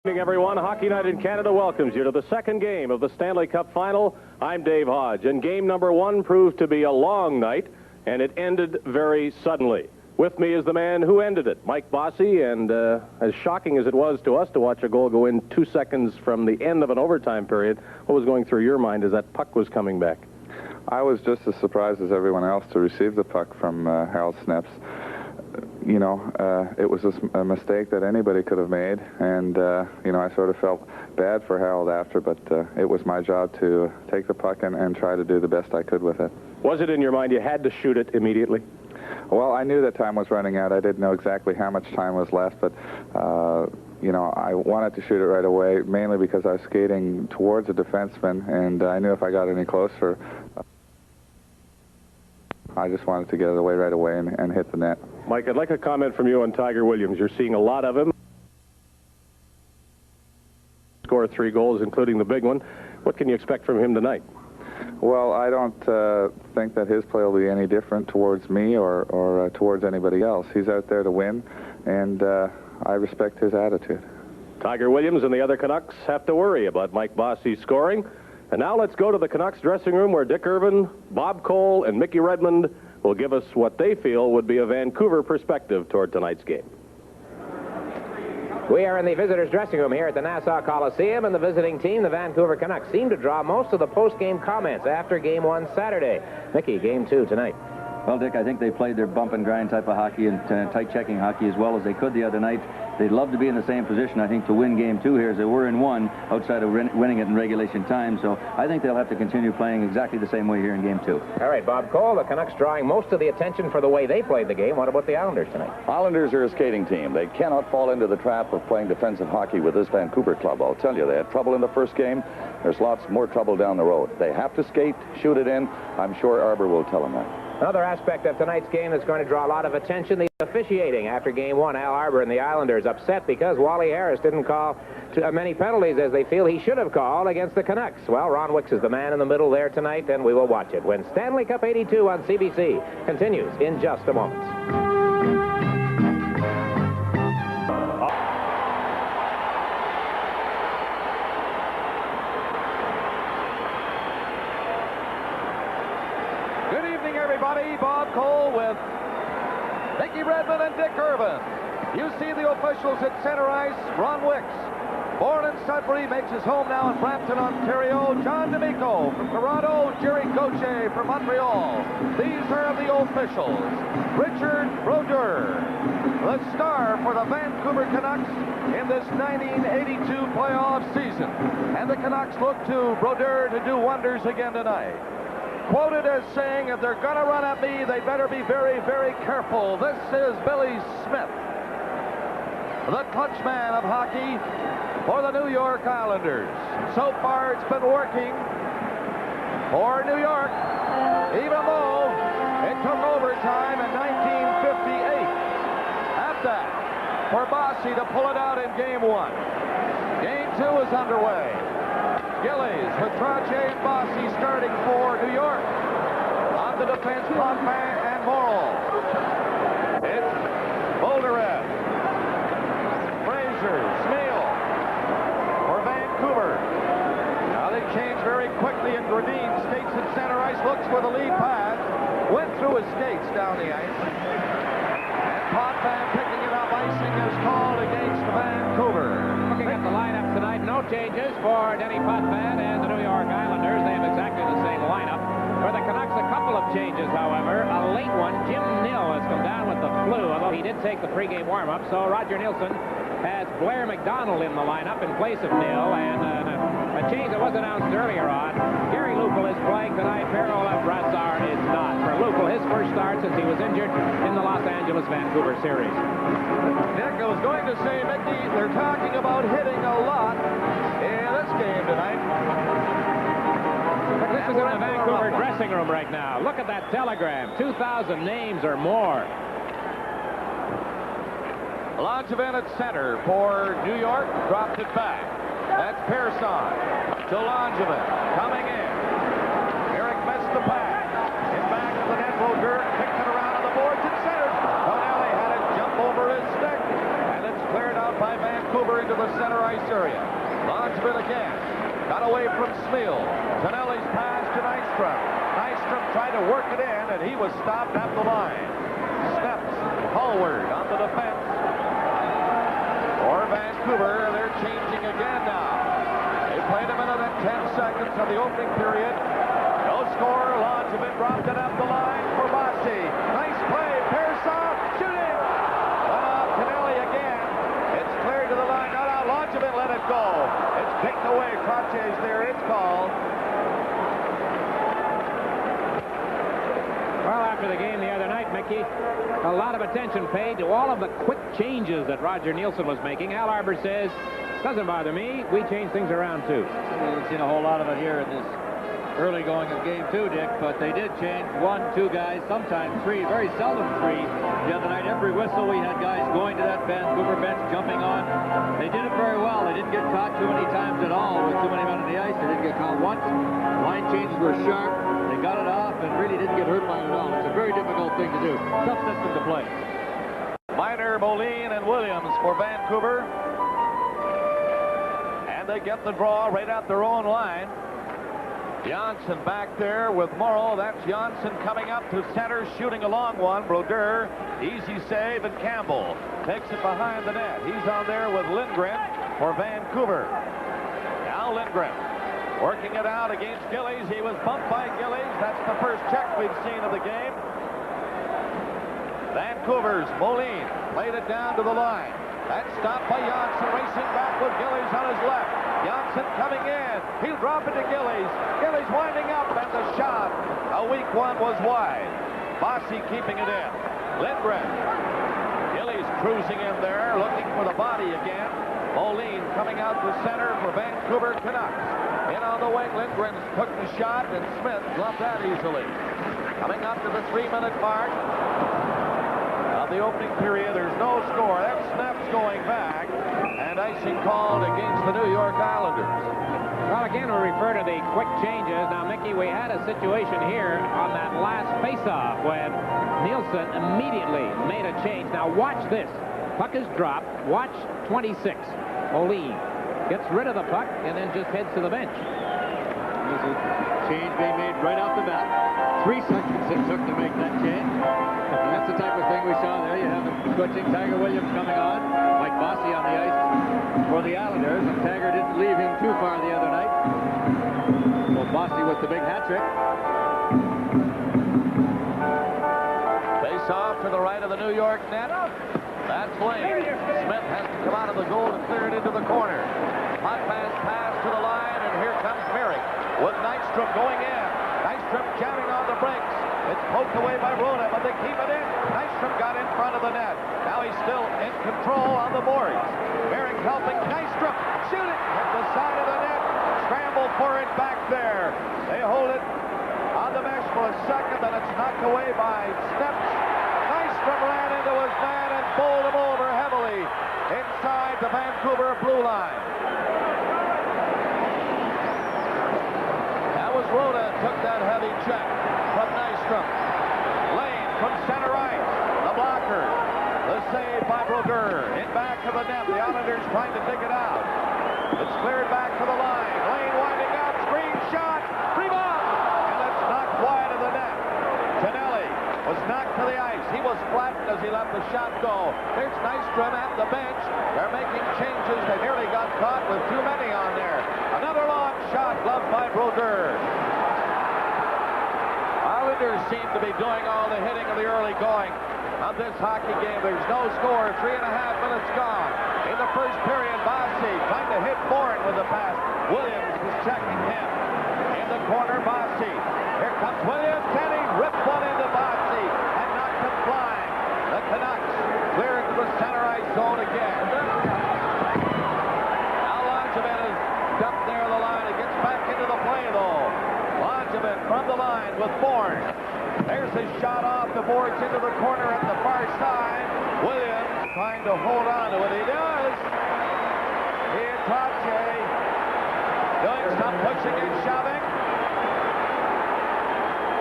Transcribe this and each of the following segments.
Good evening, everyone. Hockey Night in Canada welcomes you to the second game of the Stanley Cup Final. I'm Dave Hodge, and game number one proved to be a long night, and it ended very suddenly. With me is the man who ended it, Mike Bossy, and as shocking as it was to us to watch a goal go in 2 seconds from the end of an overtime period, what was going through your mind as that puck was coming back? I was just as surprised as everyone else to receive the puck from Harold Snips. You know, it was a mistake that anybody could have made, and, you know, I sort of felt bad for Harold after, but it was my job to take the puck and try to do the best I could with it. Was it in your mind you had to shoot it immediately? Well, I knew that time was running out. I didn't know exactly how much time was left, but, you know, I wanted to shoot it right away, mainly because I was skating towards a defenseman, and I knew if I got any closer, I just wanted to get it away right away and hit the net. Mike, I'd like a comment from you on Tiger Williams. You're seeing a lot of him. Scored 3 goals, including the big one. What can you expect from him tonight? Well, I don't think that his play will be any different towards me or towards anybody else. He's out there to win, and I respect his attitude. Tiger Williams and the other Canucks have to worry about Mike Bossy's scoring. And now let's go to the Canucks dressing room where Dick Irvin, Bob Cole, and Mickey Redmond will give us what they feel would be a Vancouver perspective toward tonight's game. We are in the visitors' dressing room here at the Nassau Coliseum, and the visiting team, the Vancouver Canucks, seem to draw most of the post-game comments after Game 1 Saturday. Mickey, Game 2 tonight. Well, Dick, I think they played their bump and grind type of hockey and tight checking hockey as well as they could the other night. They'd love to be in the same position, I think, to win Game 2 here as they were in 1 outside of winning it in regulation time. So I think they'll have to continue playing exactly the same way here in Game 2. All right, Bob Cole, the Canucks drawing most of the attention for the way they played the game. What about the Islanders tonight? Islanders are a skating team. They cannot fall into the trap of playing defensive hockey with this Vancouver club. I'll tell you, they had trouble in the first game. There's lots more trouble down the road. They have to skate, shoot it in. I'm sure Arbor will tell them that. Another aspect of tonight's game that's going to draw a lot of attention, the officiating. After Game 1, Al Arbor and the Islanders upset because Wally Harris didn't call many penalties as they feel he should have called against the Canucks. Well, Ron Wicks is the man in the middle there tonight, and we will watch it when Stanley Cup 82 on CBC continues in just a moment. Bob Cole with Mickey Redmond and Dick Irvin. You see the officials at center ice. Ron Wicks, born in Sudbury, makes his home now in Brampton, Ontario. John D'Amico from Toronto. Jerry Gauthier from Montreal. These are the officials. Richard Brodeur, the star for the Vancouver Canucks in this 1982 playoff season. And the Canucks look to Brodeur to do wonders again tonight. Quoted as saying, if they're going to run at me, they better be very, very careful. This is Billy Smith, the clutch man of hockey for the New York Islanders. So far, it's been working for New York, even though it took overtime in 1958 at that for Bossy to pull it out in Game 1. Game 2 is underway. Gillies with Trottier and Bossy starting for New York. On the defense, Potvin and Morrill. It's Bolderev, Fraser, Smale for Vancouver. Now they change very quickly, and Gradine skates at center ice, looks for the lead pass, went through his skates down the ice. And Potvin picking it up, icing is called against Vancouver. Looking at the lineup tonight, no changes for Denny Potvin and the New York Islanders. They have exactly the same lineup. For the Canucks, a couple of changes, however. A late one, Jim Nill has come down with the flu, although he did take the pregame warm-up. So Roger Nielsen has Blair McDonald in the lineup in place of Nill, and a change that was announced earlier on. Gary Lupul is playing tonight. Per-Olav Brassard is not. For Lupul, his first start since he was injured in the Los Angeles-Vancouver series. Nick, I was going to say, Mickey, they're talking about hitting a lot in this game tonight. This is in the Vancouver dressing room right now. Look at that telegram. 2,000 names or more. Langevin at center for New York. Dropped it back. That's Persson to Langevin. Coming in. Eric missed the pass. In back of the net. Brodeur kicked it around on the boards and centered. Tonelli had it jump over his stick. And it's cleared out by Vancouver. Vancouver into the center ice area. Longevin again. Got away from Smil. Tonelli's pass to Nystrom. Nystrom tried to work it in, and he was stopped at the line. Steps Hallward on the defense. For Vancouver, they're changing again now. They played a minute and 10 seconds of the opening period. No score. Longevin dropped it up the line for Bossy. Nice play. Pearsall shooting. Went off Tonelli again. It's cleared to the line. Not out. Longevin let it go. It's picked away. Crotches there. It's called. Well, after the game the other night, Mickey, a lot of attention paid to all of the quick changes that Roger Nielsen was making. Al Arbor says, doesn't bother me. We change things around, too. We haven't seen a whole lot of it here in this early going of game 2, Dick, but they did change 1, 2 guys, sometimes 3, very seldom 3. The other night, every whistle, we had guys going to that Vancouver bench, jumping on. They did it very well. They didn't get caught too many times at all with too many men on the ice. They didn't get caught once. Line changes were sharp. They got it off and really didn't get hurt by it at all. It's a very difficult thing to do. Tough system to play. Miner, Moline, and Williams for Vancouver. And they get the draw right at their own line. Janssen back there with Morrow. That's Janssen coming up to center, shooting a long one. Brodeur, easy save, and Campbell takes it behind the net. He's on there with Lindgren for Vancouver. Now Lindgren working it out against Gillies. He was bumped by Gillies. That's the first check we've seen of the game. Vancouver's Moline played it down to the line. That's stopped by Janssen, racing back with Gillies on his left. Janssen coming in. He'll drop it to Gillies. Gillies winding up, and the shot. A weak one was wide. Bossy keeping it in. Lindgren. Gillies cruising in there, looking for the body again. Moline coming out to center for Vancouver Canucks. In on the wing, Lindgren took the shot, and Smith gloved that easily. Coming up to the 3-minute mark of the opening period, there's no score. That's Snaps going back, and icing called against the New York Islanders. Well, again, we refer to the quick changes. Now, Mickey, we had a situation here on that last faceoff when Nielsen immediately made a change. Now, watch this. Puck is dropped. Watch 26. Moline gets rid of the puck and then just heads to the bench. There's a change being made right off the bat. 3 seconds it took to make that change. And that's the type of thing we saw there. You have him switching. Tiger Williams coming on. Mike Bossy on the ice for the Islanders. And Tiger didn't leave him too far the other night. Well, Bossy with the big hat trick. Face off to the right of the New York net. That's Lane. Smith has to come out of the goal and clear it into the corner. Hot pass to the line, and here comes Merrick with Nystrom going in. Nystrom jamming on the brakes. It's poked away by Rona, but they keep it in. Nystrom got in front of the net. Now he's still in control on the boards. Merrick helping Nystrom. Shoot it at the side of the net. Scramble for it back there. They hold it on the mesh for a second, then it's knocked away by Steps. Nystrom ran into his man and bowled him over heavily inside the Vancouver blue line. That was Rhoda took that heavy check from Nystrom. Lane from center ice. The blocker. The save by Brodeur. In back of the net. The Islanders trying to dig it out. It's cleared back to the line. Lane winding up. Screen shot. Rebound. And it's knocked wide of the net. Tonelli was knocked to the ice. He was flattened as he let the shot go. There's Nystrom at the bench. They're making changes. They nearly got caught with too many on there. Another long shot gloved by Brodeur. Islanders seem to be doing all the hitting of the early going of this hockey game. There's no score. 3.5 minutes gone. In the first period, Bossy trying to hit Bourne with the pass. Williams was checking him. In the corner, Bossy. Here comes Williams. Can he rip one into Bossy and knock him flying? The Canucks clear into the center ice zone again. Now Longevin is dumped there on the line. It gets back into the play, though. Longevin from the line with Bourne. There's his shot off the boards into the corner at the far side. Williams trying to hold on to it. He does. Here's Hodge doing some pushing and shoving.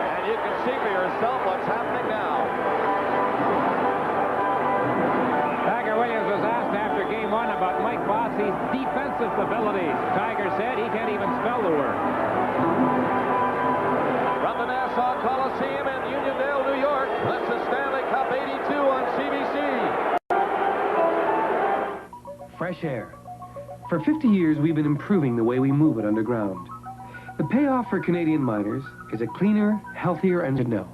And you can see for yourself what's happening now. Tiger Williams was asked after Game 1 about Mike Bossy's defensive abilities. Tiger said he can't even spell the word. From the Nassau Coliseum in Uniondale, New York, this is Stanley Cup 82 on CBC. Fresh air. For 50 years, we've been improving the way we move it underground. The payoff for Canadian miners is a cleaner, healthier engine now.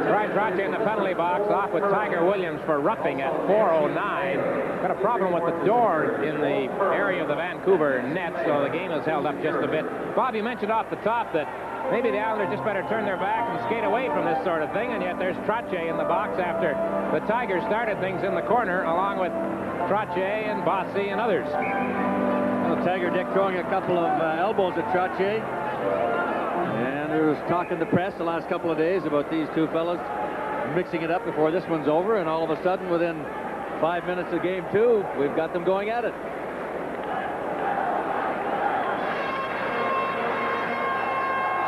Brian Trottier in the penalty box, off with Tiger Williams for roughing at 4:09. Got a problem with the door in the area of the Vancouver net, so the game is held up just a bit. Bob, you mentioned off the top that maybe the Islanders just better turn their back and skate away from this sort of thing, and yet there's Trottier in the box after the Tigers started things in the corner, along with Trottier and Bossy and others. Well, Tiger Dick throwing a couple of elbows at Trottier. And there was talk in the press the last couple of days about these two fellas mixing it up before this one's over, and all of a sudden, within 5 minutes of Game 2, we've got them going at it.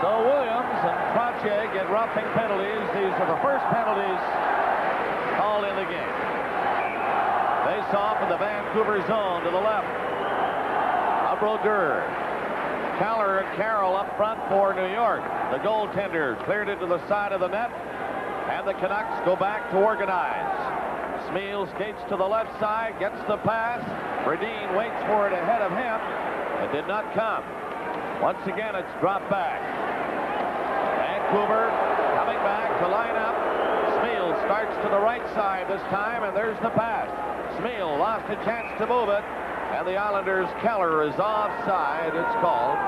So Williams and Trottier get roughing penalties. These are the first penalties called in the game. Face off in the Vancouver zone to the left of Brodeur. Keller and Carroll up front for New York. The goaltender cleared it to the side of the net, and the Canucks go back to organize. Smeel skates to the left side, gets the pass. Bredin waits for it ahead of him. It did not come. Once again, it's dropped back. Vancouver coming back to line up. Smeel starts to the right side this time, and there's the pass. Smeel lost a chance to move it, and the Islanders' Keller is offside, it's called.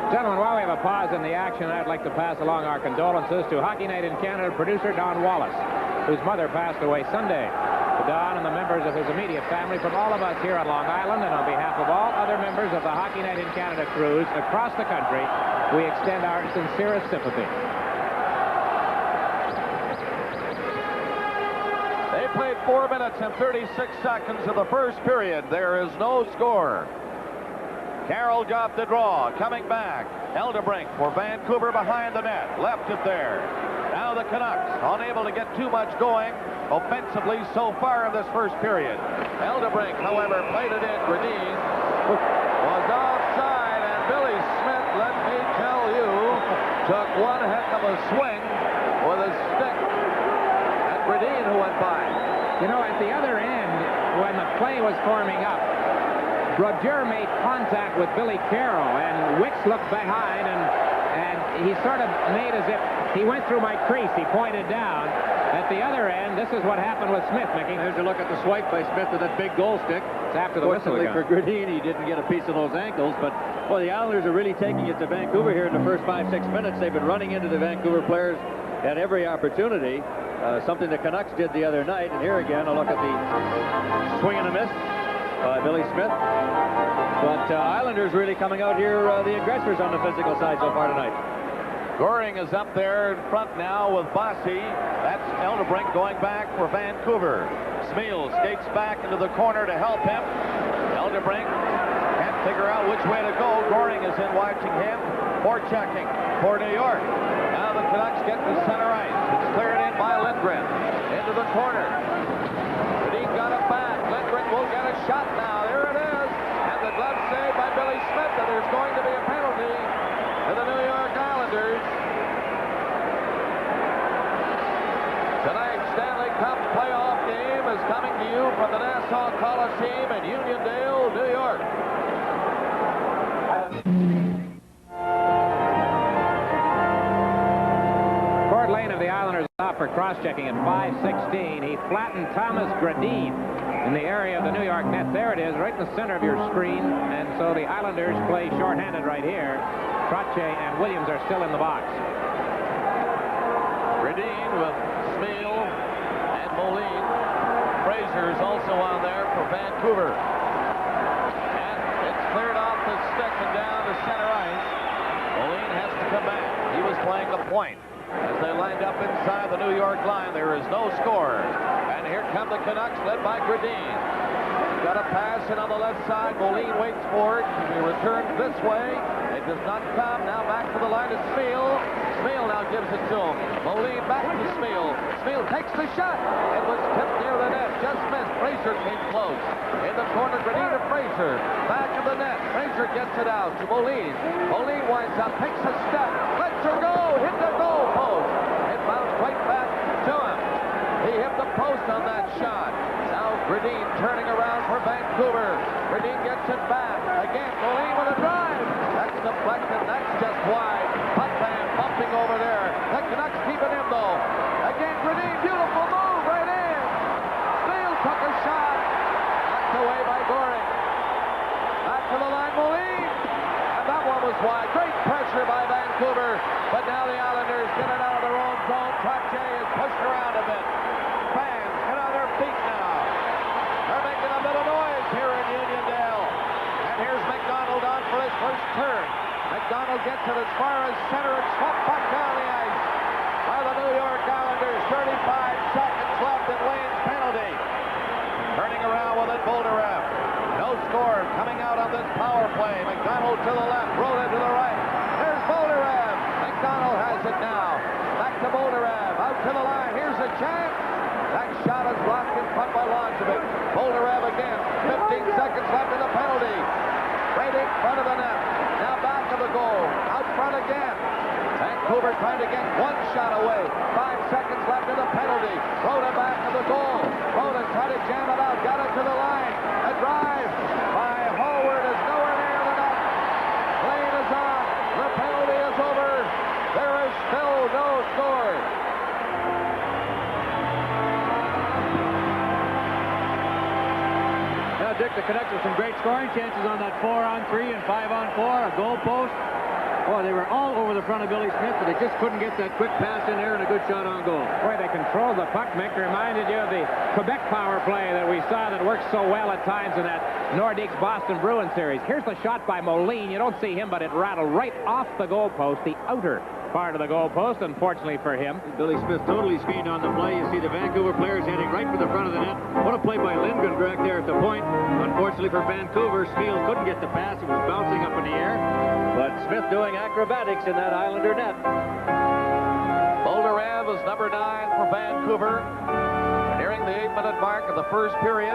Gentlemen, while we have a pause in the action, I'd like to pass along our condolences to Hockey Night in Canada producer Don Wallace, whose mother passed away Sunday. To Don and the members of his immediate family, from all of us here on Long Island, and on behalf of all other members of the Hockey Night in Canada crews across the country, we extend our sincerest sympathy. They played 4 minutes and 36 seconds of the first period. There is no score. Carroll got the draw, coming back. Eldebrink for Vancouver behind the net, left it there. Now the Canucks, unable to get too much going offensively so far in this first period. Eldebrink, however, played it in. Bredin was offside, and Billy Smith, let me tell you, took one heck of a swing with a stick at Bredin, who went by. You know, at the other end, when the play was forming up, Brodeur made contact with Billy Carroll, and Wicks looked behind, and he sort of made as if he went through my crease. He pointed down. At the other end, this is what happened with Smith, Mickey. There's a look at the swipe by Smith with that big goal stick. It's after the whistle. Fortunately for Bredin, he didn't get a piece of those ankles, but boy, the Islanders are really taking it to Vancouver here in the first 5-6 minutes. They've been running into the Vancouver players at every opportunity, something the Canucks did the other night. And here again, a look at the swing and a miss by Billy Smith. But Islanders really coming out here, the aggressors on the physical side so far tonight. Goring is up there in front now with Bossy. That's Eldebrink going back for Vancouver. Smeel skates back into the corner to help him. Eldebrink can't figure out which way to go. Goring is in watching him. Forechecking for New York. Now the Canucks get to center ice. It's cleared in by Lindgren. Into the corner. But he got it back. Lindgren will get a shot now. There it is. And the glove save by Billy Smith, and there's going to be a penalty to the New York Islanders. Tonight's Stanley Cup playoff game is coming to you from the Nassau Coliseum in Uniondale, New York. Court Lane of the Islanders off for cross-checking at 5:16. He flattened Thomas Gradin in the area of the New York net. There it is, right in the center of your screen. And so the Islanders play shorthanded right here. Trottier and Williams are still in the box. Bredin with Smeel and Moline. Fraser is also on there for Vancouver. And it's cleared off the stick and down to center ice. Moline has to come back. He was playing the point. As they lined up inside the New York line, there is no score. And here come the Canucks, led by Bredin. Got a pass in on the left side. Moline waits for it. He returns this way. It does not come. Now back to the line of Smeel. Smale now gives it to him. Moline back to Smale. Smale takes the shot. It was tipped near the net. Just missed. Fraser came close. In the corner, Grenade to Fraser. Back of the net. Fraser gets it out to Moline. Moline winds up, takes a step. Lets her go. Hit the goal post. It bounced right back to him. He hit the post on that shot. Now Grenade turning around for Vancouver. Grenade gets it back. Again, Moline with a drive. That's deflected. That's just wide. Putman bumping over there. The Canucks keeping him though. Again, Grenade, beautiful move right in. Steele took a shot. Knocked away by Goring. Back to the line, Moline. And that one was wide. Great pressure by Vancouver. But now the Islanders get it out of their own zone. Trottier is pushed around a bit. Fans get on their feet now. They're making a little noise here in Uniondale. And here's McDonald on for his first turn. McDonald gets it as far as center and swept back down the ice by the New York Islanders. 35 seconds left in Wayne's penalty. Turning around with it, Bolderev. No score coming out on this power play. McDonald to the left, Rhoda to the right. There's Bolderev. McDonald has it now. Back to Bolderev. Out to the line. Here's a chance. That shot is blocked in front by Longovic. Bolderev again. 15 seconds left in the penalty. Right in front of the net. Now back to the goal. Out front again. Vancouver trying to get one shot away. 5 seconds left in the penalty. Rhoda back to the goal. Rhoda tried to jam it out. Got it to the line. A drive by Hallward is nowhere near the net. Lane is on. The penalty is over. There is still no score. Now, Dick, the Canucks with some great scoring chances on that 4-on-3 and 5-on-4, a goal post. Boy, they were all over the front of Billy Smith, but they just couldn't get that quick pass in there and a good shot on goal. Boy, they controlled the puck, Mick. Reminded you of the Quebec power play that we saw that worked so well at times in that Nordiques Boston Bruins series. Here's the shot by Moline. You don't see him, but it rattled right off the goalpost, the outer part of the goalpost, unfortunately for him. Billy Smith totally screened on the play. You see the Vancouver players heading right for the front of the net. What a play by Lindgren, Greg, there at the point. Unfortunately for Vancouver, Smale couldn't get the pass. It was bouncing up in the air. But Smith doing acrobatics in that Islander net. Bolderev is number 9 for Vancouver. Nearing the 8-minute mark of the first period.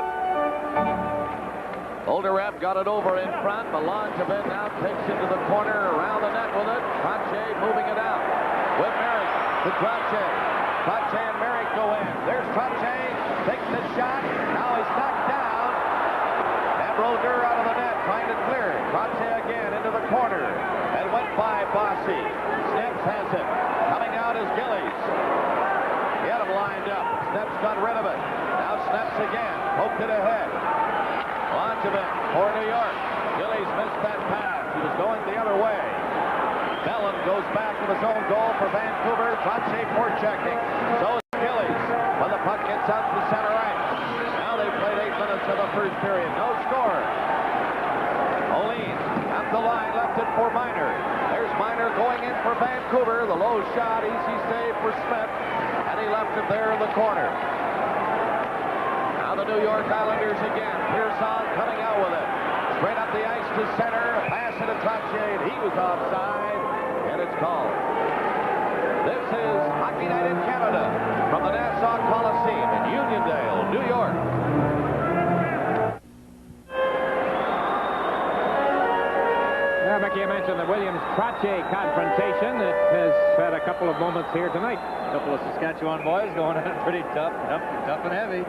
Bolderev got it over in front. Longovic now takes it to the corner, around the net with it. Trottier moving it out with Merrick to Trottier. Trottier and Merrick go in. There's Trottier, takes the shot. Now he's knocked down. And Brodeur out of the net, trying to clear it. Trottier again into the corner. And went by Bossy. Sneps has it. Coming out is Gillies. He had him lined up. Sneps got rid of it. Now Sneps again. Poked it ahead. Longovic for New York. Gillies missed that pass. He was going the other way. Bellin goes back to his own goal for Vancouver. Trottier forechecking. So is Gillies. When the puck gets out to center ice. Now they've played 8 minutes of the first period. No score. Moline at the line, left it for Minor. There's Minor going in for Vancouver. The low shot, easy save for Smith. And he left it there in the corner. The New York Islanders again. Pearson coming out with it. Straight up the ice to center. Pass into Trottier. He was offside. And it's called. This is Hockey Night in Canada from the Nassau Coliseum in Uniondale, New York. Well, Mickey, you mentioned the Williams-Trottier confrontation. It has had a couple of moments here tonight. A couple of Saskatchewan boys going in pretty tough and heavy.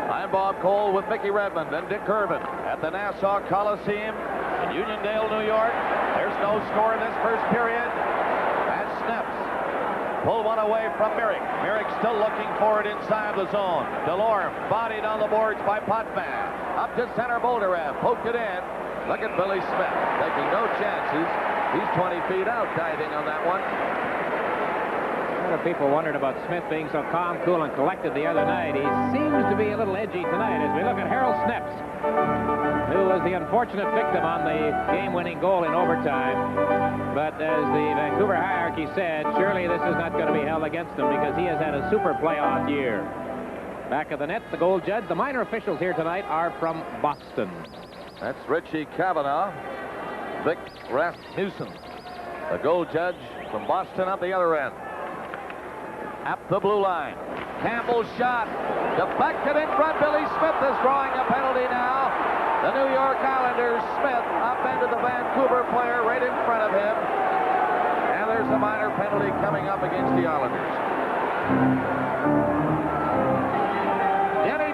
I'm Bob Cole with Mickey Redmond and Dick Irvin at the Nassau Coliseum in Uniondale, New York. There's no score in this first period. And Sneps pulled one away from Merrick. Merrick still looking for it inside the zone. Delorme bodied on the boards by Potvin. Up to center, Bolderev poked it in. Look at Billy Smith taking no chances. He's 20 feet out diving on that one. A lot of people wondered about Smith being so calm, cool, and collected the other night. He seems to be a little edgy tonight as we look at Harold Sneps, who was the unfortunate victim on the game-winning goal in overtime. But as the Vancouver hierarchy said, surely this is not going to be held against him because he has had a super playoff year. Back of the net, the goal judge. The minor officials here tonight are from Boston. That's Richie Cavanaugh, Vic Rasmussen, The goal judge from Boston at the other end. At the blue line. Campbell's shot. Deflected in front. Billy Smith is drawing a penalty now. The New York Islanders. Smith upended the Vancouver player right in front of him. And there's a minor penalty coming up against the Islanders.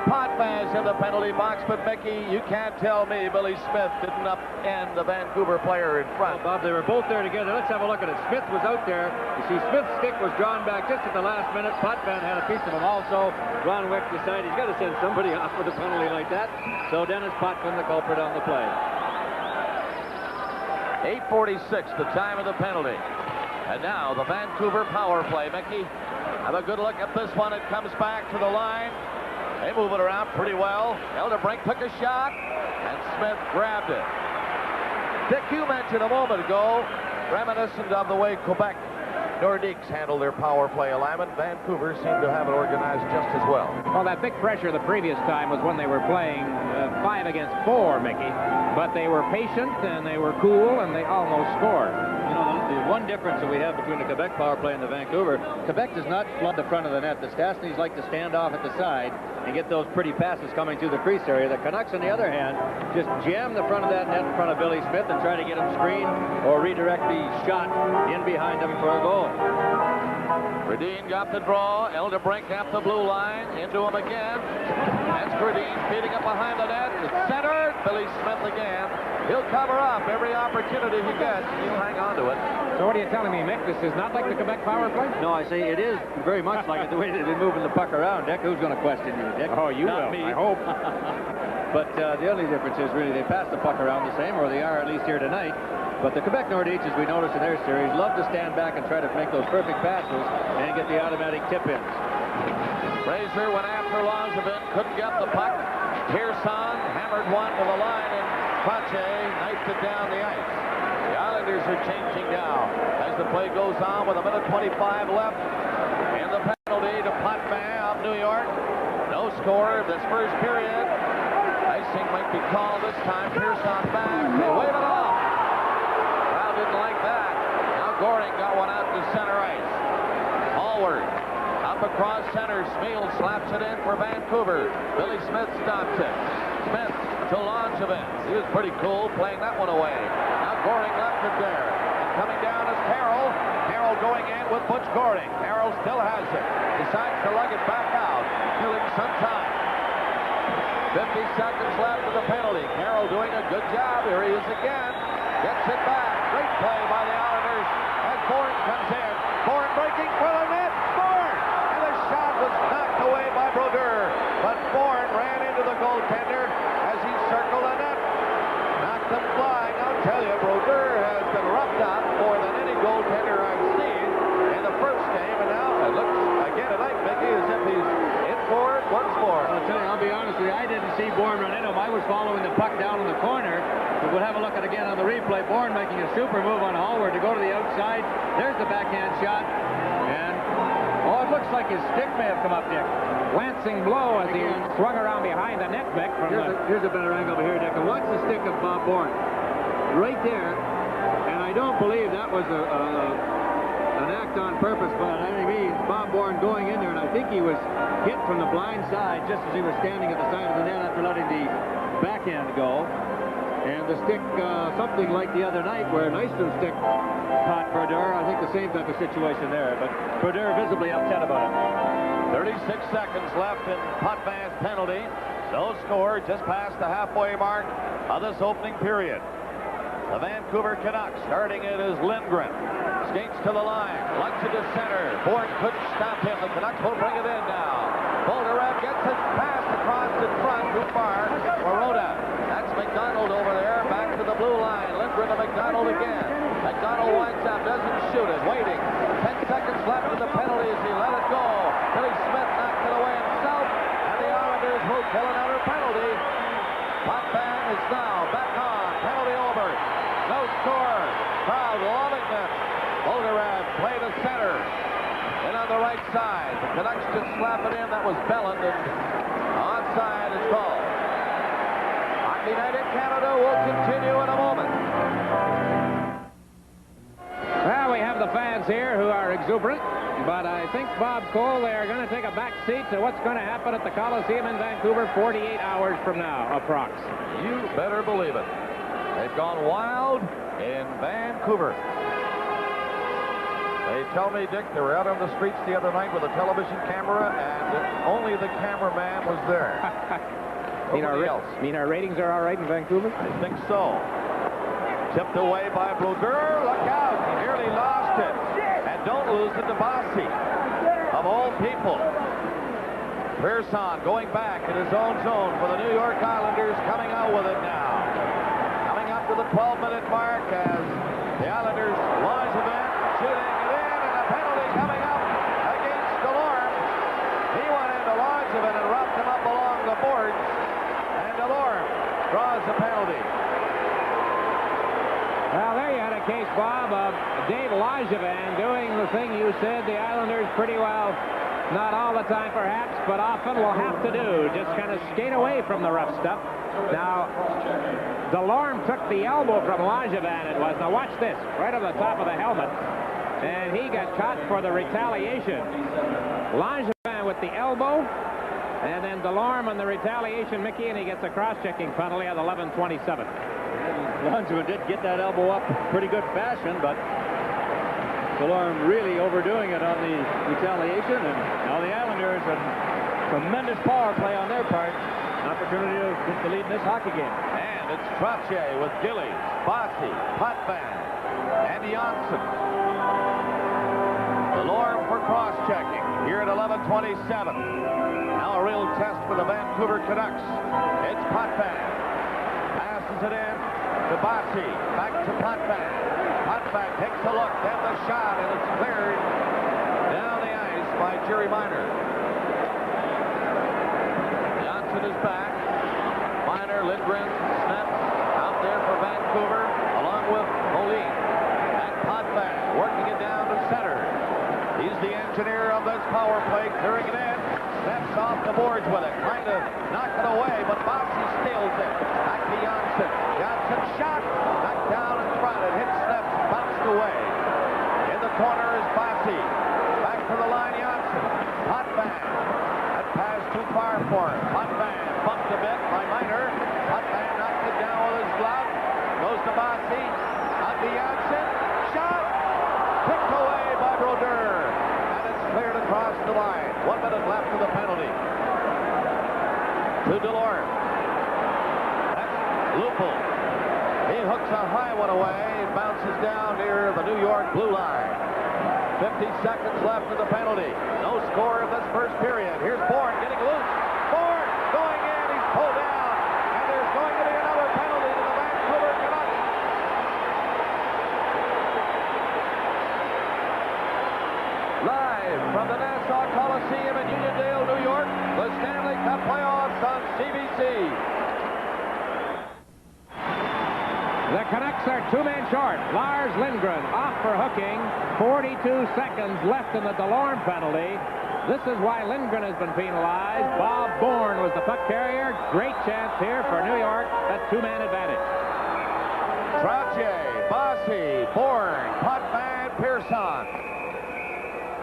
Potman's in the penalty box, but Mickey, you can't tell me Billy Smith didn't upend the Vancouver player in front. Well, Bob, they were both there together. Let's have a look at it. Smith was out there. You see, Smith's stick was drawn back just at the last minute. Potvin had a piece of him also. Ron Wick decided he's got to send somebody off with a penalty like that. So Dennis Potvin, the culprit on the play. 8:46, the time of the penalty. And now the Vancouver power play. Mickey, have a good look at this one. It comes back to the line. They move it around pretty well. Elderbrink took a shot, and Smith grabbed it. Dick, you mentioned a moment ago, reminiscent of the way Quebec Nordiques handle their power play alignment. Vancouver seemed to have it organized just as well. Well, that big pressure the previous time was when they were playing 5 against 4, Mickey. But they were patient, and they were cool, and they almost scored. You know, the one difference that we have between the Quebec power play and the Vancouver, Quebec does not flood the front of the net. The Stastnys like to stand off at the side and get those pretty passes coming through the crease area. The Canucks, on the other hand, just jam the front of that net in front of Billy Smith and try to get him screened or redirect the shot in behind him for a goal. Redeen got the draw. Elderbrink at the blue line. Into him again. That's Redeen feeding up behind the net. It's centered. Billy Smith again. He'll cover up every opportunity he gets. He'll hang on to it. So what are you telling me, Mick? This is not like the Quebec power play? No, I say it is very much like it, the way they've been moving the puck around. Dick, who's going to question you, Dick? Oh, you Not will, me. I hope. But the only difference is really they pass the puck around the same, or they are at least here tonight. But the Quebec Nordiques, as we noticed in their series, love to stand back and try to make those perfect passes and get the automatic tip-ins. Fraser went after Langevin, couldn't get the puck. Pearson hammered one to the line, and Pache knifed it down the ice. The Islanders are changing now as the play goes on with 1:25 left. And the penalty to Potvin of New York. No score this first period. Icing might be called this time. Pearson back. They wave it off. Crowd didn't like that. Now Goring got one out to center ice. Hallward up across center. Smeal slaps it in for Vancouver. Billy Smith stops it. Smith to Langevin. He was pretty cool playing that one away. Now Goring left it there. And coming down is Carroll. Carroll going in with Butch Goring. Carroll still has it. Decides to lug it back out. Killing some time. 50 seconds left of the penalty. Carroll doing a good job. Here he is again. Gets it back. Great play by the Islanders. As Bourne comes in. Bourne breaking for the net. Bourne! And the shot was knocked away by Brodeur. But Bourne ran into the goaltender as he circled the net. Knocked him flying. I'll tell you, Brodeur has been roughed up more than any goaltender I've seen in the first game. And now it looks again tonight, Mickey, as if he's in for it once more. I'll tell you, I'll be honest with you, I didn't see Bourne run into him. I was following the puck down in the corner. But we'll have a look at it again on the replay. Bourne making a super move on Hallward to go to the outside. There's the backhand shot. And, oh, it looks like his stick may have come up, Dick. Glancing blow as he swung around behind the net, Mick. Here's a better angle over here, Dick. And watch the stick of Bob Bourne. Right there. And I don't believe that was an act on purpose by any means. Bob Bourne going in there, and I think he was hit from the blind side just as he was standing at the side of the net after letting the backhand go. And the stick, something like the other night where Nystrom stick caught Brodeur. I think the same type of situation there, but Brodeur visibly upset about it. 36 seconds left in Potvin's penalty. No score, just past the halfway mark of this opening period. The Vancouver Canucks starting it is Lindgren. Skates to the line, lugs it to center. Bourne couldn't stop him. The Canucks will bring it in now. Bolderev gets his pass across in front, too far for Rhoda. That's McDonald over there, back to the blue line. Lindgren to McDonald again. McDonald winds up, doesn't shoot it, waiting. 10 seconds left of the penalty as he let it go. Billy Smith knocked it away himself, and the Islanders will kill another penalty. Potvin is now back on. Penalty over. No score. Crowd loving this. Bolderev play to center. And on the right side, the Canucks just slap it in. That was Belland, and onside is called. Hockey Night in Canada will continue in a moment. exuberant, but I think, Bob Cole, they are going to take a back seat to what's going to happen at the Coliseum in Vancouver 48 hours from now, approx. You better believe it. They've gone wild in Vancouver. They tell me, Dick, they were out on the streets the other night with a television camera, and only the cameraman was there. Nobody else. Mean our ratings are all right in Vancouver? I think so. Tipped away by Brodeur. Look out. He nearly lost it. And don't lose it to Bossy. Of all people. Pearson going back in his own zone for the New York Islanders, coming out with it now. Coming up to the 12-minute mark as the Islanders launch event, shooting it in, and a penalty coming up against Delorme. He went into Langevin and roughed him up along the boards, and Delorme draws the penalty. Well, there you had a case, Bob, of Dave Langevin doing the thing you said the Islanders pretty well, not all the time perhaps, but often will have to do, just kind of skate away from the rough stuff. Now, Delorme took the elbow from Langevin, it was. Now watch this, right on the top of the helmet, and he got caught for the retaliation. Langevin with the elbow, and then Delorme on the retaliation, Mickey, and he gets a cross-checking penalty at 11:27. Langevin did get that elbow up pretty good fashion, but Delorme really overdoing it on the retaliation, and now the Islanders, a tremendous power play on their part. An opportunity to get the lead in this hockey game. And it's Trottier with Gillies, Bossy, Potvin, and Janssen. Delorme for cross-checking here at 11:27. Now a real test for the Vancouver Canucks. It's Potvin. Passes it in to Bossy. Back to Potvin. Potvin takes a look, then the shot, and it's cleared down the ice by Jerry Miner. Janssen is back. Miner, Lindgren, Snap out there for Vancouver, along with Moline. And Potvin working it down to center. He's the engineer of this power play, clearing it in. Snaps off the boards with it, trying to knock it away, but Bossy steals it. Back to Janssen. Janssen shot, knocked down in front. It hits Snaps, bounced away. In the corner is Bossy. Back to the line, Janssen. Potvin. That pass too far for him. Potvin bumped a bit by Miner. Potvin knocks it down with his glove. Goes to Bossy. On to Janssen. Shot. Picked away by Brodeur. And it's cleared across the line. 1 minute left of the penalty. To Delorme. That's Lupul. He hooks a high one away. It bounces down near the New York blue line. 50 seconds left of the penalty. No score in this first period. Here's Bourne getting loose. Bourne going in. He's pulled down. And there's going to be another penalty to the Vancouver Canucks. Live from the Nassau Coliseum in Uniondale, New York, the Stanley Cup playoffs on CBC. The Canucks are 2-men short. Lars Lindgren off for hooking. 42 seconds left in the Delorme penalty. This is why Lindgren has been penalized. Bob Bourne was the puck carrier. Great chance here for New York. That 2-man advantage. Trottier, Bossy, Bourne, Potvin, Pearson.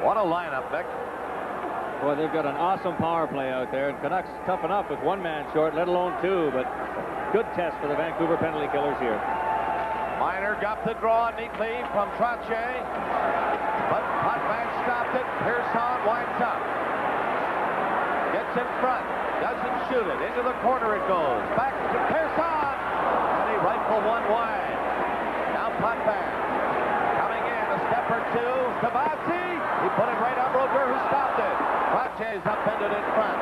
What a lineup, Nick. Boy, they've got an awesome power play out there. And Canucks tough enough with 1 man short, let alone 2. But good test for the Vancouver penalty killers here. Miner got the draw neatly from Trottier. But Potvin stopped it. Pearson winds up. Gets in front. Doesn't shoot it. Into the corner it goes. Back to Pearson. And he rifled one wide. Now Potvin coming in a step or two. To Bossy. He put it right on Brodeur, who stopped it. Trottier's upended in front.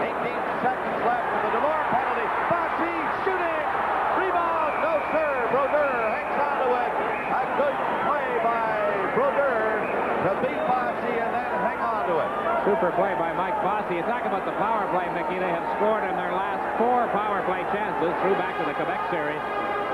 18 seconds left of the Delorme penalty. Bossy shooting. Rebound. No, sir. Brodeur hangs on to it. A good play by Brodeur to beat Bossy and then hang on to it. Super play by Mike Bossy. You talk about the power play, Mickey. They have scored in their last 4 power play chances through back to the Quebec series.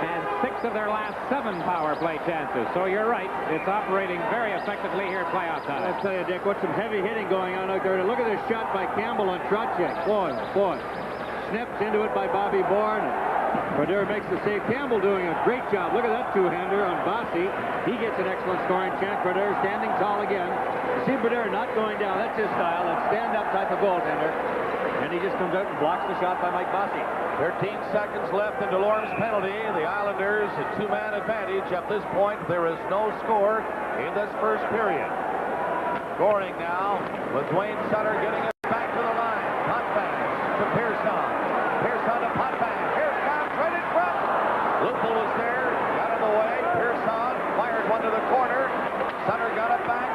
And 6 of their last 7 power play chances. So you're right. It's operating very effectively here at playoff time. I'll tell you, Dick, what's some heavy hitting going on out there. Look at this shot by Campbell on Trottier. Boy, boy. Snipped into it by Bobby Bourne. Brodeur makes the save. Campbell doing a great job. Look at that two-hander on Bossy. He gets an excellent scoring chance. Brodeur standing tall again. You see Brodeur not going down. That's his style. That stand-up type of goaltender. And he just comes out and blocks the shot by Mike Bossy. 13 seconds left in DeLorme's penalty. The Islanders a two-man advantage. At this point, there is no score in this first period. Scoring now with Dwayne Sutter getting it back to the line. Potvin to Pearson. Pearson to Potvin. Here's Cox right in front. Lupul was there. Got in the way. Pearson fired one to the corner. Sutter got it back.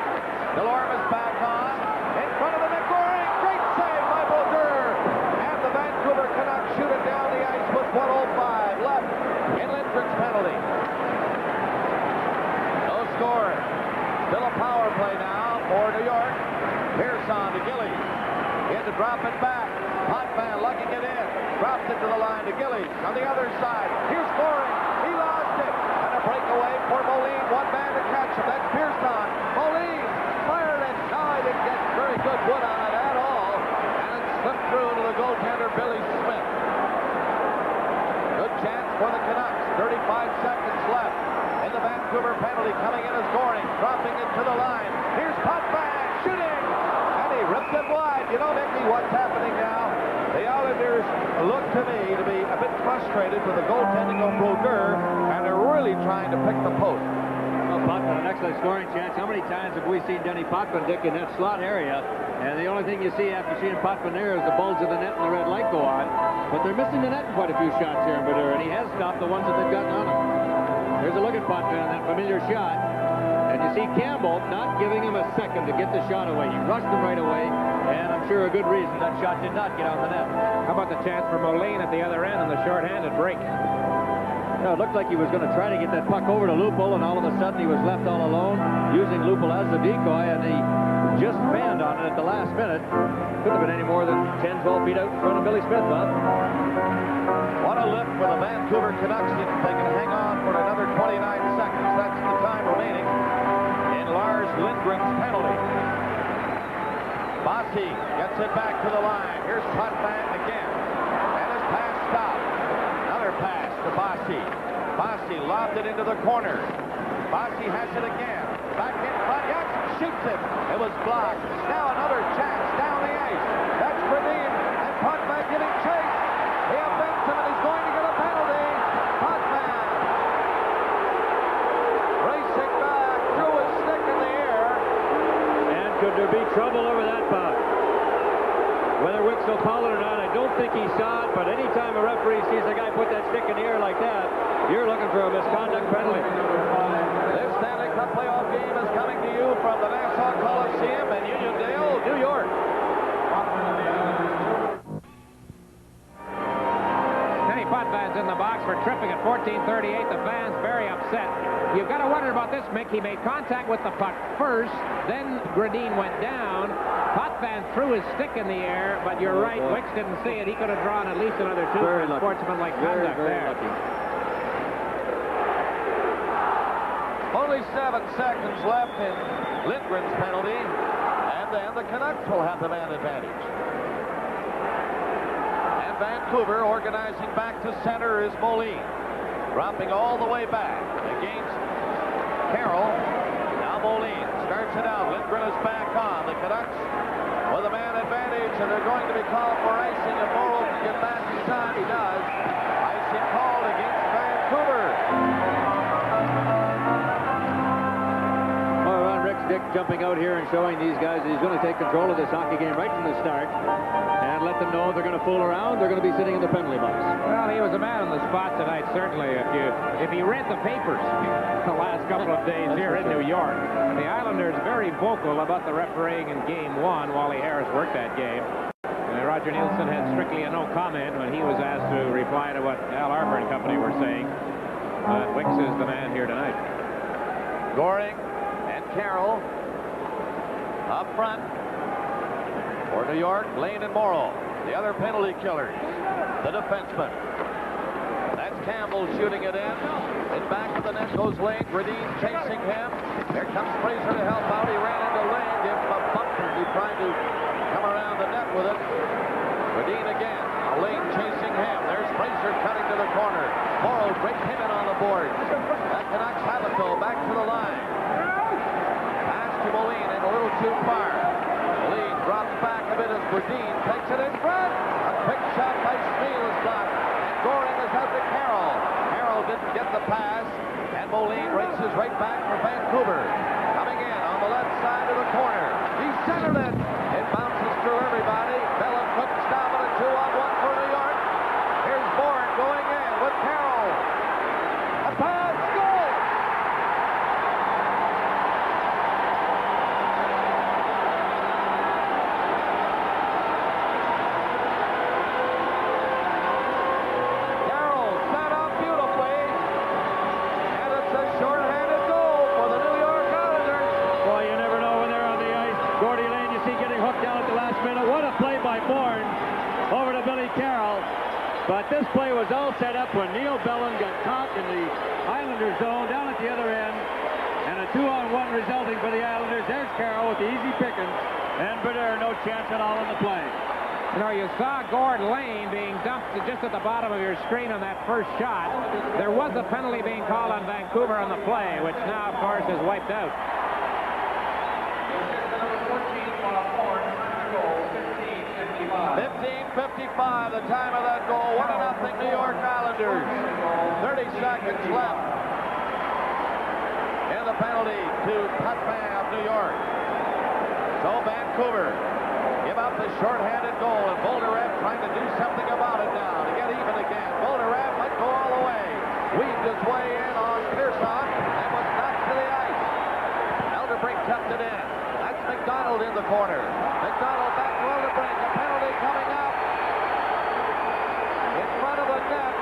DeLorme is back on. In front of the net. Goring. Great save by Brodeur. And the Vancouver Canucks shoot it down the ice with 1:05 left in Lindgren's penalty. No score. Still a power play now for New York. Pearson to Gillies. He had to drop it back. Potvin lugging it in. Drops it to the line to Gillies. On the other side. Here's Goring. He lost it. And a breakaway for Moline. One man to catch him. That's Pearson. Moline fired it. No, he didn't get very good wood on it at all. And it slipped through to the goaltender, Billy Smith. Good chance for the Canucks. 35 seconds left. In the Vancouver penalty, coming in as Goring, dropping it to the line. Here's Potvin shooting, and he rips it wide. You know, Nicky, what's happening now? The Islanders look to me to be a bit frustrated with the goaltending of Brodeur, and they're really trying to pick the post. Well, Potvin, an excellent scoring chance. How many times have we seen Denny Potvin, Dick, in that slot area? And the only thing you see after seeing Potvin there is the bulge of the net and the red light go on. But they're missing the net in quite a few shots here in Brodeur, and he has stopped the ones that they've gotten on him. There's a look at Potvin on that familiar shot. And you see Campbell not giving him a second to get the shot away. He rushed him right away, and I'm sure a good reason that shot did not get on the net. How about the chance for Moline at the other end on the short-handed break? No, it looked like he was going to try to get that puck over to Lupul, and all of a sudden he was left all alone, using Lupul as the decoy, and he just banned on it at the last minute. Couldn't have been any more than 10, 12 feet out in front of Billy Smith, Bob. What a lift for the Vancouver Canucks if they can hang on for another 29 seconds. That's the time remaining in Lars Lindgren's penalty. Bossy gets it back to the line. Here's Potvin again. And his pass stopped. Another pass to Bossy. Bossy lobbed it into the corner. Bossy has it again. Back in front. Jackson shoots it. It was blocked. Now another chance down the ice. That's Redmond. And Potvin getting chased. He upends him, and he's going to get a penalty. Potvin racing back, threw his stick in the air. And could there be trouble over that puck? Whether Wicks will call it or not, I don't think he saw it, but anytime a referee sees a guy put that stick in the air like that, you're looking for a misconduct penalty. This Stanley Cup playoff game is coming to you from the Nassau Coliseum in Uniondale, New York. Potvin's in the box for tripping at 14:38. The fans very upset. You've got to wonder about this, Mick. He made contact with the puck first, then Gradine went down. Potvin threw his stick in the air, but you're right, Wicks didn't see it. He could have drawn at least another two for sportsmanlike conduct there. Lucky. Only 7 seconds left in Lindgren's penalty, and then the Canucks will have the man advantage. Vancouver organizing back to center is Moline. Dropping all the way back against Carroll. Now Moline starts it out. Lindgren is back on. The Canucks with a man advantage, and they're going to be called for icing. If Morrow can get back in time, he does. Icing called against Vancouver. Well, Ron Rick's Dick jumping out here and showing these guys that he's going to take control of this hockey game right from the start. And let them know if they're going to fool around, they're going to be sitting in the penalty box. Well, he was a man on the spot tonight, certainly. If he read the papers the last couple of days here in New York, the Islanders very vocal about the refereeing in Game 1. Wally Harris worked that game. And Roger Nielsen had strictly a no comment when he was asked to reply to what Al Arbor and company were saying. Wicks is the man here tonight. Goring and Carroll up front. For New York, Lane and Morrow, the other penalty killers, the defenseman. That's Campbell shooting it in. And back to the net goes Lane. Gradine chasing him. There comes Fraser to help out. He ran into Lane, gave him a bumper. He tried to come around the net with it. Gradine again. Lane chasing him. There's Fraser cutting to the corner. boards. The Canucks have it, though. Back to the line. Pass to Moline and a little too far. Moline drops back a bit as Berdine takes it in front. A quick shot by Schmeel is blocked. And Goring is out to Carroll. Carroll didn't get the pass. And Moline races right back for Vancouver. Coming in on the left side of the corner. He centered it. It bounces through everybody. Bellin couldn't stop it. A 2-on-1 for New York. Here's Bourne going in with Carroll. A pass, goal! Carroll set up beautifully. And it's a short-handed goal for the New York Islanders. Boy, you never know when they're on the ice. Gordy Lane, you see, getting hooked down at the last minute. What a play by Bourne over to Billy Carroll. But this play was all set up when Neil Bellin got caught in the Islander zone down at the other end. And a 2-on-1 resulting for the Islanders. There's Carroll with the easy pickings. And Berdine, no chance at all in the play. You know, you saw Gord Lane being dumped just at the bottom of your screen on that first shot. There was a penalty being called on Vancouver on the play, which now, of course, is wiped out. 15:55, the time of that goal. 1-0 New York Islanders. 30 seconds left in the penalty to Putman of New York. So Vancouver give up the short-handed goal, and Bolderev trying to do something about it now to get even again. Bolderev might go all the way. Weaved his way in on Pearson and was knocked to the ice. Elderbrink kept it in. That's McDonald in the corner. McDonald back to Elderbrink. A penalty coming up. In front of the net,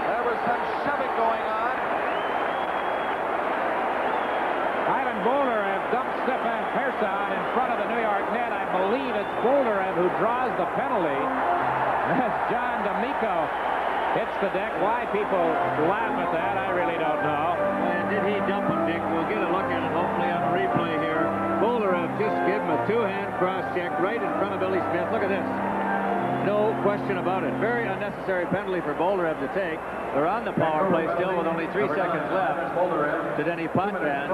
there was some shoving going on. Ivan Bolderev dumped Stefan Pearson in front of the New York net. I believe it's Bolderev who draws the penalty. As John D'Amico hits the deck. Why people laugh at that, I really don't know. And did he dump him, Dick? We'll get a look at it hopefully on replay here. Bolderev just gave him a two-hand cross-check right in front of Billy Smith. Look at this. No question about it. Very unnecessary penalty for Bolderev to take. They're on the power play still with only 3 seconds left to Denny Potvin.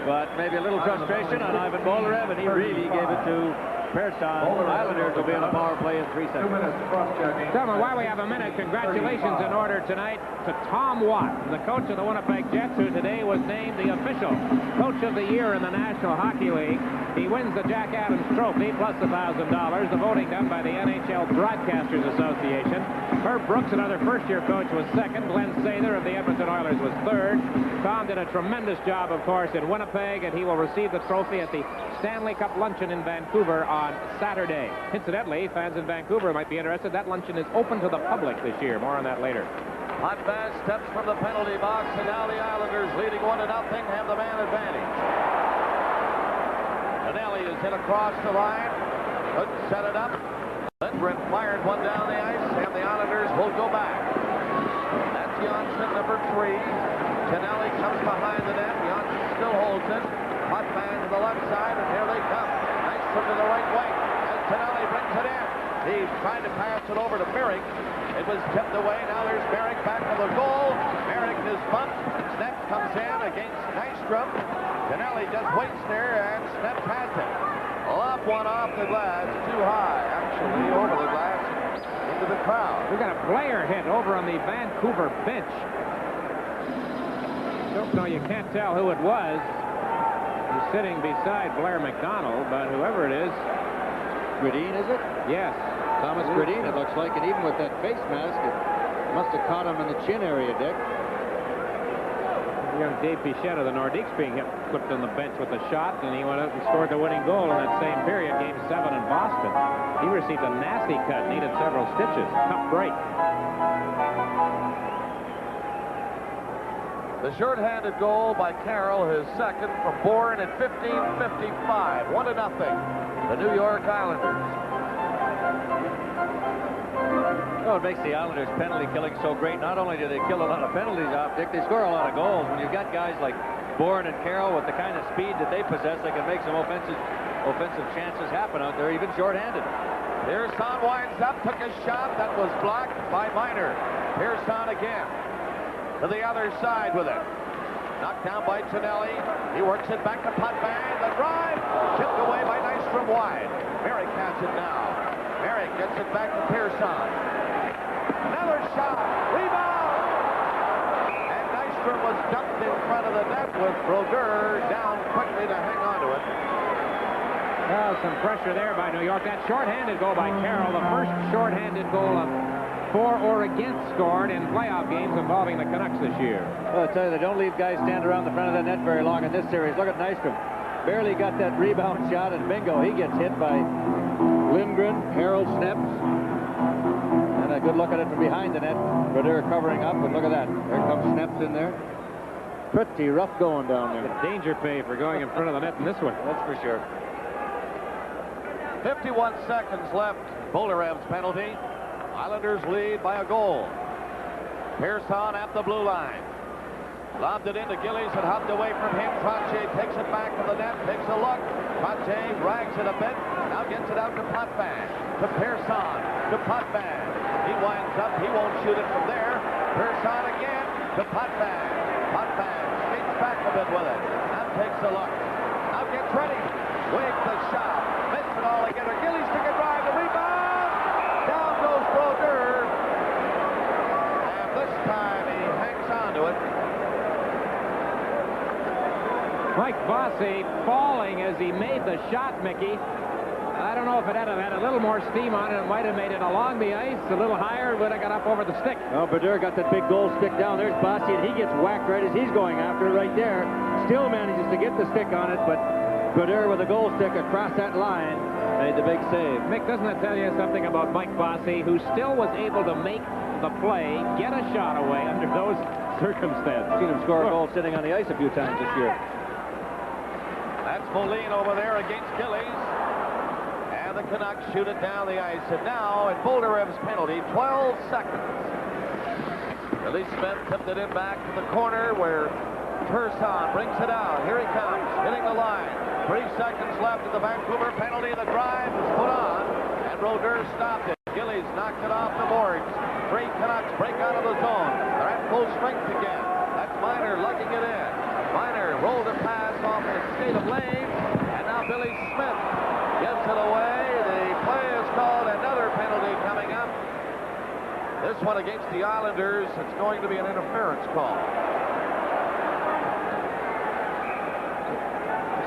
But maybe a little frustration on Ivan Bolderev, and he really gave it to Pearson. Islanders will be on a power play in 3 seconds. Gentlemen, while we have a minute, congratulations in order tonight to Tom Watt, the coach of the Winnipeg Jets, who today was named the official Coach of the Year in the National Hockey League. He wins the Jack Adams Trophy plus $1,000. The voting done by the NHL Broadcasters Association. Herb Brooks, another first-year coach, was second. Glenn Sather of the Edmonton Oilers was third. Tom did a tremendous job, of course, in Winnipeg, and he will receive the trophy at the Stanley Cup luncheon in Vancouver on Saturday. Incidentally, fans in Vancouver might be interested. That luncheon is open to the public this year. More on that later. Potvin steps from the penalty box, and now the Islanders leading 1-0, have the man advantage. Tonelli is hit across the line. Couldn't set it up. Lindgren fired one down the ice, and the Islanders will go back. That's Janssen, number 3. Tonelli comes behind the net. Janssen still holds it. Potvin to the left side, and here they come. Nice from to the right wing. As Tonelli brings it in. He's trying to pass it over to Merrick. It was tipped away. Now there's Merrick back to the goal. Merrick is bumped. Snep comes in against Nystrom. Tonelli just waits there, and Snep has it. Lob one off the glass, too high, actually, over the glass, into the crowd. We got a player hit over on the Vancouver bench. Don't know, you can't tell who it was. He's sitting beside Blair McDonald, but whoever it is. Gradine, is it? Yes. Thomas Gradine, it looks like, and even with that face mask, it must have caught him in the chin area, Dick. Young Dave Pichette of the Nordiques being clipped on the bench with a shot, and he went out and scored the winning goal in that same period, Game 7 in Boston. He received a nasty cut, needed several stitches. Tough break. The short-handed goal by Carroll, his second from Bourne at 15:55. 1-0. The New York Islanders. Oh, it makes the Islanders' penalty killing so great. Not only do they kill a lot of penalties off, Dick, they score a lot of goals. When you've got guys like Bourne and Carroll with the kind of speed that they possess, they can make some offensive chances happen out there, even short-handed. Pearson winds up, took a shot that was blocked by Minor. Pearson again. to the other side with it. Knocked down by Stanley. He works it back to Potvin. The drive chipped away by Nystrom wide. Merrick has it now. Merrick gets it back to Pearson. Another shot. Rebound. And Nystrom was dumped in front of the net with Brodeur down quickly to hang on to it. Well, some pressure there by New York. That shorthanded goal by Carroll, the first shorthanded goal of for or against scored in playoff games involving the Canucks this year. Well, I tell you, they don't leave guys stand around the front of the net very long in this series. Look at Nystrom. Barely got that rebound shot, and bingo, he gets hit by Lindgren, Harold Sneps. And a good look at it from behind the net. Brodeur covering up, and look at that. There comes Sneps in there. Pretty rough going down there. Danger pay for going in front of the net in this one. That's for sure. 51 seconds left. Bolderev's penalty. Islanders lead by a goal. Pearson at the blue line. Lobbed it into Gillies and hopped away from him. Trottier takes it back to the net, takes a look. Trottier drags it a bit. Now gets it out to Potvin. To Pearson. To Potvin. He winds up. He won't shoot it from there. Pearson again to Potvin. Potvin skates back a bit with it. Now takes a look. Now gets ready. Waves the shot. Missed it all together. Gillies took a drive. The rebound. Down goes Brodeur. And this time he hangs on to it. Mike Bossy falling as he made the shot, Mickey. I don't know if it had a little more steam on it. It might have made it along the ice a little higher. Would have got up over the stick. Well, Brodeur got that big goal stick down. There's Bossy, and he gets whacked right as he's going after it right there. Still manages to get the stick on it, but Brodeur with a goal stick across that line made the big save. Mick, doesn't that tell you something about Mike Bossy, who still was able to make the play, get a shot away under those circumstances? I've seen him score a goal sitting on the ice a few times this year. That's Moline over there against Gillies. And the Canucks shoot it down the ice. And now, at Bolderev's penalty, 12 seconds. Billy Smith tipped it in back to the corner where Pearson brings it out. Here he comes, hitting the line. 3 seconds left of the Vancouver penalty. The drive is put on, and Brodeur stopped it. Gillies knocked it off the boards. 3 Canucks break out of the zone. They're at full strength again. That's Miner lugging it in. Miner rolled a pass off the skate of Lane, and now Billy Smith gives it away. The play is called. Another penalty coming up. This one against the Islanders. It's going to be an interference call.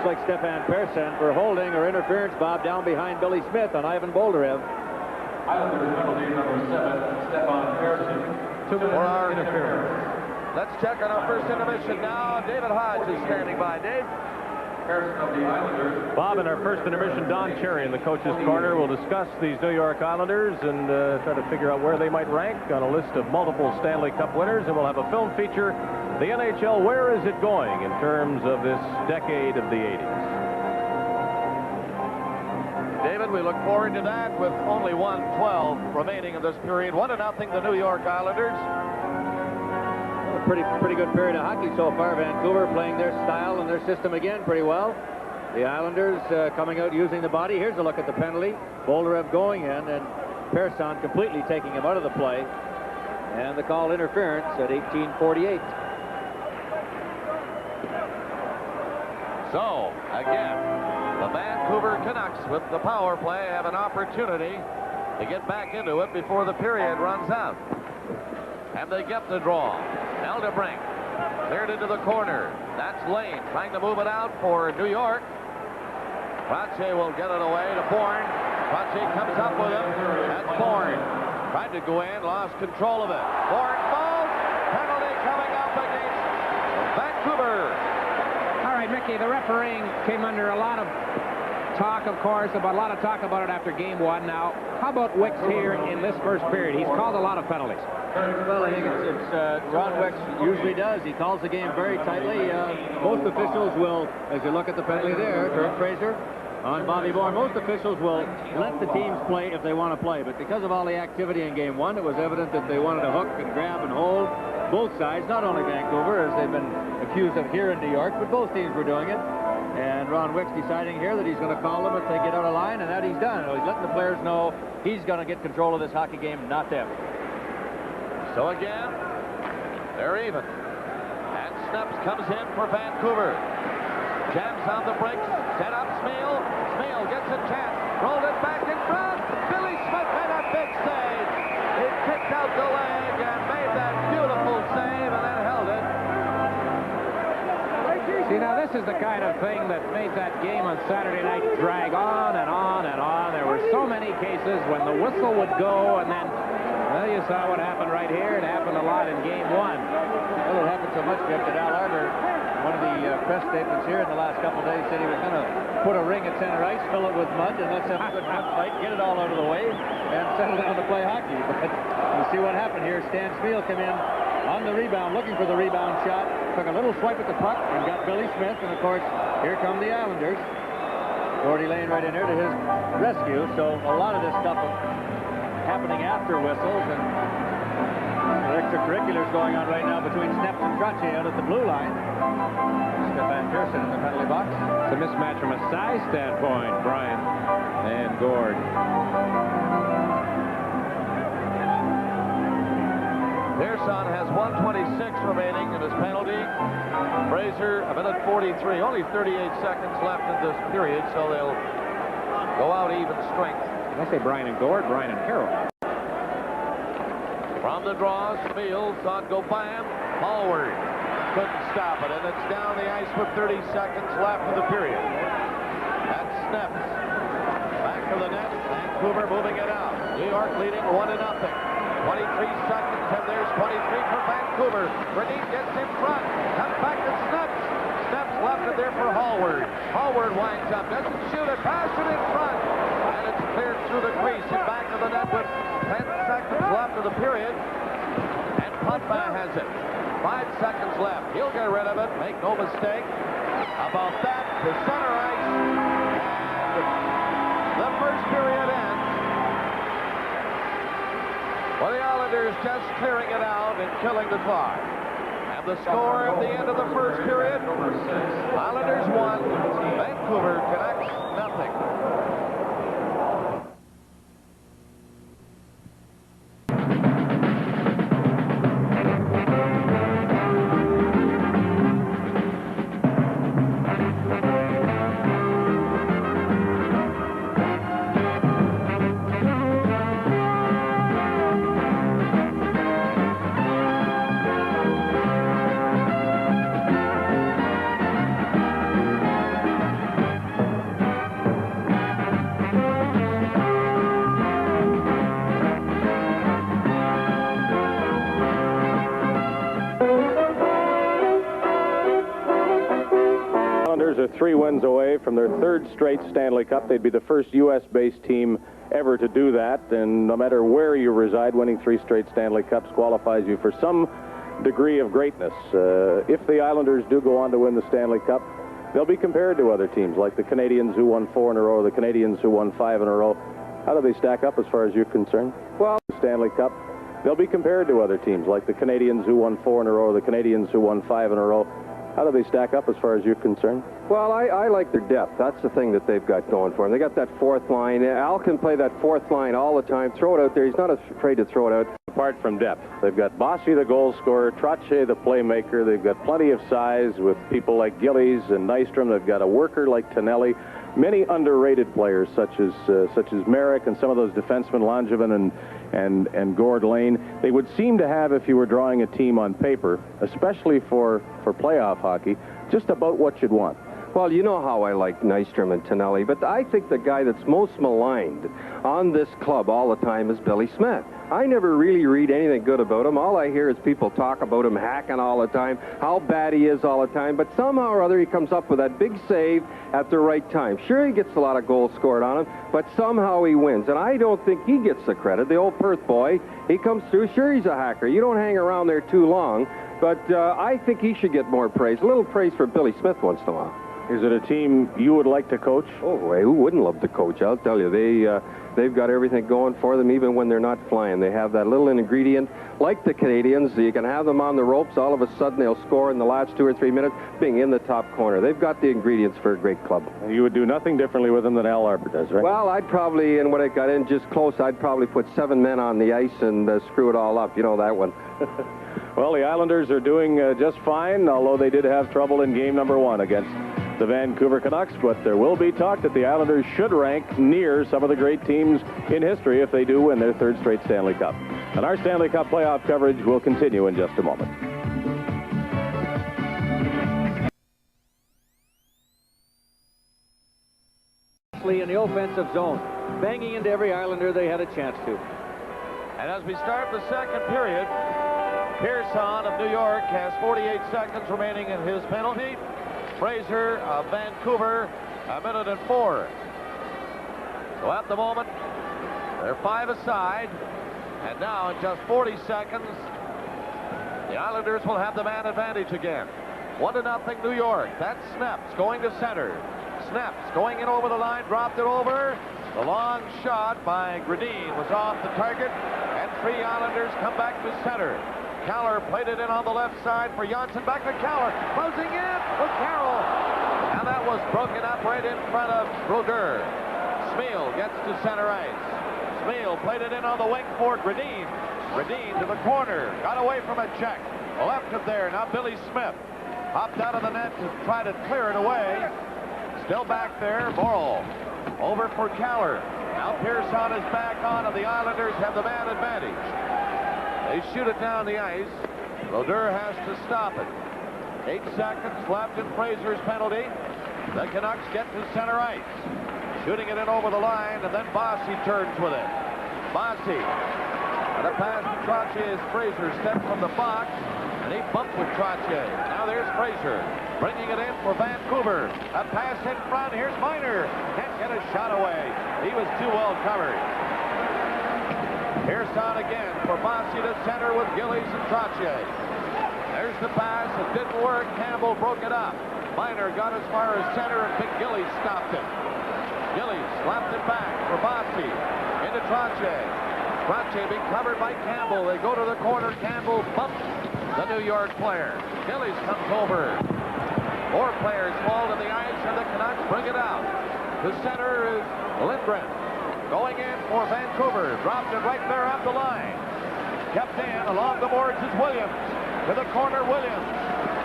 Like Stefan Pearson for holding or interference, Bob, down behind Billy Smith on Ivan Bolderev. Islanders penalty number 7, Stefan Pearson. 2-minute interference. Let's check on our first intermission now. David Hodge is standing by. Dave? Pearson of the Islanders. Bob, in our first intermission, Don Cherry in the coach's corner will discuss these New York Islanders and try to figure out where they might rank on a list of multiple Stanley Cup winners, and we'll have a film feature. The NHL, where is it going in terms of this decade of the 80s? David, we look forward to that with only 1:12 remaining in this period. 1-0 the New York Islanders. A pretty good period of hockey so far. Vancouver playing their style and their system again pretty well. The Islanders coming out using the body. Here's a look at the penalty. Bolderev going in, and Pearson completely taking him out of the play. And the call interference at 18:48. So, again, the Vancouver Canucks with the power play have an opportunity to get back into it before the period runs out. And they get the draw. Eldebrink cleared into the corner. That's Lane trying to move it out for New York. Trottier will get it away to Bourne. Trottier comes up with him. That's Bourne. Tried to go in, lost control of it. Bourne falls. Penalty coming up against Vancouver. All right, Mickey, the refereeing came under a lot of talk, of course, a lot of talk about it after game 1. Now, how about Wicks here in this first period? He's called a lot of penalties. Well, I think it's Ron Wicks usually does. He calls the game very tightly. Most officials will, as you look at the penalty there, Kurt Fraser on Bobby Bourne, most officials will let the teams play if they want to play. But because of all the activity in game 1, it was evident that they wanted to hook and grab and hold both sides, not only Vancouver, as they've been accused of here in New York, but both teams were doing it. And Ron Wicks deciding here that he's going to call them if they get out of line, and that he's done. He's letting the players know he's going to get control of this hockey game, not them. So again, They're even. And Sneps comes in for Vancouver. Jams on the brakes. Set up Smale. Smale gets a chance. Rolled it back in front. Billy Smith made a big save. He kicked out the leg and made that beautiful save and then held it. See, now this is the kind of thing that made that game on Saturday night drag on and on and on. There were so many cases when the whistle would go and then, well, you saw what happened right here. It happened a lot in Game 1. Well, it happened so much, Jeff, that Al Arbor, one of the press statements here in the last couple of days, said he was going to put a ring at center ice, fill it with mud, and let's have a good mud fight, get it all out of the way, and settle down to play hockey. But you see what happened here. Stan Smale came in on the rebound, looking for the rebound shot, took a little swipe at the puck, and got Billy Smith, and of course, here come the Islanders. Gordy Lane right in there to his rescue, so a lot of this stuff happening after whistles, and extracurriculars going on right now between Sneps and Trottier out at the blue line. Stefan Pearson in the penalty box. It's a mismatch from a size standpoint, Brian and Gord. Pearson has 1:26 remaining in his penalty. Fraser, a minute 43. Only 38 seconds left in this period, so they'll go out even strength. Did I say Brian and Gord? Brian and Harold. From the draw, Smale thought go by him. Hallward couldn't stop it, and it's down the ice with 30 seconds left in the period. That's Sneps. Back to the net. Vancouver moving it out. New York leading 1-0. 23 seconds, and there's 23 for Vancouver. Bernine gets in front. Comes back to Sneps. Sneps left it there for Hallward. Hallward winds up, doesn't shoot it, pass it in front. And it's cleared through the crease and back to the net with 10 seconds left of the period. And Putba has it. 5 seconds left. He'll get rid of it, make no mistake about that. To center ice. And the first period ends. Well, the Islanders just clearing it out and killing the clock. And the score at the end of the first period, Islanders 1, Vancouver Canucks nothing. Are 3 wins away from their 3rd straight Stanley Cup. They'd be the first U.S.-based team ever to do that, and no matter where you reside, winning 3 straight Stanley Cups qualifies you for some degree of greatness. If the Islanders do go on to win the Stanley Cup, they'll be compared to other teams like the Canadians who won 4 in a row, the Canadians who won 5 in a row. How do they stack up as far as you're concerned? Well, the Stanley Cup, they'll be compared to other teams like the Canadians who won 4 in a row, the Canadians who won 5 in a row. How do they stack up as far as you're concerned? Well, I like their depth. That's the thing that they've got going for them. They got that 4th line. Al can play that 4th line all the time. Throw it out there. He's not afraid to throw it out. Apart from depth, they've got Bossy, the goal scorer, Trottier, the playmaker. They've got plenty of size with people like Gillies and Nystrom. They've got a worker like Tonelli. Many underrated players such as Merrick and some of those defensemen, Langevin and Gord Lane. They would seem to have, if you were drawing a team on paper, especially for playoff hockey, just about what you'd want. Well, you know how I like Nystrom and Tonelli, but I think the guy that's most maligned on this club all the time is Billy Smith. I never really read anything good about him. All I hear is people talk about him hacking all the time, how bad he is all the time, but somehow or other he comes up with that big save at the right time. Sure, he gets a lot of goals scored on him, but somehow he wins, and I don't think he gets the credit. The old Perth boy, he comes through. Sure, he's a hacker. You don't hang around there too long, but I think he should get more praise. A little praise for Billy Smith once in a while. Is it a team you would like to coach? Oh, boy, who wouldn't love to coach? I'll tell you, they've got everything going for them, even when they're not flying. They have that little ingredient, like the Canadians. You can have them on the ropes. All of a sudden, they'll score in the last 2 or 3 minutes, being in the top corner. They've got the ingredients for a great club. You would do nothing differently with them than Al Arbor does, right? Well, I'd probably, and when it got in just close, I'd probably put 7 men on the ice and screw it all up. You know that one. Well, the Islanders are doing just fine, although they did have trouble in game number 1 against the Vancouver Canucks. But there will be talk that the Islanders should rank near some of the great teams in history if they do win their 3rd straight Stanley Cup. And our Stanley Cup playoff coverage will continue in just a moment. In the offensive zone, banging into every Islander they had a chance to. And as we start the second period, Pearson of New York has 48 seconds remaining in his penalty. Fraser of Vancouver, 1:04. So at the moment, they're 5 aside. And now in just 40 seconds, the Islanders will have the man advantage again. 1-0 New York. That's Snaps going to center. Snaps going in over the line, dropped it over. The long shot by Gradine was off the target, and 3 Islanders come back to center. Keller played it in on the left side for Janssen. Back to Keller, closing in for Carroll. And that was broken up right in front of Brodeur. Smeel gets to center ice. Smeel played it in on the wing for Gradine. Gradine to the corner, got away from a check. Left it there, now Billy Smith hopped out of the net to try to clear it away. Still back there, Morrill over for Keller. Now Pearson is back on, and the Islanders have the man advantage. They shoot it down the ice. Brodeur has to stop it. 8 seconds left in Fraser's penalty. The Canucks get to center ice. Shooting it in over the line, and then Bossy turns with it. Bossy. And a pass to Trottier as Fraser stepped from the box, and he bumped with Trottier. Now there's Fraser, bringing it in for Vancouver. A pass in front. Here's Miner. Can't get a shot away. He was too well covered. Pearson again for Bossy to center with Gillies and Trottier. There's the pass. It didn't work. Campbell broke it up. Miner got as far as center, and Big Gillies stopped it. Gillies slapped it back for Bossy. Into Trottier. Trottier being covered by Campbell. They go to the corner. Campbell bumps the New York player. Gillies comes over. 4 players fall to the ice, and the Canucks bring it out. The center is Lindgren. Going in for Vancouver. Dropped it right there off the line. Kept in along the boards is Williams. To the corner, Williams.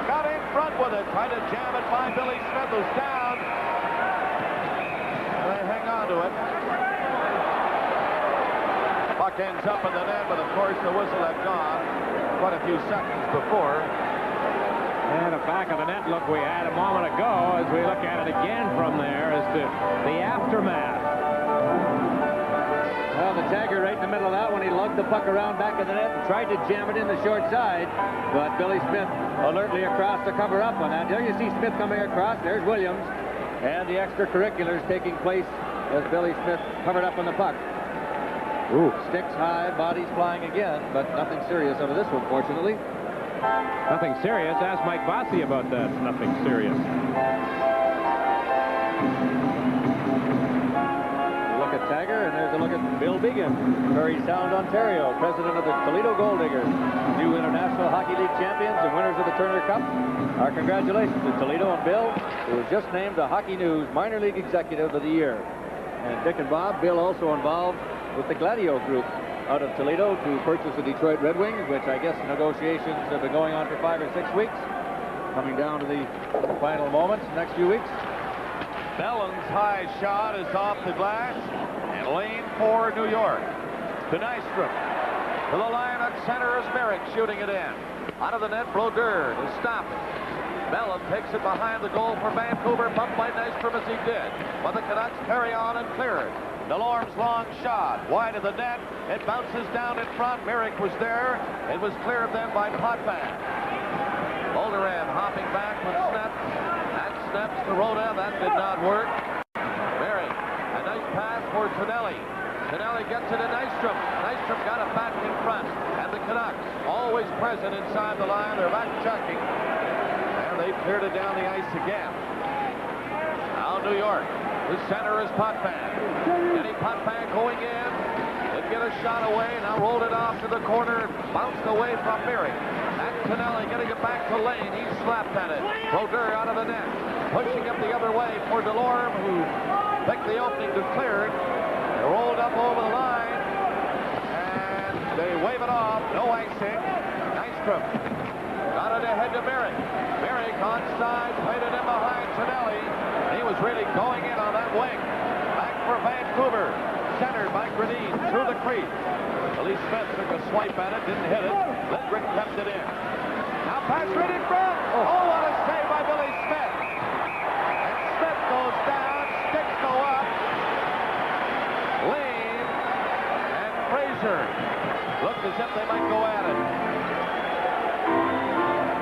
Got in front with it. Tried to jam it by Billy Smith, who's down. And they hang on to it. Puck ends up in the net, but of course the whistle had gone quite a few seconds before. And a back of the net look we had a moment ago as we look at it again from there as to the aftermath. Well, the tagger right in the middle of that one, he lugged the puck around back of the net and tried to jam it in the short side, but Billy Smith alertly across to cover up on that. There you see Smith coming across. There's Williams, and the extracurriculars taking place as Billy Smith covered up on the puck. Ooh. Sticks high, bodies flying again, but nothing serious over this one, fortunately. Nothing serious. Ask Mike Bossy about that. Nothing serious. Look at Tagger, and there's a look at Bill Began, Prairie Sound, Ontario, president of the Toledo Gold Diggers, new International Hockey League champions and winners of the Turner Cup. Our congratulations to Toledo and Bill, who was just named the Hockey News Minor League Executive of the Year. And Dick and Bob, Bill also involved with the Gladio Group out of Toledo to purchase the Detroit Red Wings, which I guess negotiations have been going on for 5 or 6 weeks, coming down to the final moments the next few weeks. Bellin's high shot is off the glass, and lane for New York. To Nystrom. To the line at center is Merrick shooting it in. Out of the net, Brodeur to stop it. Bellin takes it behind the goal for Vancouver, bumped by Nystrom as he did. But the Canucks carry on and clear it. Delorme's long shot, wide of the net. It bounces down in front. Merrick was there. It was cleared then by Potvin. Bolderan hopping back with Snaps. That Snaps to Rhoda. That did not work. Merrick, a nice pass for Tonelli. Tonelli gets it to Nystrom. Nystrom got it back in front. And the Canucks, always present inside the line. They're back checking. And they cleared it down the ice again. Now New York. The center is Potvin. Denny Potvin going in. Didn't get a shot away. Now rolled it off to the corner. Bounced away from Merrick. And Tonelli getting it back to Lane. He slapped at it. Brodeur out of the net. Pushing up the other way for Delorme, who picked the opening to clear it. They rolled up over the line. And they wave it off. No icing. Nice Nystrom. Got it ahead to Merrick. Merrick onside, played it in behind Stanley. He was really going in on that wing. Back for Vancouver. Centered by Grenine through the crease. Billy Smith took a swipe at it, didn't hit it. Lindgren kept it in. Now pass right in front. Oh, what a save by Billy Smith. And Smith goes down, sticks go up. Lane and Fraser looked as if they might go at it.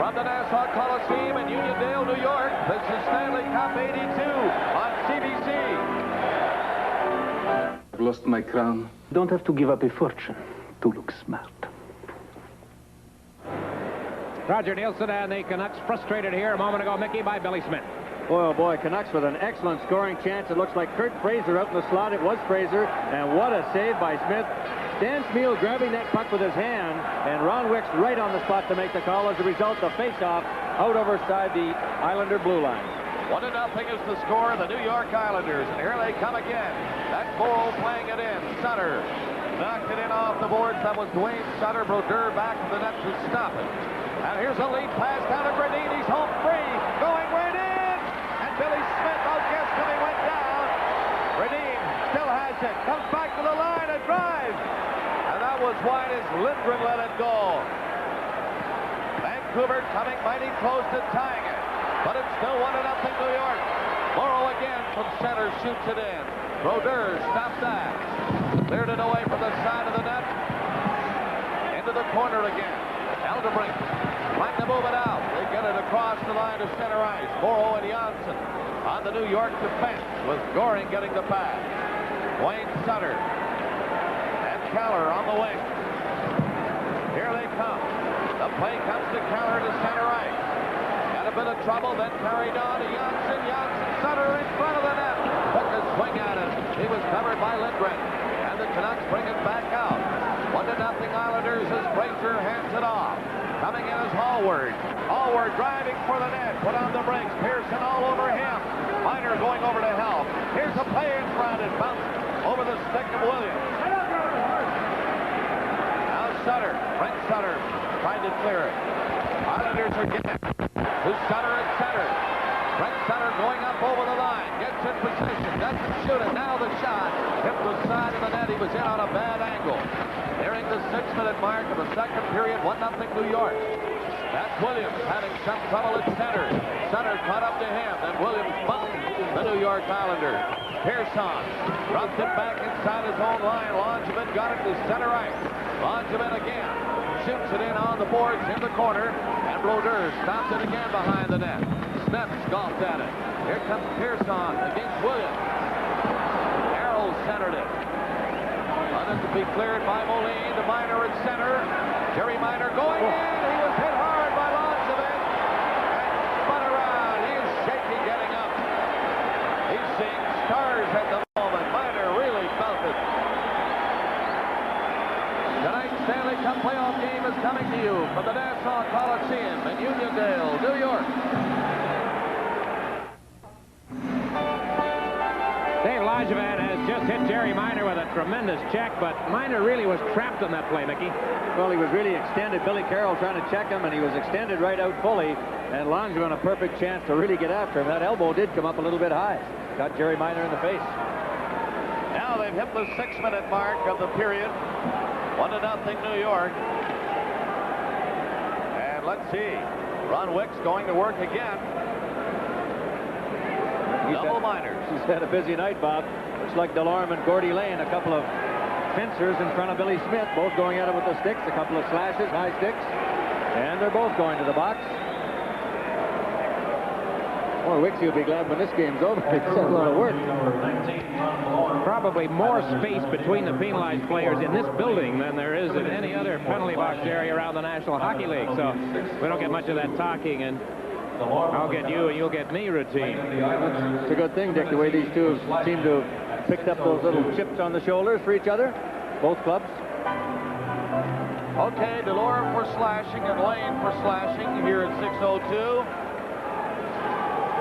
From the Nassau Coliseum in Uniondale, New York, this is Stanley Cup 82 on CBC. I've lost my crown. Don't have to give up a fortune to look smart. Roger Nielsen and the Canucks frustrated here a moment ago, Mickey, by Billy Smith. Boy, oh boy, Canucks with an excellent scoring chance. It looks like Kurt Fraser out in the slot. It was Fraser, and what a save by Smith. Dan Smeal grabbing that puck with his hand, and Ron Wicks right on the spot to make the call. As a result, the face-off out over side the Islander blue line. 1-0 is the score of the New York Islanders, and here they come again. That's Morrow playing it in. Sutter knocked it in off the boards. That was Dwayne Sutter. Brodeur back to the net to stop it. And here's a lead pass down to Grenine. He's home free, going right in. And Billy Smith outguessed him. He went down. Grenine still has it. Comes back to the line and drives. And that was wide as Lindgren let it go. Vancouver coming mighty close to tying it. But it's still 1-0 New York. Morrow again from center shoots it in. Brodeur stopped that. Cleared it away from the side of the net. Into the corner again. Eldebrink trying to move it out. They get it across the line to center ice. Morrow and Janssen on the New York defense with Goring getting the pass. Wayne Sutter and Keller on the wing. Here they come. The play comes to Keller to center ice. A bit of trouble, then carried on to Janssen. Janssen, Sutter in front of the net. Took a swing at it. He was covered by Lindgren. And the Canucks bring it back out. 1-0 Islanders as Fraser hands it off. Coming in is Hallward. Hallward driving for the net. Put on the brakes. Pearson all over him. Miner going over to help. Here's a play in front. It bounced over the stick of Williams. Now Sutter. Brent Sutter trying to clear it. Islanders are getting to Sutter at center. Brent Sutter going up over the line. Gets in position. Doesn't shoot it. Now the shot. Hit the side of the net. He was in on a bad angle. Nearing the 6-minute mark of the second period. 1-0 New York. That's Williams having some trouble at center. Sutter caught up to him. Then Williams bumped the New York Islanders. Pearson dropped it back inside his own line. Langevin got it to center ice. Langevin again. Shoots it in on the boards in the corner. And Brodeur stops it again behind the net. Smith golfed at it. Here comes Pearson against Williams. Carroll centered it. Wanted to be cleared by Moline. The Miner at center. Jerry Miner going in. He was hit hard by Langevin. And spun around. He is shaky getting up. He's seeing stars at the moment. Miner really felt it. Tonight's Stanley Cup playoff game is coming to you from the Nassau Coliseum in Uniondale, New York. Dave Langevin has just hit Jerry Miner with a tremendous check, but Miner really was trapped on that play, Mickey. Well, he was really extended. Billy Carroll trying to check him, and he was extended right out fully. And Langevin a perfect chance to really get after him. That elbow did come up a little bit high. Got Jerry Miner in the face. Now they've hit the 6-minute mark of the period. 1-0 New York. And let's see. Ron Wicks going to work again. Double Miners. He's had a busy night, Bob. Looks like Delorme and Gordy Lane, a couple of fencers in front of Billy Smith, both going at it with the sticks, a couple of slashes, high sticks, and they're both going to the box. Boy, Wicks will be glad when this game's over. It's a lot of work. Probably more space between the penalized players in this building than there is in any other penalty box area around the National Hockey League. So we don't get much of that talking, and I'll get you and you'll get me routine. It's a good thing, Dick, the way these two seem to have picked up those little chips on the shoulders for each other, both clubs. Okay, Delorme for slashing and Lane for slashing here at 6:02.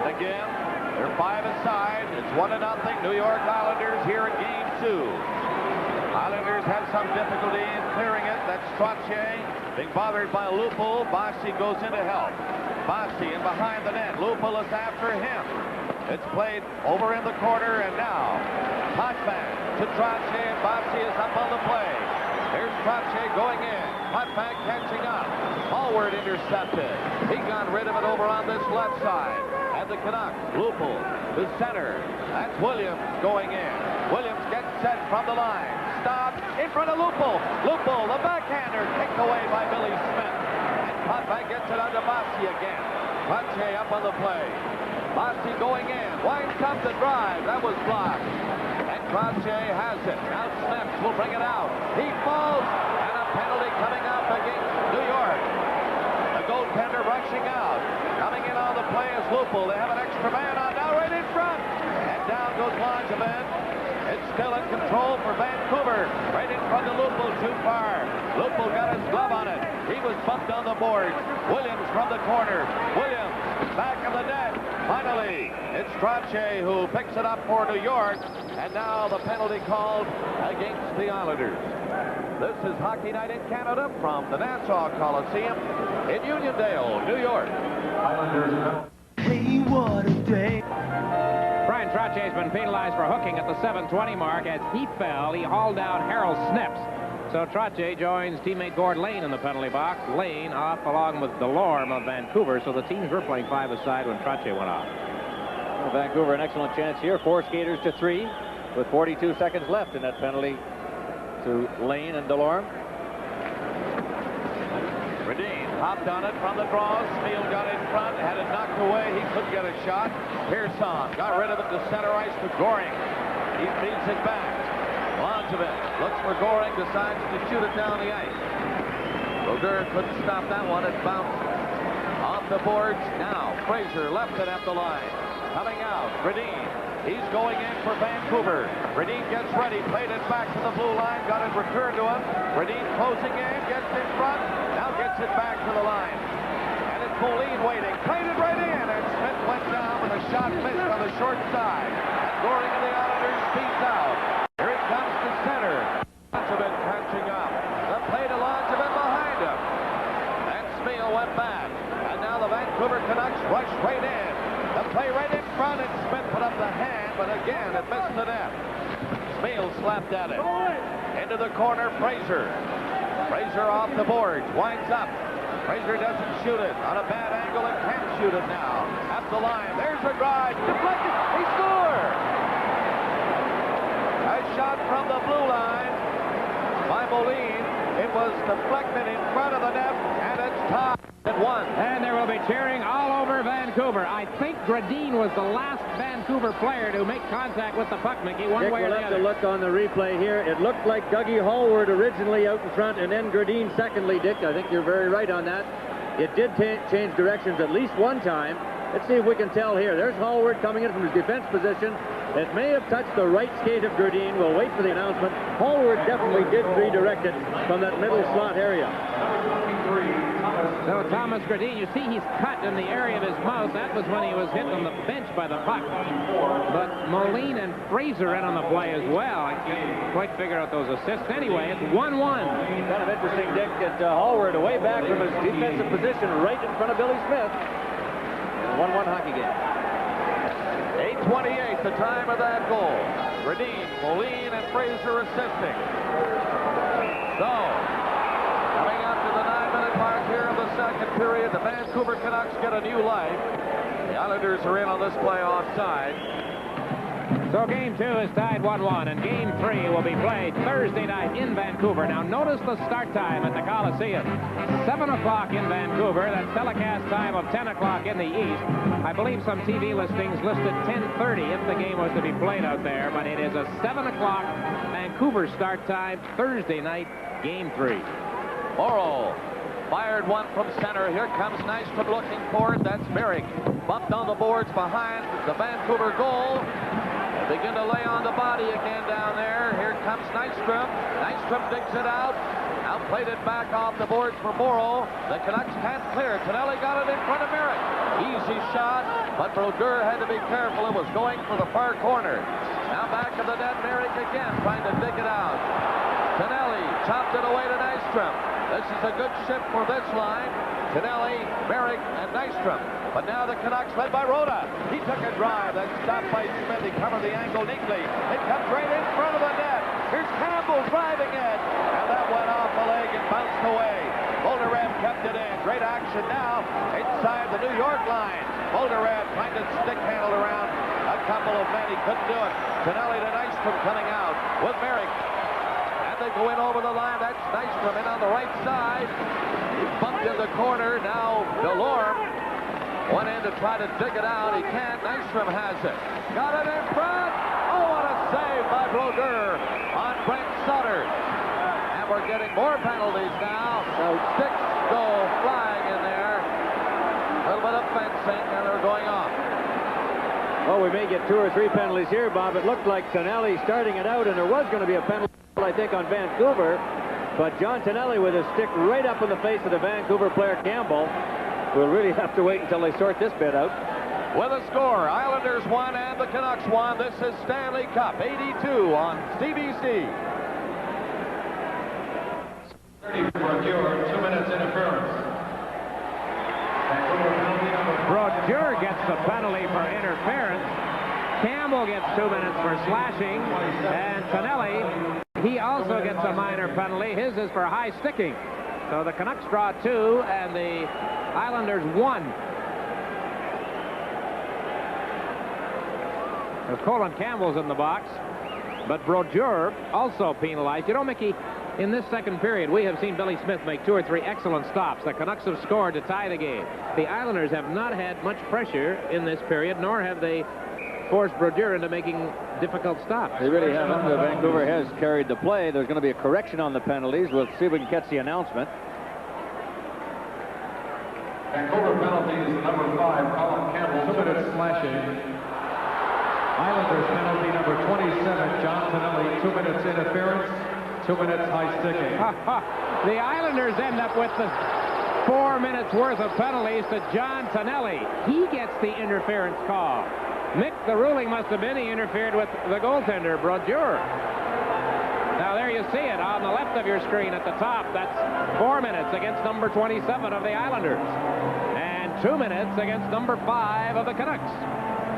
Again, they're 5 aside. It's 1-0 New York Islanders here in Game 2. Islanders have some difficulty in clearing it. That's Trottier being bothered by Lupul. Bossy goes in to help. Bossy in behind the net. Lupul is after him. It's played over in the corner, and now Potvin to Trottier, and Bossy is up on the play. Here's Trottier going in. Potvin catching up. Forward intercepted. He got rid of it over on this left side. And the Canucks, Lupul, the center. That's Williams going in. Williams gets set from the line. Stopped in front of Lupul. Lupul, the backhander, kicked away by Billy Smith. And Potvin gets it under Bossy again. Trottier up on the play. Bossy going in. Winds up the drive. That was blocked. And Trottier has it. Now Smith will bring it out. He falls. And a penalty coming up against New York. The goaltender rushing out. Coming in on the play is Lupul. They have an extra man on now right in front. And down goes Langevin. It's still in control for Vancouver. Right in front of Lupul, too far. Lupul got his glove on it. He was bumped on the board. Williams from the corner. Williams back of the net. Finally, it's Trottier who picks it up for New York. And now the penalty called against the Islanders. This is Hockey Night in Canada from the Nassau Coliseum in Uniondale, New York. Islanders. Hey, what a day. Brian Trottier has been penalized for hooking at the 7:20 mark. As he fell, he hauled down Harold Snips. So Trottier joins teammate Gord Lane in the penalty box. Lane off along with Delorme of Vancouver. So the teams were playing 5-a-side when Trottier went off. Well, Vancouver, an excellent chance here. 4 skaters to 3 with 42 seconds left in that penalty to Lane and Delorme. Redmond hopped on it from the draw. Steele got in front, had it knocked away. He couldn't get a shot. Pearson got rid of it to center ice to Goring. He feeds it back. Langevin looks for Goring, decides to shoot it down the ice. Roger couldn't stop that one. It bounced off the boards. Now Fraser left it at the line. Coming out, Redmond. He's going in for Vancouver. Redmond gets ready, played it back to the blue line, got it returned to him. Redmond closing in, gets in front, now gets it back to the line. And it's Moline waiting, played it right in, and Smith went down with a shot missed on the short side. And Goring of the Islanders speeds out. Here he comes to center. Langevin catching up. The play to Langevin behind him. And Smith went back. And now the Vancouver Canucks rush right in. The play right in front, and Smith put up the hand, but again, it missed the net. Smith slapped at it. Into the corner, Fraser. Fraser off the boards, winds up. Fraser doesn't shoot it. On a bad angle, and can't shoot it now. At the line, there's a drive. Deflected, he scored! A shot from the blue line by Moline. It was deflected in front of the net, and it's tied at 1. And there will be cheering all over Vancouver. I think Gradine was the last Vancouver player to make contact with the puck, Mickey, one Dick, way or we'll the have other. to look on the replay here. It looked like Dougie Hallward originally out in front, and then Gradine secondly, Dick. I think you're very right on that. It did change directions at least one time. Let's see if we can tell here. There's Hallward coming in from his defense position. It may have touched the right skate of Gradine. We'll wait for the announcement. Hallward definitely did redirect it from that middle slot area. So Thomas Gradine, you see he's cut in the area of his mouth. That was when he was hit on the bench by the puck. But Moline and Fraser in on the play as well. I can't quite figure out those assists. Anyway, it's 1-1. Kind of interesting, Dick, that Hallward away back from his defensive position right in front of Billy Smith. 1-1 hockey game. 8:28, the time of that goal. Redmond, Moline, and Fraser assisting. So, coming up to the 9-minute mark here of the second period, the Vancouver Canucks get a new life. The Islanders are in on this play offside. So game 2 is tied 1-1, and game 3 will be played Thursday night in Vancouver. Now notice the start time at the Coliseum. 7 o'clock in Vancouver. That's telecast time of 10 o'clock in the East. I believe some TV listings listed 10:30 if the game was to be played out there, but it is a 7 o'clock Vancouver start time Thursday night, game 3. Morrow fired one from center. Here comes Nystrom looking for it. That's Merrick. Bumped on the boards behind the Vancouver goal. They begin to lay on the body again down there. Here comes Nystrom. Nystrom digs it out. Now played it back off the boards for Morrow. The Canucks can't clear. Tonelli got it in front of Merrick. Easy shot, but Brodeur had to be careful. It was going for the far corner. Now back of the net, Merrick again trying to dig it out. Chopped it away to Nystrom. This is a good shift for this line. Tonelli, Merrick, and Nystrom. But now the Canucks led by Rhoda. He took a drive. That's stopped by Smith. He covered the angle neatly. It comes right in front of the net. Here's Campbell driving it. And that went off the leg and bounced away. Bolderev kept it in. Great action now inside the New York line. Bolderev trying to stick handle around a couple of men. He couldn't do it. Tonelli to Nystrom coming out with Merrick. And they go in over the line. That's Nystrom in on the right side. He bumped in the corner. Now Delorme went in to try to dig it out. He can't. Nystrom has it. Got it in front. Oh, what a save by Brodeur on Brent Sutter. And we're getting more penalties now. Sticks go flying in there. A little bit of fencing, and they're going off. Well, we may get 2 or 3 penalties here, Bob. It looked like Tonelli starting it out, and there was going to be a penalty, I think, on Vancouver. But John Tonelli with his stick right up in the face of the Vancouver player Campbell. We'll really have to wait until they sort this bit out. With a score, Islanders won and the Canucks won. This is Stanley Cup 82 on CBC. 30 for Brodeur, 2 minutes interference. Brodeur gets the penalty for interference. Campbell gets 2 minutes for slashing. And Tonelli, he also gets a minor penalty. His is for high sticking. So the Canucks draw 2 and the Islanders 1. Colin Campbell's in the box, but Brodeur also penalized. You know, Mickey, in this second period, we have seen Billy Smith make 2 or 3 excellent stops. The Canucks have scored to tie the game. The Islanders have not had much pressure in this period, nor have they forced Brodeur into making difficult stops. They really haven't. Vancouver has carried the play. There's going to be a correction on the penalties. We'll see if we can catch the announcement. Vancouver penalties, number 5, Colin Campbell, 2 minutes slashing. Islanders penalty number 27, John Tonelli, 2 minutes interference, 2 minutes high sticking. The Islanders end up with the 4 minutes worth of penalties to John Tonelli. He gets the interference call. Mick, the ruling must have been he interfered with the goaltender, Brodeur. Now there you see it on the left of your screen at the top. That's 4 minutes against number 27 of the Islanders. And 2 minutes against number 5 of the Canucks.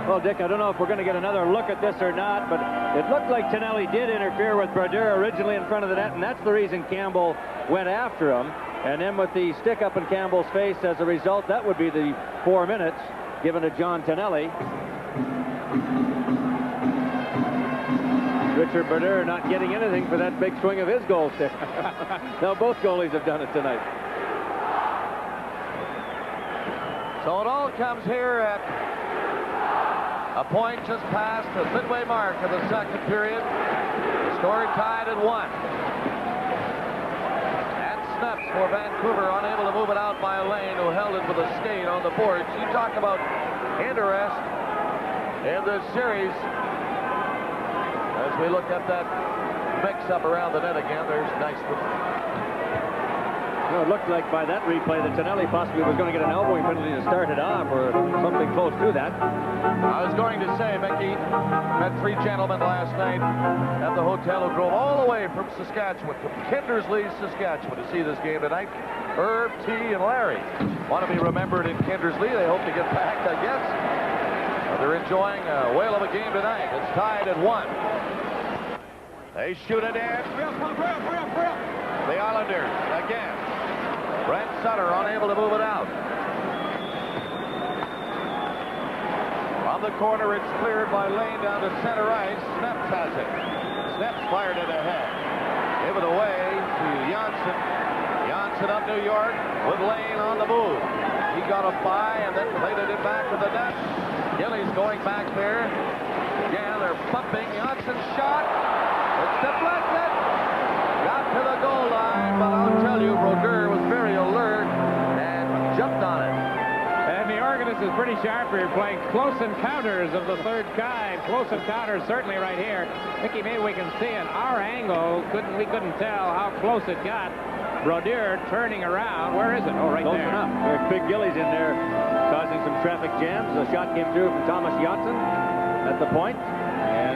Well, Dick, I don't know if we're going to get another look at this or not, but it looked like Tonelli did interfere with Brodeur originally in front of the net, and that's the reason Campbell went after him. And then with the stick up in Campbell's face as a result, that would be the 4 minutes given to John Tonelli. Richard Brodeur not getting anything for that big swing of his goal stick. Now both goalies have done it tonight. So it all comes here at a point just past the midway mark of the second period. The score tied at 1. And snaps for Vancouver, unable to move it out by Lane, who held it with a skate on the boards. You talk about interest in this series. As we look at that mix-up around the net again, there's Nystrom. No, it looked like by that replay that Tonelli possibly was going to get an elbowing penalty to start it off, or something close to that. I was going to say, Mickey, met 3 gentlemen last night at the hotel who drove all the way from Saskatchewan, from Kindersley, Saskatchewan, to see this game tonight. Herb, T, and Larry want to be remembered in Kindersley. They hope to get back, I guess. They're enjoying a whale of a game tonight. It's tied at 1. They shoot it in. The Islanders again. Brent Sutter unable to move it out. On the corner, it's cleared by Lane down to center ice. Sneps has it. Sneps fired it ahead. Give it away to Janssen. Janssen up New York with Lane on the move. He got a by and then played it back to the net. Gillies going back there. Again, they're pumping. Janssen's shot. It's deflected. Got to the goal line, but I'll tell you, Brodeur was very alert and jumped on it. And the organist is pretty sharp here, playing close encounters of the third kind. Close encounters certainly right here. Mickey, maybe we can see it. Our angle, we couldn't tell how close it got. Brodeur turning around. Where is it? Oh, right close there. Enough. There's Big Gillies in there causing some traffic jams. The shot came through from Thomas Janssen at the point, and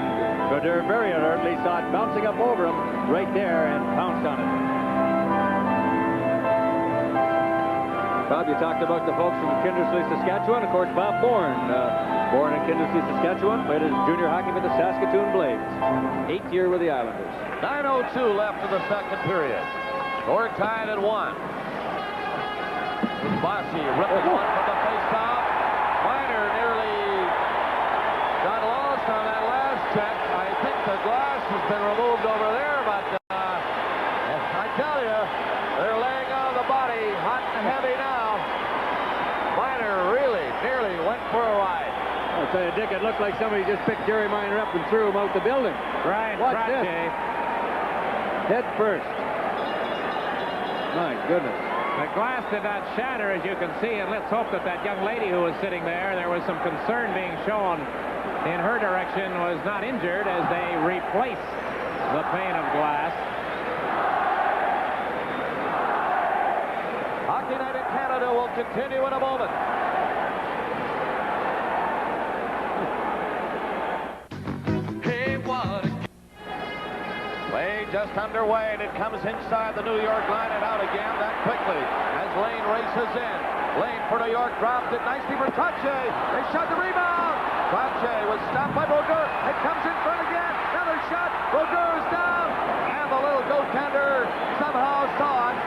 Brodeur very alertly saw it bouncing up over him right there and pounced on it. Bob, you talked about the folks from Kindersley, Saskatchewan. Of course, Bob Bourne, born in Kindersley, Saskatchewan, played his junior hockey with the Saskatoon Blades. 8th year with the Islanders. 9:02 left in the second period. Score tied at 1. Bossy ripping one from the faceoff. Miner nearly got lost on that last check. I think the glass has been removed over there, but I tell you, they're laying on the body hot and heavy now. Miner really nearly went for a ride. I'll tell you, Dick, it looked like somebody just picked Jerry Miner up and threw him out the building. Right, Watch this. Head first. My goodness. The glass did not shatter, as you can see, and let's hope that that young lady who was sitting there was some concern being shown in her direction, was not injured as they replace the pane of glass. Hockey Night in Canada will continue in a moment. Play just underway, and it comes inside the New York line and out again that quickly as Lane races in. Lane for New York, dropped it nicely for Trottier. They shot the rebound. Trottier was stopped by Brodeur. It comes in front again. Another shot. Brodeur is down. And the little goaltender somehow saw it,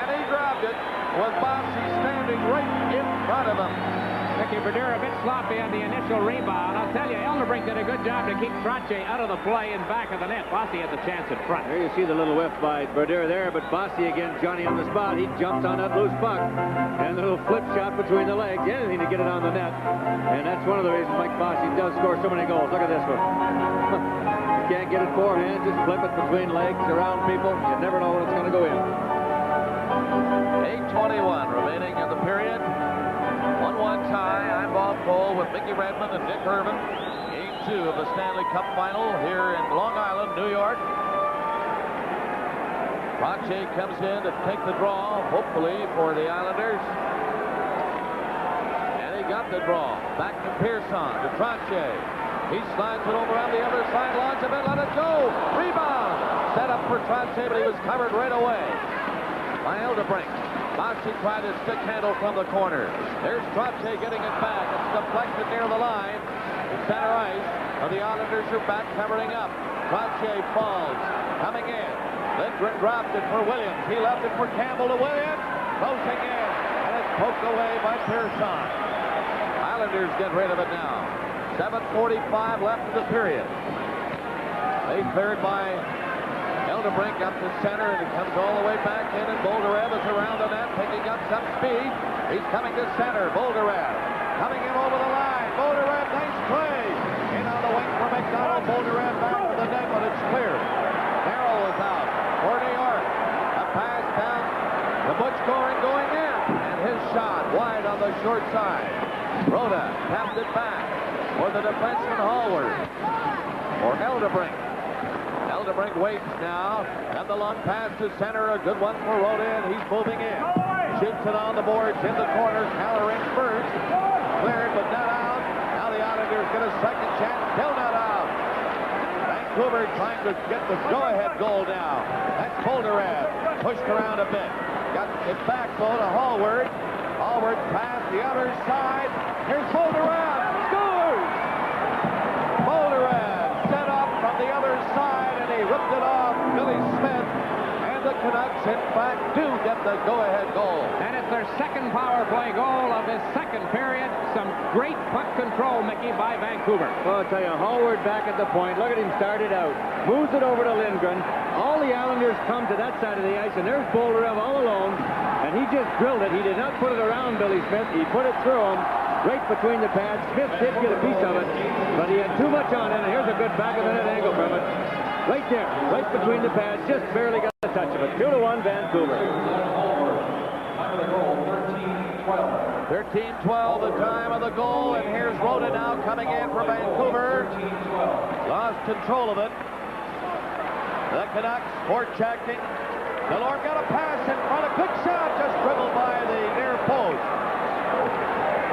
and he grabbed it with Bossy standing right in front of him. Mickey Brodeur a bit sloppy on the initial rebound. I'll tell you, Elderbrink did a good job to keep Trottier out of the play and back of the net. Bossy had the chance in front. There you see the little whiff by Brodeur there, but Bossy again, Johnny on the spot. He jumped on that loose puck. And the little flip shot between the legs. Anything to get it on the net. And that's one of the reasons Mike Bossy does score so many goals. Look at this one. You can't get it forehand, just flip it between legs, around people. You never know when it's going to go in. 8:21 remaining in the period. 1-1 tie. I'm Bob Cole with Mickey Redmond and Dick Irvin. Game 2 of the Stanley Cup Final here in Long Island, New York. Trottier comes in to take the draw, hopefully, for the Islanders. And he got the draw. Back to Pearson, to Trottier. He slides it over on the other side, launches it, let it go. Rebound. Set up for Trottier, but he was covered right away by Elderbrink. Bossy tried his stick handle from the corner. There's Trottier getting it back. It's deflected near the line. In center ice. And the Islanders are back covering up. Trottier falls. Coming in. Lindgren dropped it for Williams. He left it for Campbell to Williams. Closing in. And it's poked away by Pearson. Islanders get rid of it now. 7:45 left in the period. They cleared by Elderbrink up to center, and it comes all the way back in, and Bolderev is around the net, picking up some speed. He's coming to center. Bolderev coming in over the line. Bolderev, nice play. In on the wing for McDonald. Bolderev back to the net, but it's clear. Merrill is out for New York. A pass down to Butch Goring going in, and his shot wide on the short side. Rhoda tapped it back for the defenseman Hallward. For Elderbrink. Elderbrink waits now, and the long pass to center, a good one for Rhoda, and he's moving in. Shoots it on the boards in the corner, Halloran first. Cleared, but not out. Now the Islanders get a second chance, still not out. Vancouver trying to get the go-ahead goal now. That's Bolderev, pushed around a bit. Got it back, though, to Hallward. Hallward pass the other side. Here's Bolderev, scores! Bolderev set up from the other side, and he ripped it off Billy Smith, and the Canucks in fact do get the go-ahead goal. And it's their second power play goal of this second period. Some great puck control, Mickey, by Vancouver. Well, I'll tell you, Hallward back at the point. Look at him started out. Moves it over to Lindgren. All the Islanders come to that side of the ice, and there's Bolderev all alone, and he just drilled it. He did not put it around Billy Smith. He put it through him, right between the pads. Smith did get a piece of it, but he had too much on it, and here's a good back of the net angle from it. Right there, right between the pads, just barely got a touch of it. 2-1 Vancouver. 13-12 the time of the goal, and here's Rhoda now coming in for Vancouver. Lost control of it. The Canucks forechecking. Delorme got a pass in front, a quick shot, just dribbled by the near post.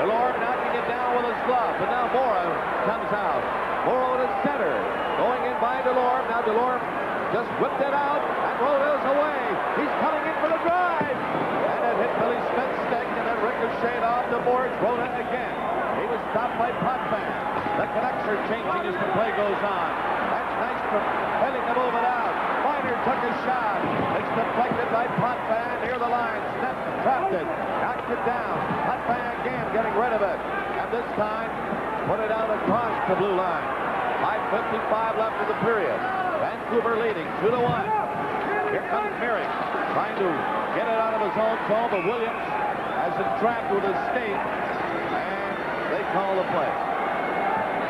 Delorme knocking it down with his glove, but now Mora comes out. Mora to center, going in by Delorme. Now Delorme just whipped it out, and Rhoda's away. He's coming in for the drive, and it hit Billy Smith's stick, and it ricocheted off the boards, rolled in again. He was stopped by Potvin. The Canucks are changing as the play goes on. That's Nystrom failing to move it out. Miner took a shot. It's deflected by Potvin near the line. Snap trapped it. Knocked it down. Potvin again getting rid of it. And this time, put it out across the blue line. 5:55 left of the period. Vancouver leading 2-1. Here comes Merrick trying to get it out of his own zone, but Williams has it trapped with his skate, and they call the play.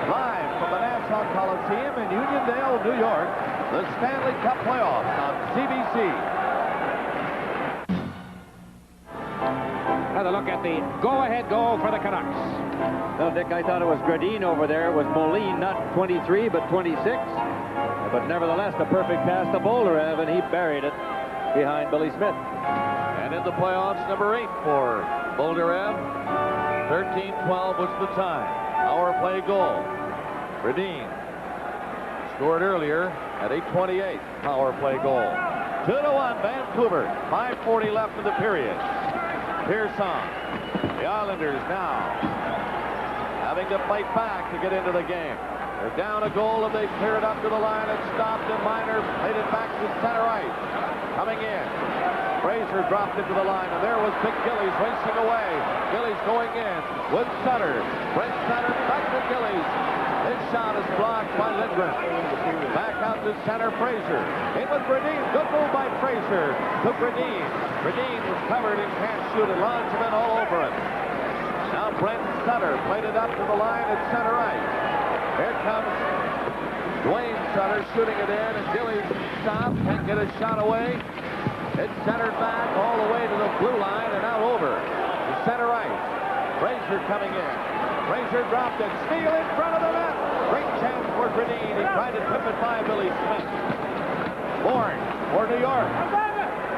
Live from the Nassau Coliseum in Uniondale, New York, the Stanley Cup playoffs on CBC. Another look at the go-ahead goal for the Canucks. Well, Dick, I thought it was Gradin over there. It was Moline, not 23, but 26. But nevertheless, a perfect pass to Bolderev, and he buried it behind Billy Smith. And in the playoffs, number 8 for Bolderev. 13-12 was the time. Power play goal. Redmond scored earlier at 8:28. Power play goal. 2-1 Vancouver. 5:40 left in the period. Pearson. The Islanders now having to fight back to get into the game. They're down a goal and they clear it up to the line. It stopped and Miner played it back to center ice. Coming in. Fraser dropped into the line, and there was Big Gillies racing away. Gillies going in with Sutter. Brent Sutter back to Gillies. His shot is blocked by Lindgren. Back out to center, Fraser. In with Redmond. Good move by Fraser to Redmond. Redmond was covered and can't shoot it. Lines have been all over it. Now Brent Sutter played it up to the line at center ice. Here comes Dwayne Sutter shooting it in, and Gillies stopped, can't get a shot away. It's centered back all the way to the blue line and out over to center ice. Fraser coming in. Fraser dropped it. Steal in front of the net. Great chance for Gradin. He tried to tip it by Billy Smith. Bourne for New York.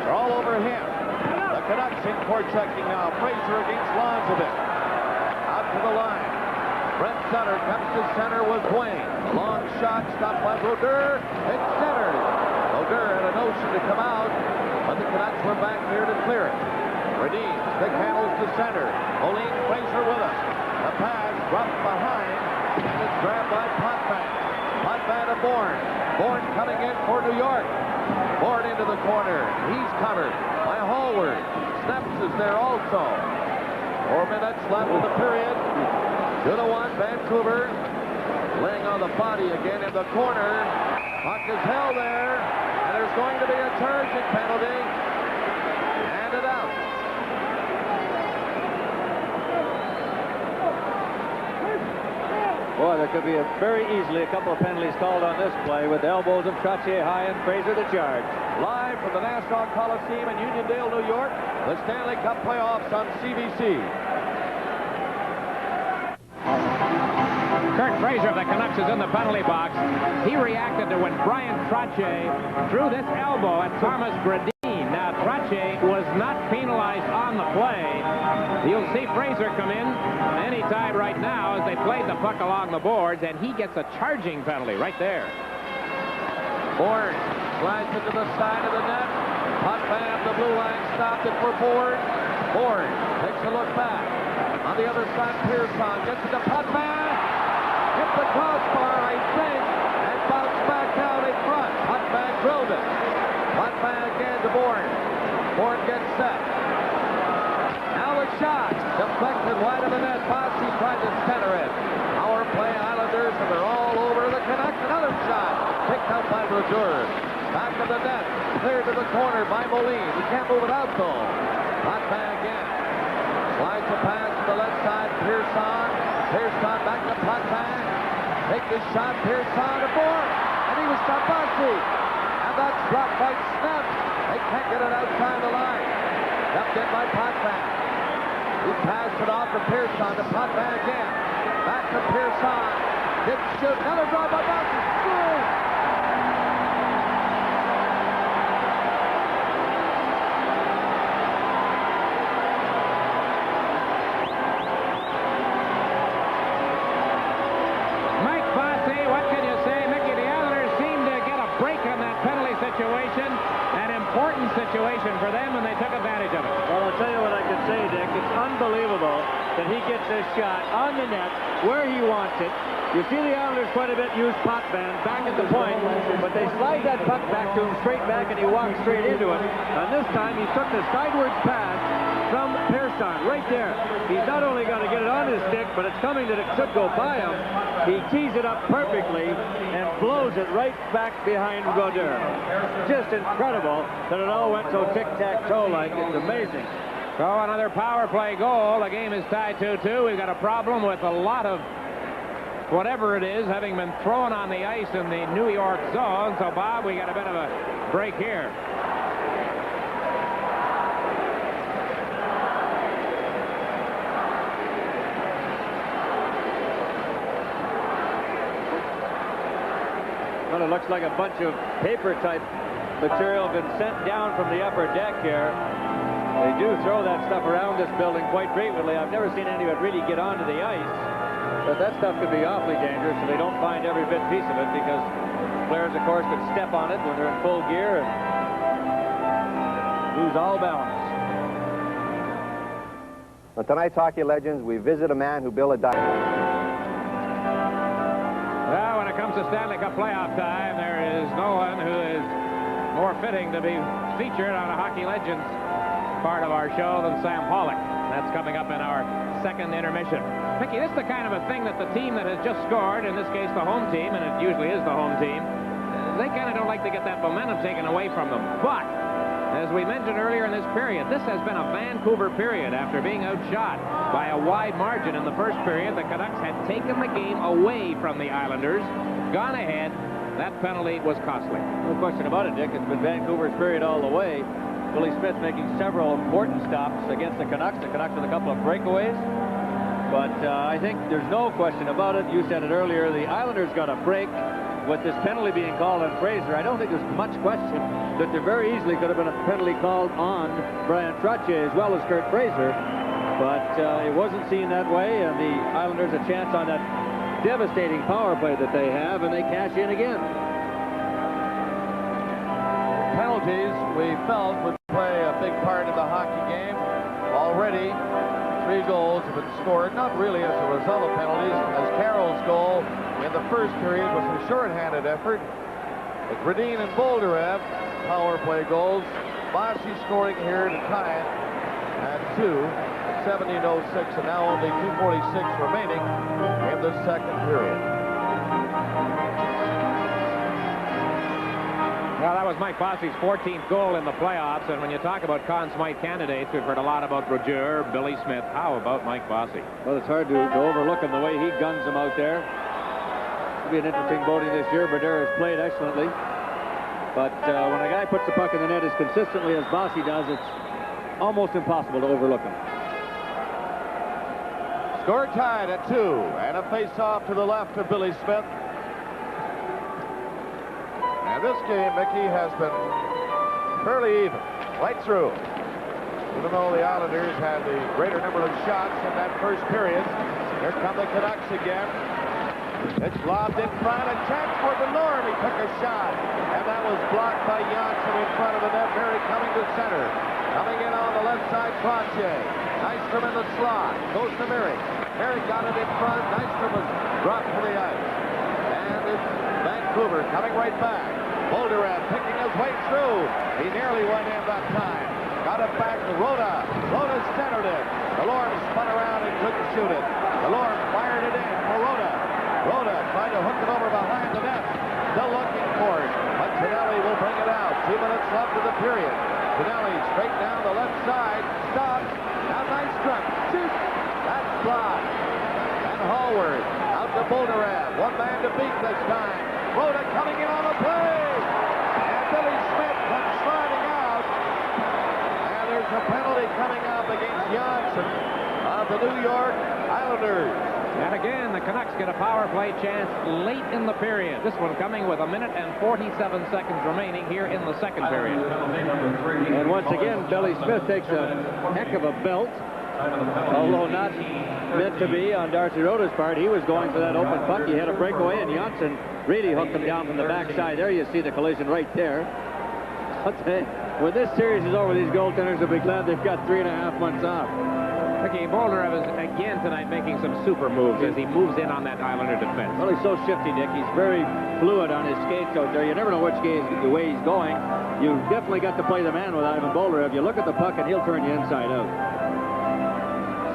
They're all over him. The Canucks in court checking now. Fraser against Lonzovic. Out to the line. Brent Sutter comes to center with Wayne. A long shot stopped by Brodeur. It's centered. Brodeur had a notion to come out, but the Canucks were back there to clear it. Redmond, stick handles to center. Moline, Fraser with us. The pass dropped behind, and it's grabbed by Potvin. Potvin to Bourne. Bourne coming in for New York. Bourne into the corner. He's covered by Hallward. Snaps is there also. 4 minutes left in the period. 2-1 Vancouver. Laying on the body again in the corner. Puck is held there, and there's going to be a charging penalty. Handed out. Boy, there could be very easily a couple of penalties called on this play with elbows of Trottier high and Fraser to charge. Live from the Nassau Coliseum in Uniondale, New York, the Stanley Cup playoffs on CBC. Kurt Fraser of the Canucks is in the penalty box. He reacted to when Brian Trottier threw this elbow at Thomas Gradin. Now, Trottier was not penalized on the play. You'll see Fraser come in anytime right now as they played the puck along the boards, and he gets a charging penalty right there. Bourne slides it to the side of the net. Potvin, the blue line, stopped it for Bourne. Bourne takes a look back. On the other side, Pearson gets it to Potvin. Hit the crossbar, I think, and bounced back down in front. Potvin drilled it. Potvin again to Bourne. Bourne gets set. Now a shot. Deflected wide of the net. Bossy tried to center it. Power play Islanders, and they're all over the Canucks. Another shot. Picked up by Brodeur. Back of the net. Cleared to the corner by Moline. He can't move it out, though. Potvin again. Slides the pass to the left side. Pearson. Pearson back to Potvin. Take the shot. Pearson to Bourne. And he was stopped by Bossy. And that's blocked by Snap. They can't get it outside the line. Dumped in by Potvin. He passed it off to Pearson to Potvin again. Back to Pearson. Didn't shoot. Another draw by Bossy. Mike Bossy, what can you say? Mickey, the Islanders seem to get a break on that penalty situation. An important situation for them, and they took advantage of it. Well, I'll tell you what I can say, Dick, it's unbelievable that he gets this shot on the net where he wants it. You see the Islanders quite a bit use Potvin back at the point, but they slide that puck back to him straight back, and he walks straight into it. And this time he took the sideways pass from Persson right there. He's not only going to get it on his stick, but it's coming that it should go by him. He tees it up perfectly and blows it right back behind Brodeur. Just incredible that it all went so tic-tac-toe-like. It's amazing. So another power play goal. The game is tied 2-2. We've got a problem with a lot of whatever it is having been thrown on the ice in the New York zone. So, Bob, we got a bit of a break here. Well, it looks like a bunch of paper-type material been sent down from the upper deck here. They do throw that stuff around this building quite frequently. I've never seen any of it really get onto the ice. But that stuff could be awfully dangerous if they don't find every bit piece of it, because players, of course, could step on it when they're in full gear and lose all balance. On tonight's Hockey Legends, we visit a man who built a diamond. Well, when it comes to Stanley Cup playoff time, there is no one who is more fitting to be featured on a Hockey Legends part of our show than Sam Pollock. That's coming up in our second intermission. Mickey, this is the kind of a thing that the team that has just scored, in this case the home team, and it usually is the home team, they kind of don't like to get that momentum taken away from them. But, as we mentioned earlier in this period, this has been a Vancouver period. After being outshot by a wide margin in the first period, the Canucks had taken the game away from the Islanders, gone ahead. That penalty was costly. No question about it, Dick. It's been Vancouver's period all the way. Billy Smith making several important stops against the Canucks. The Canucks with a couple of breakaways. But I think there's no question about it. You said it earlier. The Islanders got a break with this penalty being called on Fraser. I don't think there's much question that there very easily could have been a penalty called on Brian Trottier as well as Kurt Fraser. But it wasn't seen that way, and the Islanders a chance on that devastating power play that they have, and they cash in again. Penalties, we felt, would play a big part in the hockey game. Already, 3 goals have been scored, not really as a result of penalties, as Carroll's goal in the first period was a shorthanded effort. With Redmond and Bolderev, power play goals. Bossy scoring here to tie it at 2, 17:06, and now only 2:46 remaining in the second period. Well, that was Mike Bossy's 14th goal in the playoffs, and when you talk about Conn Smythe candidates, we've heard a lot about Brodeur, Billy Smith. How about Mike Bossy? Well, it's hard to overlook him the way he guns them out there. It'll be an interesting voting this year. Brodeur has played excellently. But when a guy puts the puck in the net as consistently as Bossy does, it's almost impossible to overlook him. Score tied at 2, and a face-off to the left of Billy Smith. And this game, Mickey, has been fairly even, right through. Even though the Islanders had the greater number of shots in that first period. Here come the Canucks again. It's lobbed in front, a chance for Delorme. He took a shot, and that was blocked by Janssen in front of the net. Barry coming to center. Coming in on the left side, Trottier. Nystrom in the slot. Goes to Merrick. Merrick got it in front. Nystrom was dropped to the ice. And it's Vancouver coming right back. Bolderev picking his way through. He nearly went in that time. Got it back to Rhoda. Rhoda centered it. Delorme spun around and couldn't shoot it. Delorme fired it in for Rhoda. Rhoda tried to hook it over behind the net. Still looking for it. But Tonelli will bring it out. 2 minutes left of the period. Tonelli straight down the left side. Stops. Now Nystrom. Shoots. That's blocked. And Hallward out to Bolderev. 1 man to beat this time. Rhoda coming in on the play. And Billy Smith comes sliding out. And there's a penalty coming up against Janssen of the New York Islanders. And again, the Canucks get a power play chance late in the period. This one coming with 1 minute and 47 seconds remaining here in the second period. And once again, Billy Smith takes a heck of a belt. Although not meant to be on Darcy Rhoda's part. He was going for that open puck. He had a breakaway, and Janssen really hooked him down from the backside. There you see the collision right there. I'll tell you, when this series is over, these goaltenders will be glad they've got 3.5 months off. Mickey Bolnarev is again tonight making some super moves as he moves in on that Islander defense. Well, he's so shifty, Dick. He's very fluid on his skates out there. You never know which way he's going. You definitely got to play the man with Ivan Bolnarev. You look at the puck and he'll turn you inside out.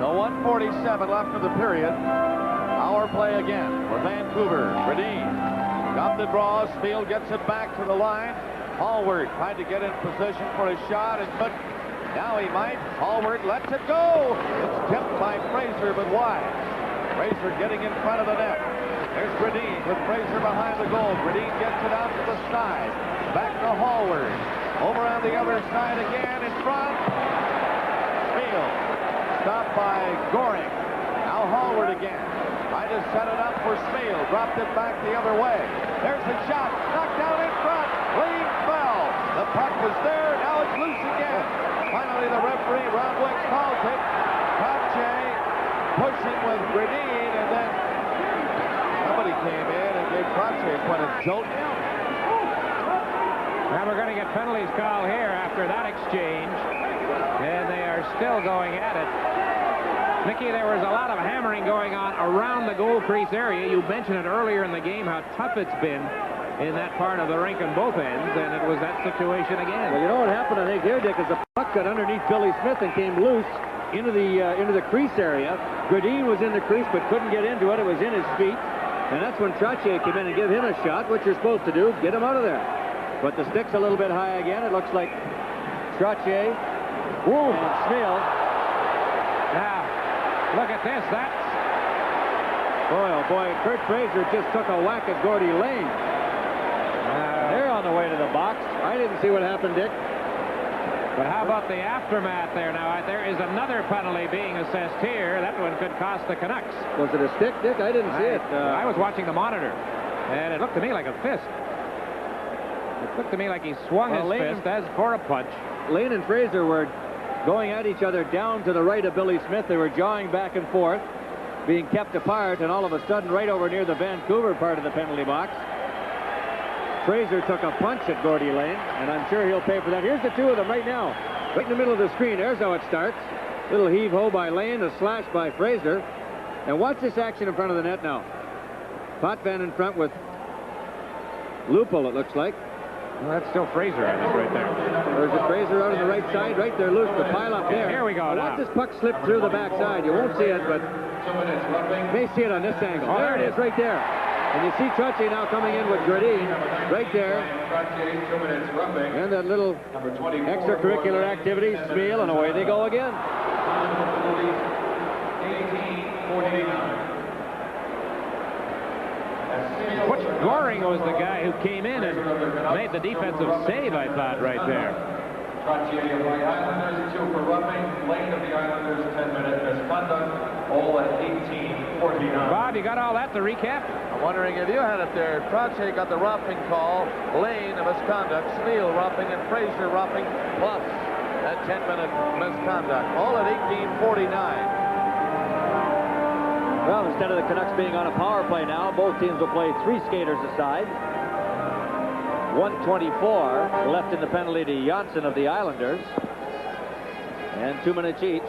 So 1:47 left in the period. Our play again for Vancouver. Redmond got the draw. Field gets it back to the line. Hallward tried to get in position for a shot and couldn't. Now he might. Hallward lets it go. It's tipped by Fraser, but wide. Fraser getting in front of the net. There's Redmond with Fraser behind the goal. Redmond gets it out to the side. Back to Hallward. Over on the other side again in front. Field. Stopped by Goring. Now Hallward again. Tried to set it up for Smale. Dropped it back the other way. There's the shot. Knocked down in front. Lean fell. The puck was there. Now it's loose again. Finally, the referee, Ron Wicks, calls it. Hodge pushing with Redmond, and then somebody came in and gave Hodge quite a jolt. Now we're going to get penalties called here after that exchange, and they are still going at it. Mickey, there was a lot of hammering going on around the goal crease area. You mentioned it earlier in the game how tough it's been in that part of the rink on both ends, and it was that situation again. Well, you know what happened, I think, here, Dick, is the puck got underneath Billy Smith and came loose into the crease area. Gradine was in the crease but couldn't get into it. It was in his feet, and that's when Trottier came in and gave him a shot, which you're supposed to do, get him out of there. But the stick's a little bit high again. It looks like Trottier and Smale. Now, look at this. That's... Boy, oh boy, Kurt Fraser just took a whack at Gordy Lane. They're on the way to the box. I didn't see what happened, Dick. But how about the aftermath there? Now, there is another penalty being assessed here. That one could cost the Canucks. Was it a stick, Dick? I didn't see it. I was watching the monitor, and it looked to me like a fist. It looked to me like he swung his fist as for a punch. Lane and Fraser were going at each other down to the right of Billy Smith. They were jawing back and forth, being kept apart, and all of a sudden, right over near the Vancouver part of the penalty box, Fraser took a punch at Gordy Lane, and I'm sure he'll pay for that. Here's the two of them right now, right in the middle of the screen. There's how it starts. Little heave-ho by Lane, a slash by Fraser. And watch this action in front of the net now. Potvin in front with Lupul, it looks like. Well, that's still Fraser, I think, right there. There's a Fraser out on the right side, right there, loose, the pile up there. Here we go now. Watch this puck slip through the backside. You won't see it, but you may see it on this angle. There it is, right there. And you see Trottier now coming in with Gradine right there. And that little extracurricular activity, Smale, and away they go again. Butch Goring was the guy who came in and made the defensive save, I thought, right there. Trottier of the Islanders, 2 for roughing. Lane of the Islanders, 10-minute misconduct. All at 18:49. Bob, you got all that to recap? I'm wondering if you had it there. Trottier got the roughing call. Lane, a misconduct. Smale roughing, and Fraser roughing, plus that 10-minute misconduct. All at 18:49. Well, instead of the Canucks being on a power play now, both teams will play 3 skaters aside. 1:24 left in the penalty to Janssen of the Islanders. And 2 minutes each.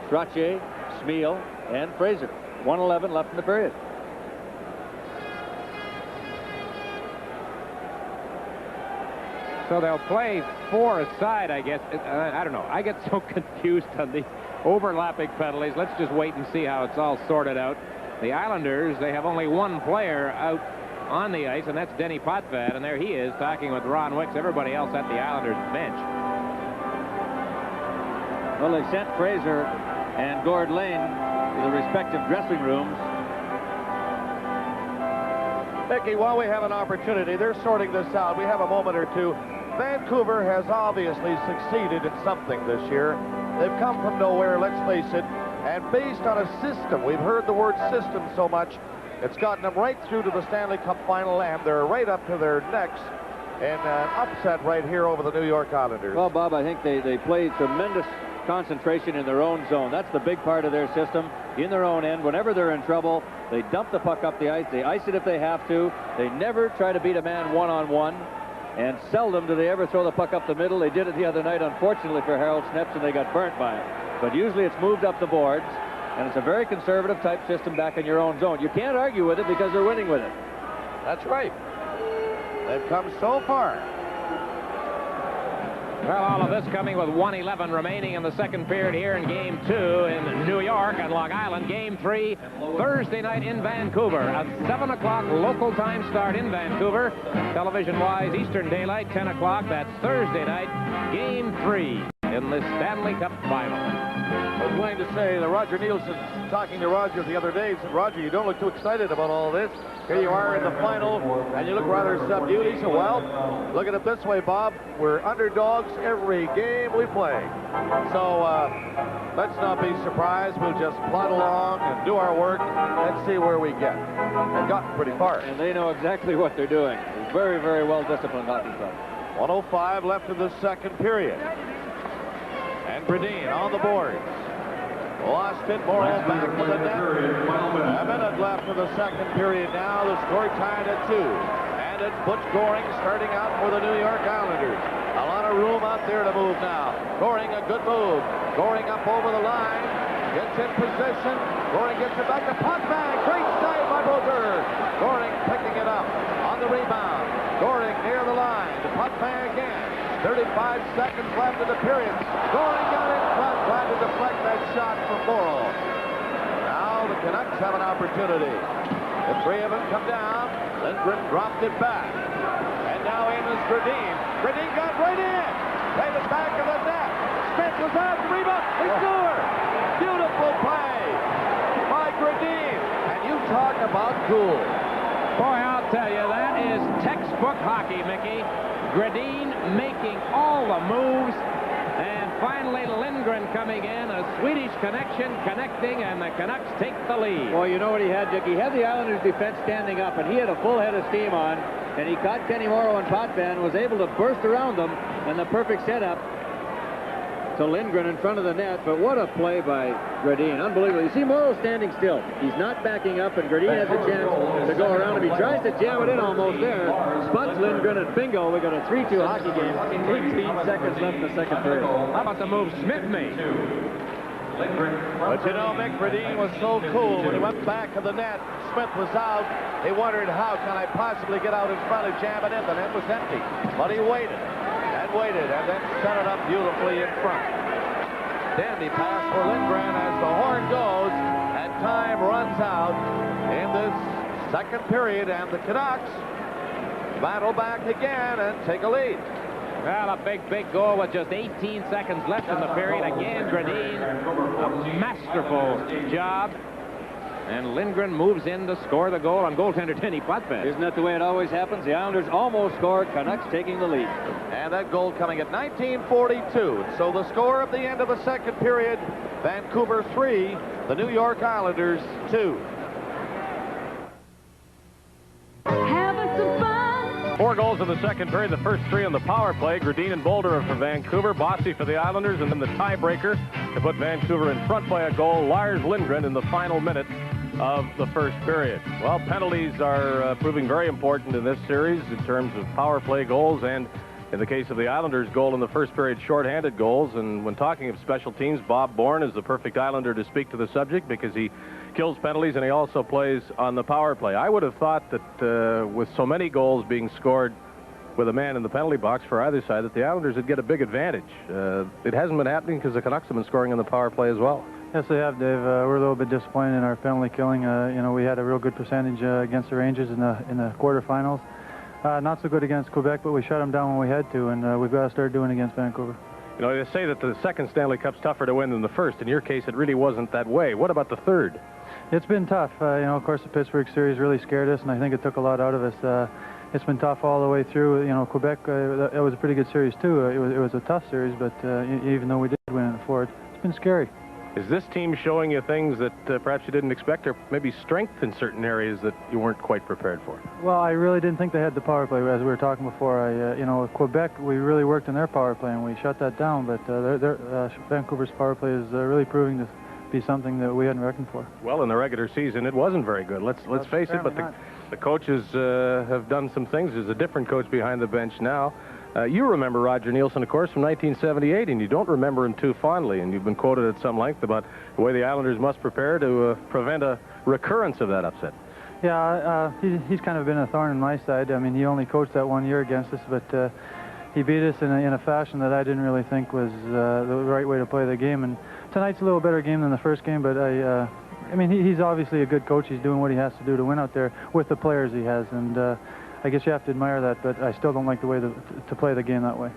Trottier, Smale, and Fraser. 1:11 left in the period. So they'll play 4 aside, I guess. I don't know. I get so confused on the overlapping penalties. Let's just wait and see how it's all sorted out. The Islanders, they have only 1 player out on the ice, and that's Denny Potvin, and there he is talking with Ron Wicks. Everybody else at the Islanders bench. Well, they sent Fraser and Gord Lane to the respective dressing rooms. Mickey, while we have an opportunity, they're sorting this out. We have a moment or two. Vancouver has obviously succeeded in something this year. They've come from nowhere, let's face it, and based on a system. We've heard the word system so much. It's gotten them right through to the Stanley Cup final, and they're right up to their necks in an upset right here over the New York Islanders. Well, Bob, I think they play tremendous concentration in their own zone. That's the big part of their system. In their own end, whenever they're in trouble, they dump the puck up the ice. They ice it if they have to. They never try to beat a man one-on-one. and seldom do they ever throw the puck up the middle. They did it the other night, unfortunately for Harold Sneps, and they got burnt by it. But usually it's moved up the boards, and it's a very conservative type system back in your own zone. You can't argue with it because they're winning with it. That's right. They've come so far. Well, all of this coming with 1:11 remaining in the second period here in Game 2 in New York and Long Island. Game 3 Thursday night in Vancouver. A 7 o'clock local time start in Vancouver. Television-wise, Eastern Daylight, 10 o'clock. That's Thursday night. Game 3 in the Stanley Cup Final. I was going to say that Roger Nielsen, talking to Roger the other day, said, Roger, you don't look too excited about all this. Here you are in the final, and you look rather subdued. He said, well, look at it this way, Bob. We're underdogs every game we play. So let's not be surprised. We'll just plod along and do our work and see where we get. They've gotten pretty far. And they know exactly what they're doing. It's very, very well-disciplined hockey club. 1:05 left in the second period. And Bradeen on the boards. Lost it, Morrow back to the net. A minute left in the second period now. The score tied at 2. And it's Butch Goring starting out for the New York Islanders. A lot of room out there to move now. Goring, a good move. Goring up over the line. Gets in position. Goring gets it back to Potvin. Great save by Booker. Goring picking it up on the rebound. Goring near the line. To Potvin again. 35 seconds left in the period. Goring got in front, trying to deflect that shot from Morrow. Now the Canucks have an opportunity. The three of them come down. Lindgren dropped it back. And now in is Bradeen. Bradeen got right in. Played it back of the net. Smith was out. Rebound. They score. Beautiful play by Bradeen. And you talk about cool. Boy, I'll tell you, that is textbook hockey, Mickey. Gradeen making all the moves, and finally Lindgren coming in, a Swedish connection connecting, and the Canucks take the lead. Well, you know what he had, Dick? He had the Islanders' defense standing up, and he had a full head of steam on, and he caught Kenny Morrow and Potvin, was able to burst around them, and the perfect setup to Lindgren in front of the net. But what a play by Gradeen. Unbelievable. You see Morrow standing still. He's not backing up, and Gradeen has a chance to go around him. He tries to jam it in almost there. Spots Lindgren, and bingo, we got a 3-2 hockey game. 18 seconds left in the second period. How about the move Smith made? But you know, Mick Bradeen was so cool when he went back to the net. Smith was out. He wondered, how can I possibly get out in front and jam it in? The net was empty. But he waited. Waited and then set it up beautifully in front. Dandy pass for Lindgren as the horn goes and time runs out in this second period, and the Canucks battle back again and take a lead. Well, a big goal with just 18 seconds left in the period. Again, Gradeen, a masterful job. And Lindgren moves in to score the goal on goaltender Denny Potvin. Isn't that the way it always happens? The Islanders almost scored. Canucks taking the lead. And that goal coming at 19:42. So the score at the end of the second period, Vancouver 3, the New York Islanders 2. Four goals in the second period, the first three on the power play. Gradeen and Boulder for Vancouver, Bossy for the Islanders, and then the tiebreaker to put Vancouver in front by a goal, Lars Lindgren in the final minute of the first period. Well, penalties are proving very important in this series in terms of power play goals, and in the case of the Islanders, goal in the first period, shorthanded goals. And when talking of special teams, Bob Bourne is the perfect Islander to speak to the subject because he kills penalties and he also plays on the power play. I would have thought that with so many goals being scored with a man in the penalty box for either side, that the Islanders would get a big advantage. It hasn't been happening because the Canucks have been scoring on the power play as well. Yes, they have, Dave. We're a little bit disappointed in our penalty killing. You know, we had a real good percentage against the Rangers in the quarterfinals. Not so good against Quebec, but we shut them down when we had to, and we've got to start doing it against Vancouver. You know, they say that the second Stanley Cup's tougher to win than the first. In your case, it really wasn't that way. What about the third? It's been tough. You know, of course, the Pittsburgh series really scared us, and I think it took a lot out of us. It's been tough all the way through. You know, Quebec, it was a pretty good series, too. It was a tough series, but even though we did win in the fourth, it's been scary. Is this team showing you things that perhaps you didn't expect, or maybe strength in certain areas that you weren't quite prepared for? Well, I really didn't think they had the power play, as we were talking before. You know, Quebec, we really worked in their power play, and we shut that down, but Vancouver's power play is really proving to be something that we hadn't reckoned for. Well, in the regular season, it wasn't very good. Let's face it, but The coaches have done some things. There's a different coach behind the bench now. You remember Roger Nielsen, of course, from 1978, and you don't remember him too fondly, and you've been quoted at some length about the way the Islanders must prepare to prevent a recurrence of that upset. Yeah, he's kind of been a thorn in my side. I mean, he only coached that 1 year against us, but he beat us in a fashion that I didn't really think was the right way to play the game. And tonight's a little better game than the first game, but I mean, he's obviously a good coach. He's doing what he has to do to win out there with the players he has, and I guess you have to admire that, but I still don't like the way to play the game that way.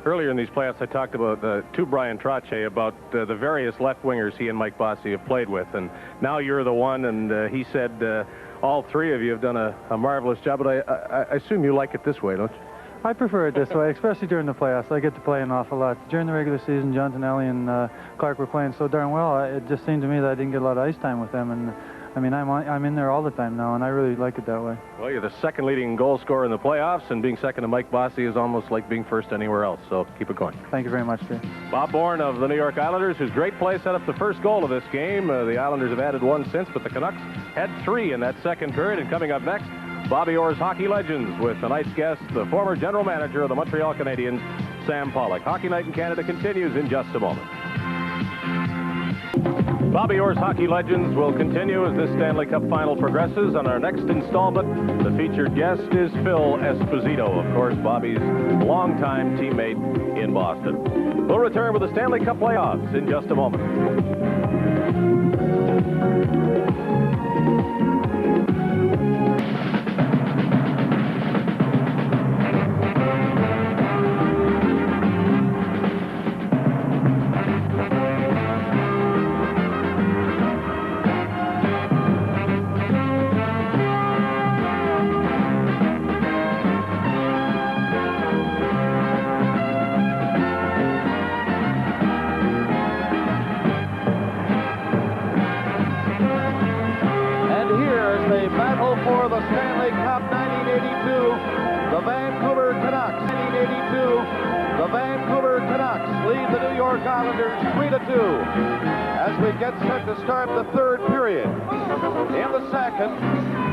Earlier in these playoffs, I talked about to Brian Trottier about the various left wingers he and Mike Bossy have played with, and now you're the one, and he said all three of you have done a marvelous job, but I assume you like it this way, don't you? I prefer it this way, especially during the playoffs. I get to play an awful lot. During the regular season, John Tonelli and Clark were playing so darn well, it just seemed to me that I didn't get a lot of ice time with them, and I mean, I'm in there all the time now, and I really like it that way. Well, you're the second leading goal scorer in the playoffs, and being second to Mike Bossy is almost like being first anywhere else, so keep it going. Thank you very much, Dave. Bob Bourne of the New York Islanders, whose great play set up the first goal of this game. The Islanders have added one since, but the Canucks had three in that second period, and coming up next, Bobby Orr's Hockey Legends with tonight's guest, the former general manager of the Montreal Canadiens, Sam Pollock. Hockey Night in Canada continues in just a moment. Bobby Orr's Hockey Legends will continue as this Stanley Cup final progresses. On our next installment, the featured guest is Phil Esposito, of course, Bobby's longtime teammate in Boston. We'll return with the Stanley Cup playoffs in just a moment. For the Stanley Cup 1982, the Vancouver Canucks. 1982, the Vancouver Canucks lead the New York Islanders 3-2 as we get set to start the third period. In the second,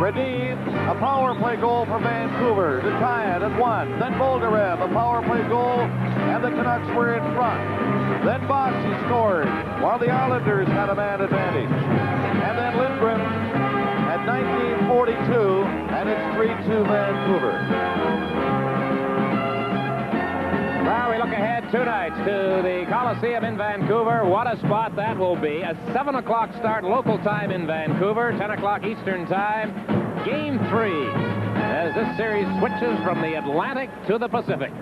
Redmond, a power play goal for Vancouver to tie it at 1. Then Boldarev, a power play goal, and the Canucks were in front. Then Bossy scored while the Islanders had a man advantage. And then Lindgren at 1942, and it's 3-2 Vancouver. Well, we look ahead tonight to the Coliseum in Vancouver. What a spot that will be. A 7 o'clock start local time in Vancouver, 10 o'clock Eastern time. Game 3 as this series switches from the Atlantic to the Pacific.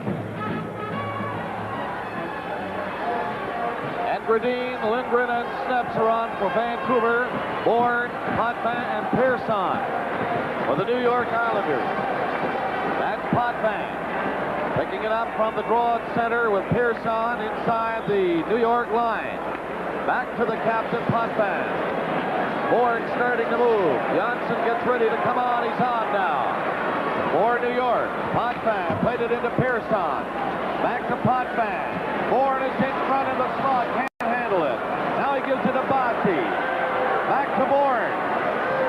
Redmond, Lindgren, and Sneps are on for Vancouver. Bourne, Potvin, and Pearson for the New York Islanders. That's Potvin picking it up from the draw at center with Pearson inside the New York line. Back to the captain, Potvin. Bourne starting to move. Johnson gets ready to come on. He's on now. For New York, Potvin played it into Pearson. Back to Potvin. Bourne is in front of the slot. Can't handle it. Now he gives it to Bossy. Back to Bourne.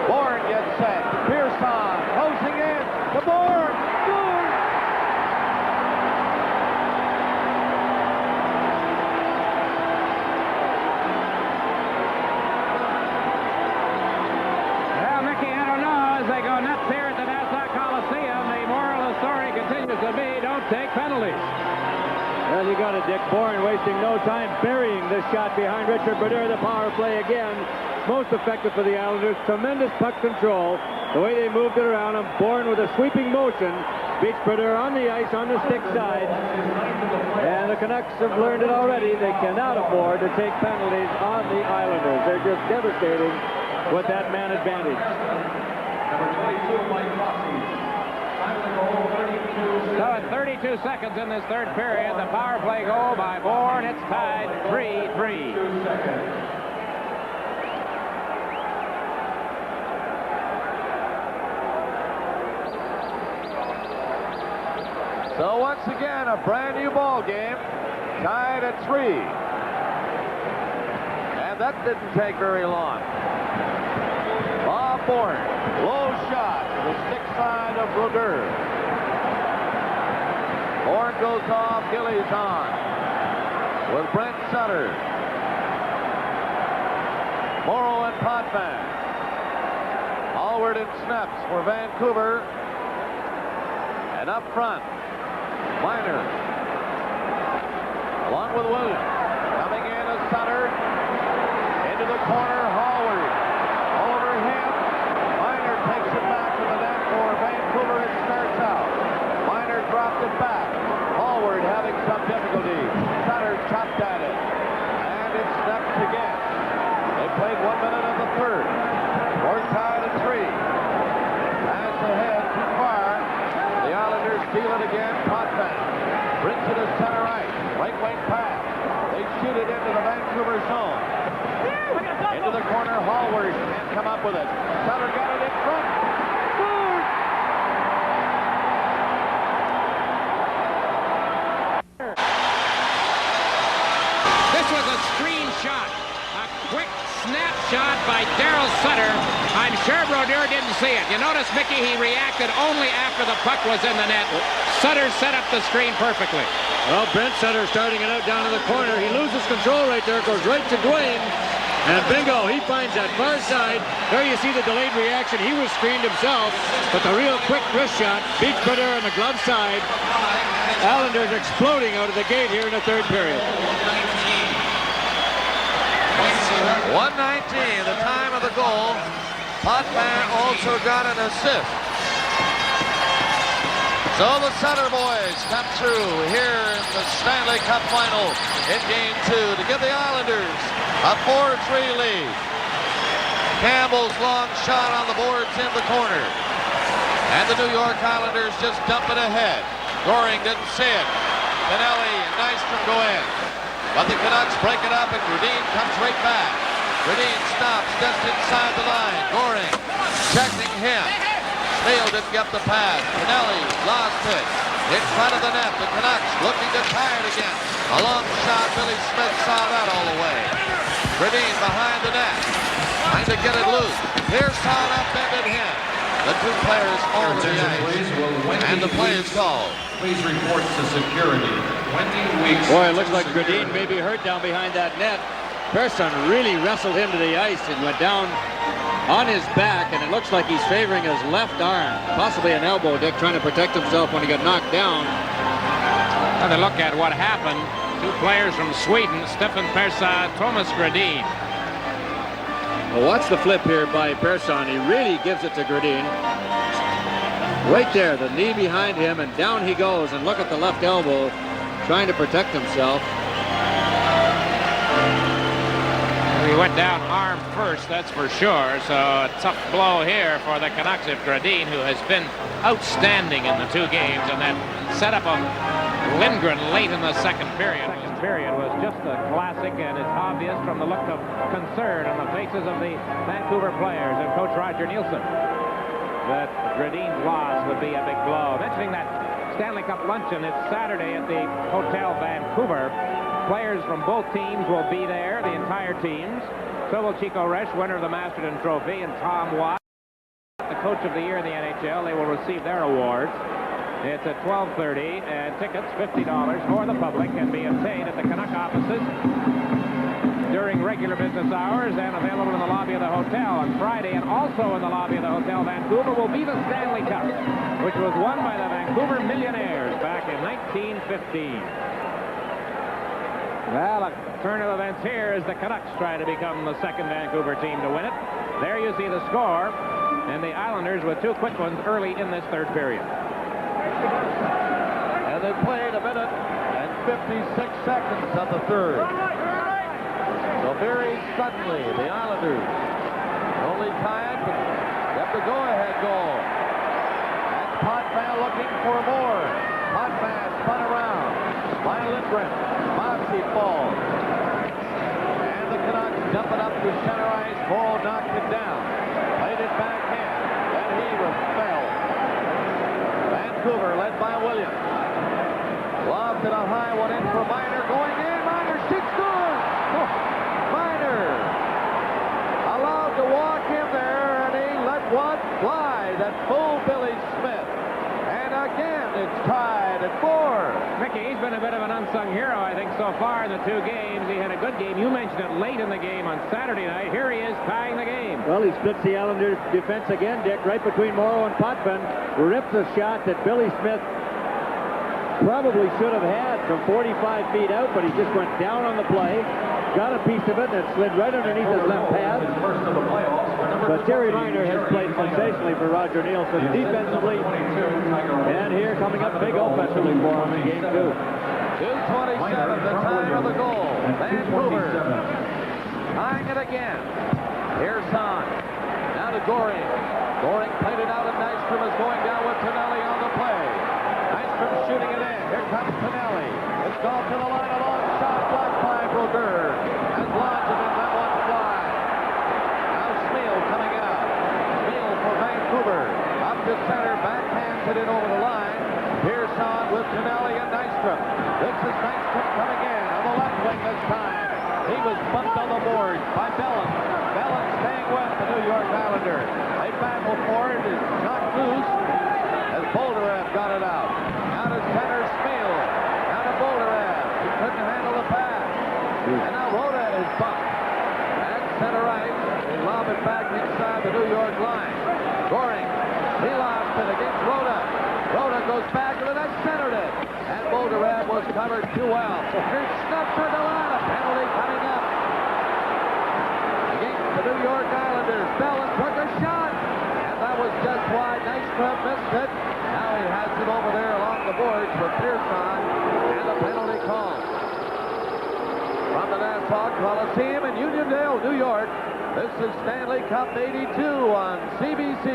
Bourne gets set. Pearson closing in to Bourne. Bourne. Well, Mickey, I don't know. As they go nuts here at the Nassau Coliseum, the moral of the story continues to be don't take penalties. Well, you got it, Dick. Bourne wasting no time burying this shot behind Richard Brodeur. The power play again. Most effective for the Islanders. Tremendous puck control. The way they moved it around him. Bourne with a sweeping motion beats Brodeur on the ice on the stick side. And the Canucks have learned it already. They cannot afford to take penalties on the Islanders. They're just devastating with that man advantage. Number 22, Mike Bossy. So at 32 seconds in this third period, the power play goal by Bourne. It's tied 3-3. So once again, a brand new ball game, tied at 3. And that didn't take very long. Bob Bourne, low shot to the stick side of Brodeur. Bourne goes off, Gillies on with Brent Sutter. Morrow and Potvin. Allward and snaps for Vancouver. And up front, Minor. Along with Williams. Coming in as Sutter. Into the corner, Hallward. Over him. Minor takes it back to the net for Vancouver. It starts out. Minor dropped it back. Hallward having some difficulty. Sutter chopped at it. And it snaps again. They played 1 minute of the third. We're tied at 3. Pass ahead too far. The Islanders steal it again. Potvin brings it to center ice. Right wing pass. They shoot it into the Vancouver zone. Into the corner. Hallward can't come up with it. Sutter got it in front. This was a screen shot. A quick snapshot by Daryl Sutter. I'm sure Brodeur didn't see it. You notice, Mickey, he reacted only after the puck was in the net. Sutter set up the screen perfectly. Well, Brent Sutter starting it out down in the corner. He loses control right there, goes right to Dwayne. And bingo, he finds that far side. There you see the delayed reaction. He was screened himself, but the real quick wrist shot beats Brodeur on the glove side. Islanders exploding out of the gate here in the third period. 1:19, the time of the goal. Potvin also got an assist. So the Sutter boys come through here in the Stanley Cup final in Game 2 to give the Islanders a 4-3 lead. Campbell's long shot on the boards in the corner. And the New York Islanders just dump it ahead. Goring didn't see it. Pinelli and Nystrom go in. But the Canucks break it up and Gradin comes right back. Gradin stops just inside the line. Goring checking him. Smale didn't get the pass. Pinelli lost it. In front of the net, the Canucks looking to tie it again. A long shot, Billy Smith saw that all the way. Gradin behind the net. Trying to get it loose. Pierce saw it upended him. The two players over the ice. And the play is called. Please report to security. 20 weeks. Boy, it looks like Gradin may be hurt down behind that net. Pearson really wrestled him to the ice and went down on his back, and it looks like he's favoring his left arm. Possibly an elbow, Dick, trying to protect himself when he got knocked down. Now to look at what happened. Two players from Sweden, Stefan Persson, Thomas Gradin. Well, watch the flip here by Persson. He really gives it to Gradin. Right there, the knee behind him, and down he goes, and look at the left elbow, trying to protect himself. He went down arm first, that's for sure. So a tough blow here for the Canucks if Gradin, who has been outstanding in the two games, and that setup of Lindgren late in the second period. Second period was just a classic, and it's obvious from the look of concern on the faces of the Vancouver players and Coach Roger Nielsen that Gradin's loss would be a big blow. Mentioning that Stanley Cup luncheon, it's Saturday at the Hotel Vancouver. Players from both teams will be there, the entire teams. So will Chico Resch, winner of the Masterton Trophy, and Tom Watt, the coach of the year in the NHL. They will receive their awards. It's at 12:30, and tickets, $50 for the public, can be obtained at the Canuck offices during regular business hours and available in the lobby of the hotel on Friday. And also in the lobby of the Hotel Vancouver will be the Stanley Cup, which was won by the Vancouver Millionaires back in 1915. Well, a turn of events here as the Canucks try to become the second Vancouver team to win it. There you see the score, and the Islanders with two quick ones early in this third period. And they played a minute and 56 seconds of the third. So very suddenly, the Islanders only tied, but get the go-ahead goal. And Potvin looking for more. Potvin spun around by Lindgren. Moxie falls. And the Canucks dump it up to center ice. Morrow knocked it down. Played it backhand. And he fell. Vancouver led by Williams. Lobbed it a high one in for Minor. Going in. Minor shoots good. Oh, Minor allowed to walk in there, and he that fooled Billy Smith. And again, it's tied at 4. Mickey, he's been a bit of an unsung hero, I think, so far in the 2 games. He had a good game. You mentioned it late in the game on Saturday night. Here he is tying the game. Well, he splits the Islanders' defense again, Dick, right between Morrow and Potvin. Rips a shot that Billy Smith probably should have had from 45 feet out, but he just went down on the play, got a piece of it, and it slid right underneath his left pad. But Terry Miner has played sensationally for Roger Nielsen defensively, and here coming up big offensively for him in game 2. 2:27, the time of the goal. Vancouver tying it again. Here's Son. Now to Goring. Goring played it out, and Nystrom is going down with Tonelli on the play. Nystrom shooting it in. Here comes Tonelli. It's gone to the line. A long shot blocked by Brodeur. And Lodgeman let one fly. Now Smeal coming out. Smeal for Vancouver. Up to center. Backhands it in over the line. Pearson with Tonelli and Nystrom. This is Nystrom coming in on the left wing this time. He was bumped on the board by Bellin. Bellin staying with the New York Islanders. They battle for it. It's knocked loose as Bolderev got it out. Now to center Smeal. Now to Bolderev. He couldn't handle the pass. And now Roda is bumped. At center right. They lob it back inside the New York line. Goring. He lost it against Roda. Roda goes back to the net, centered it. And Bolderev was covered too well. Here's snuffed for the line. A penalty coming up against the New York Islanders. Bellin took a shot. And that was just why Nystrom missed it. Now he has it over there along the boards for Pearson. And a penalty call. From the Nassau Coliseum in Uniondale, New York, this is Stanley Cup 82 on CBC.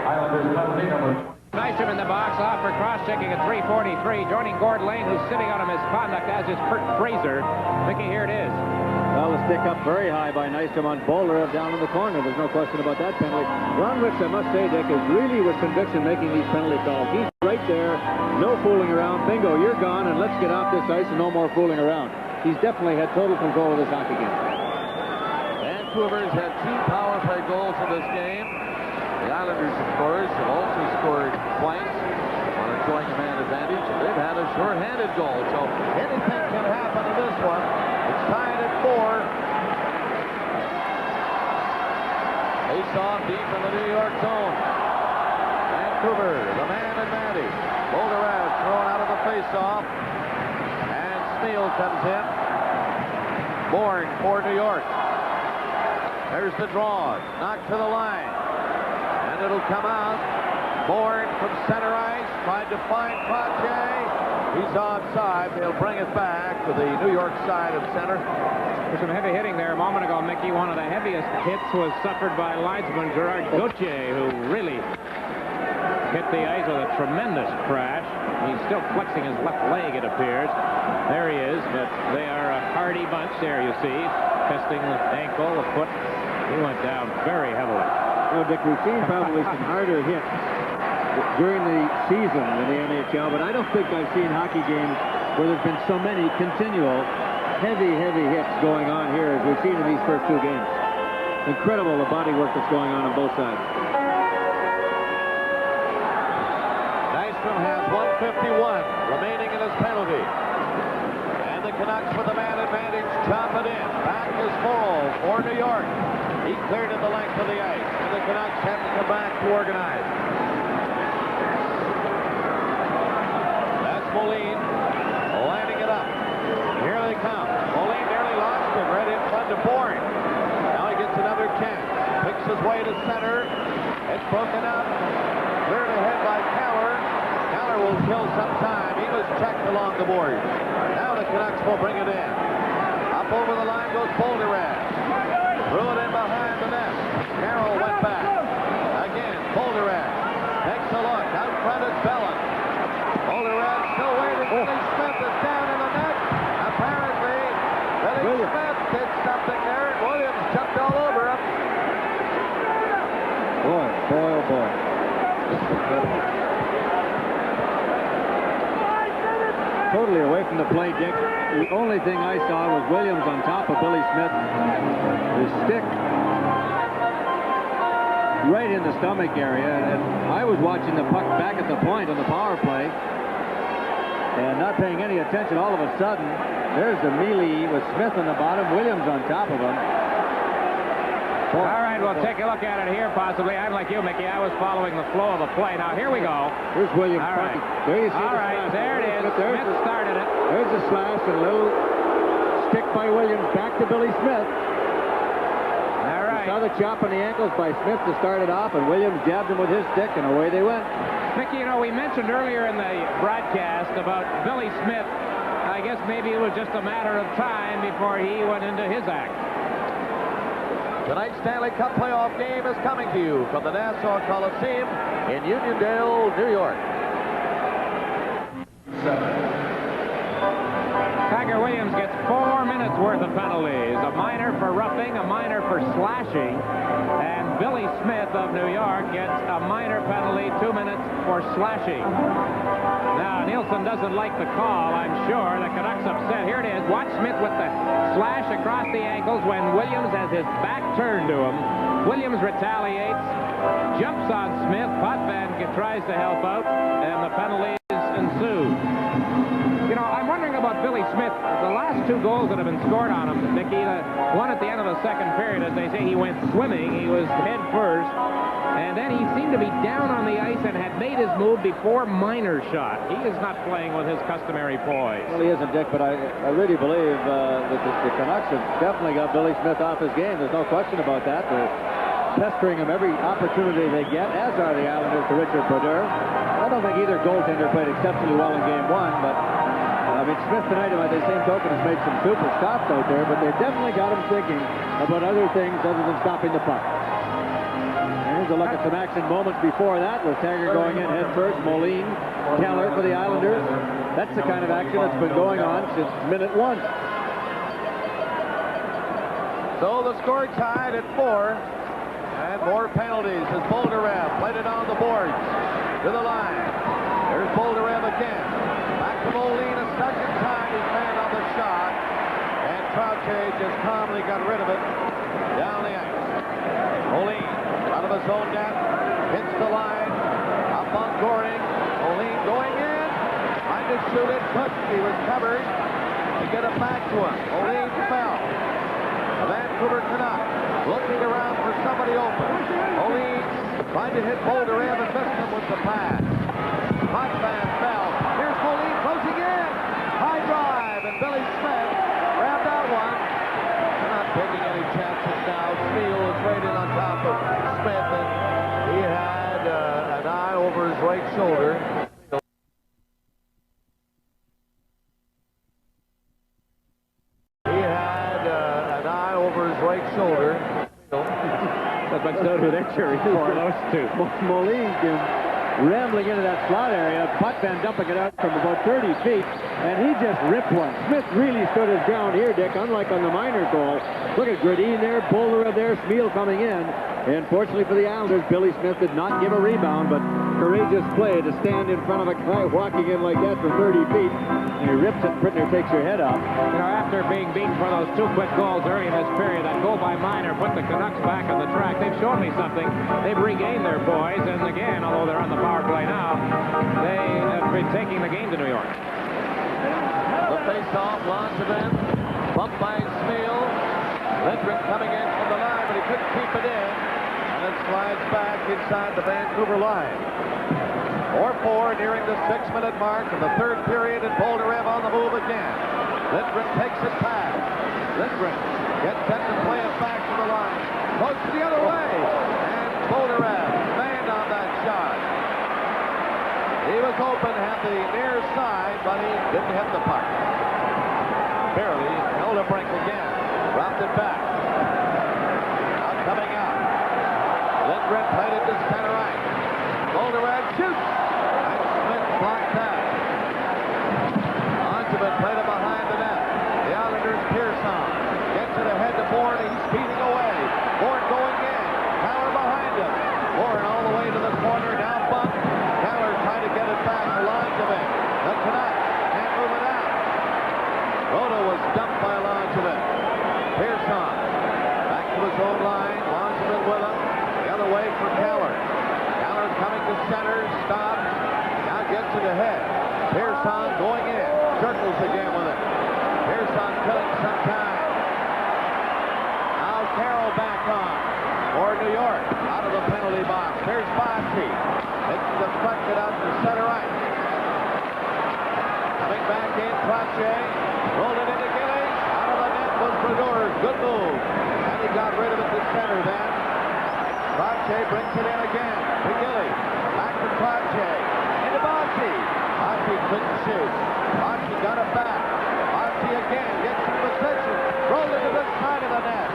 Islanders penalty number. Nystrom in the box, off for cross-checking at 3:43. Joining Gord Lane, who's sitting on a misconduct, as is Kurt Fraser. Mickey, here it is. Well, a stick up very high by Nystrom on Bolderev down in the corner. There's no question about that penalty. Ron Wicks, I must say, Dick, is really with conviction making these penalty calls. He's right there, no fooling around. Bingo, you're gone, and let's get off this ice and no more fooling around. He's definitely had total control of this hockey game. Vancouver's had 2 power play goals in this game. The Islanders, of course, have also scored twice on enjoying a man advantage. They've had a short-handed goal, so anything can happen in this one. It's tied at 4. Face-off deep in the New York zone. Vancouver, the man advantage. Bolderev thrown out of the face-off. And Smeal comes in. Bourne for New York. There's the draw. Knocked to the line. And it'll come out. Bourne from center ice. Tried to find Pache. He's offside. They'll bring it back to the New York side of center. There's some heavy hitting there a moment ago, Mickey. One of the heaviest hits was suffered by linesman Gerard Gauthier, who really hit the ice with a tremendous crash. He's still flexing his left leg, it appears. There he is, but they are a hardy bunch there, you see. Testing the ankle, the foot. He went down very heavily. Well, Dick, we've seen probably some harder hits during the season in the NHL, but I don't think I've seen hockey games where there's been so many continual heavy hits going on here as we've seen in these first 2 games. Incredible the body work that's going on both sides. Nystrom has 1:51 remaining in his penalty. And the Canucks with the man advantage chop it in. Back is Morrow for New York. He cleared at the length of the ice, and the Canucks have to come back to organize. That's Moline lining it up. Here they come. Moline nearly lost him right in front of Bourne. Now he gets another chance. Picks his way to center. It's broken up. Cleared ahead by Keller. Keller will kill some time. He was checked along the board. Now the Canucks will bring it in. Up over the line goes Bolderev. Threw it in behind the net. Carroll went back. Again, Bolderev takes a look. Out front is Bellin. Bolderev still waiting. Billy Smith is down in the net. Apparently, Billy Smith did something there. Williams jumped all over him. Boy, oh boy. Totally away from the play, Dick. The only thing I saw was Williams on top of Billy Smith. His stick right in the stomach area. And I was watching the puck back at the point on the power play and not paying any attention. All of a sudden, there's the melee with Smith on the bottom, Williams on top of him. All right, we'll take a look at it here, possibly. I'm like you, Mickey. I was following the flow of the play. Now, here we go. Here's Williams. All right. There you see All the right, slash. there it is. Smith started it. There's the slash and a little stick by Williams back to Billy Smith. All right. Saw the chop on the ankles by Smith to start it off, and Williams jabbed him with his stick, and away they went. Mickey, you know, we mentioned earlier in the broadcast about Billy Smith. I guess maybe it was just a matter of time before he went into his act. Tonight's Stanley Cup playoff game is coming to you from the Nassau Coliseum in Uniondale, New York. Tiger Williams gets 4 minutes worth of penalties. A minor for roughing, a minor for slashing. And Billy Smith of New York gets a minor penalty, 2 minutes for slashing. Now, Nielsen doesn't like the call, I'm sure. The Canucks upset. Here it is. Watch Smith with the slash across the ankles when Williams has his back turned to him. Williams retaliates, jumps on Smith. Potvin tries to help out, and the penalties ensue. You know, I'm wondering about Billy Smith. The last 2 goals that have been scored on him, Mickey, the one at the end of the second period, as they say, he went swimming. He was head first. And then he seemed to be down on the ice and had made his move before Minor shot. He is not playing with his customary poise. Well, he isn't, Dick, but I really believe that the Canucks have definitely got Billy Smith off his game. There's no question about that. They're pestering him every opportunity they get, as are the Islanders to Richard Brodeur. I don't think either goaltender played exceptionally well in Game 1, but I mean, Smith tonight, by the same token, has made some super stops out there, but they've definitely got him thinking about other things other than stopping the puck. Here's a look at some action moments before that with Taggart going in head first. Moline, Keller for the Islanders. That's the kind of action that's been going on since minute 1. So the score tied at 4. And more penalties as Bolderev played it on the boards to the line. There's Bolderev again. Back to Moline a second time. He's man on the shot. And Trottier just calmly got rid of it down the ice. Moline out of his own net, hits the line, up on Goring. Moline going in, trying to shoot it, couldn't. He was covered. They get it back to him. Moline fell. The Vancouver Canucks looking around for somebody open. Moline trying to hit Bolderev and missed him with the pass. Potvin fell. Here's Moline closing in. High drive, and Billy Smith grabbed that one. They're not taking any chances now. Steele is right in on top of Smith, and he had an eye over his right shoulder. He had an eye over his right shoulder. But so do their jury for those two. Moline rambling into that slot area. Potvin dumping it out from about 30 feet, and he just ripped one. Smith really stood his ground here, Dick, unlike on the minor goal. Look at Gradine there, Bolderev there, Smeal coming in. And fortunately for the Islanders, Billy Smith did not give a rebound, but courageous play to stand in front of a guy walking in like that from 30 feet. And he rips it, Brittner takes your head off. You know, after being beaten for those 2 quick goals early in this period, that goal by Minor put the Canucks back on the track. They've shown me something. They've regained their poise, and again, although they're on the power play now, they have been taking the game to New York. The face-off, Langevin, bumped by Smeal. Lindgren coming in from the line, but he couldn't keep it in. And it slides back inside the Vancouver line. 4-4 nearing the 6-minute mark of the 3rd period, and Bolderev on the move again. Lindgren takes it back. Lindgren gets set to play it back to the line. Goes to the other way. And Bolderev manned on that shot. He was open, had the near side, but he didn't hit the puck. Barely held a break again. Dropped it back. Now coming out. Lindgren played it to center ice. Bolderev shoots. And Smith blocked that. Langevin played it behind the net. The Islanders, Pearson gets it ahead to Bourne. He's speeding away. Bourne going in. Keller behind him. Bourne all the way to the corner. Now bumped. Keller trying to get it back to Langevin. The Canucks can't move it out. Rhoda was dumped by Langevin. Pearson to center, stops, now gets it ahead. Pearson going in, circles again with it. Pearson killing some time. Now Carroll back on for New York, out of the penalty box. Here's Bocci. It's deflected out to center ice. Coming back in, Trottier. Rolled it into Gillies. Out of the net was Brodeur. Good move. And he got rid of it to center then. Trottier brings it in again to Gillies. Back to Trottier. Into Bocci. Bocci couldn't shoot. Bocci got it back. Bocci again gets in position. Rolled into the side of the net.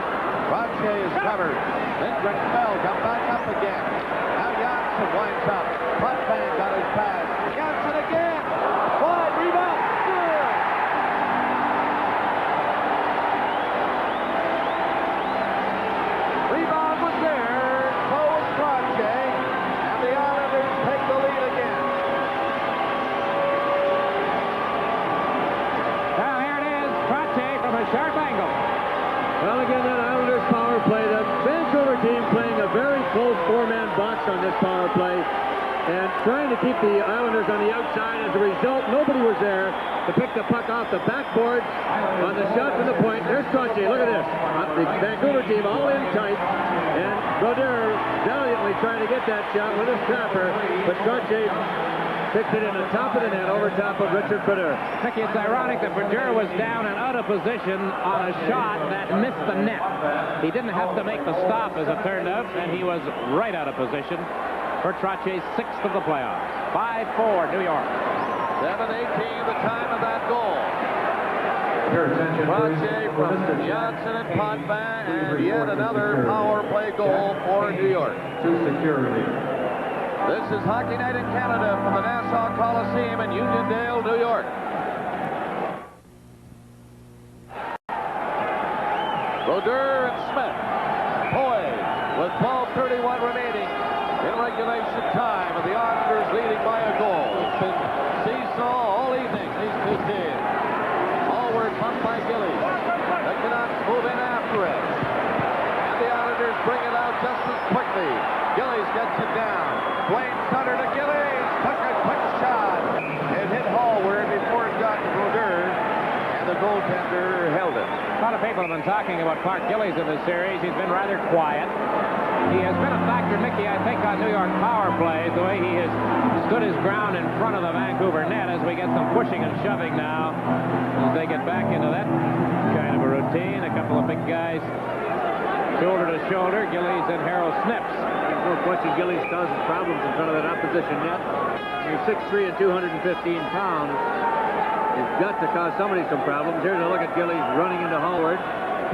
Trottier is covered. Lindgren fell. Come back up again. Now Janssen winds up. Potvin got his pass. Janssen again. Wide rebound. Good. Rebound was there. So was Trottier. And the Islanders take the lead again. Well, here it is. Trottier from a sharp angle. Well, again, that Islanders power play. The Vancouver team playing a very close four-man box on this power play and trying to keep the Islanders on the outside. As a result, nobody was there to pick the puck off the backboard on the shot from the point. There's Trottier. Look at this. The Vancouver team all in tight, and Brodeur valiantly trying to get that shot with his trapper, but Trottier picks it in the top of the net over top of Richard Brodeur. Mickey, it's ironic that Brodeur was down and out of position on a shot that missed the net. He didn't have to make the stop, as it turned out, and he was right out of position for Trottier's 6th of the playoffs. 5-4, New York. 7:18, the time of that goal. Trottier from Janssen and Potvin, and yet another power play goal for New York. To security. This is Hockey Night in Canada from the Nassau Coliseum in Uniondale, New York. Brodeur and Smith poised with 12:31 remaining in regulation time, and the Islanders leading by a goal. It's been seesaw all evening, these two teams. Forward pumped by Gillies. The Canucks move in after it. And the Islanders bring it out just as quickly. Gillies gets it down. Dwayne Sutter to Gillies. Took a quick shot. It hit Hallward before it got to Brodeur. And the goaltender held it. A lot of people have been talking about Clark Gillies in this series. He's been rather quiet. He has been a factor, Mickey, I think, on New York power plays, the way he has stood his ground in front of the Vancouver net as we get some pushing and shoving now as they get back into that kind of a routine. A couple of big guys shoulder to shoulder, Gillies and Harold Snips. No question Gillies causes problems in front of that opposition net. You're 6'3" and 215 pounds. He's got to cause somebody some problems. Here's a look at Gillies running into Hallward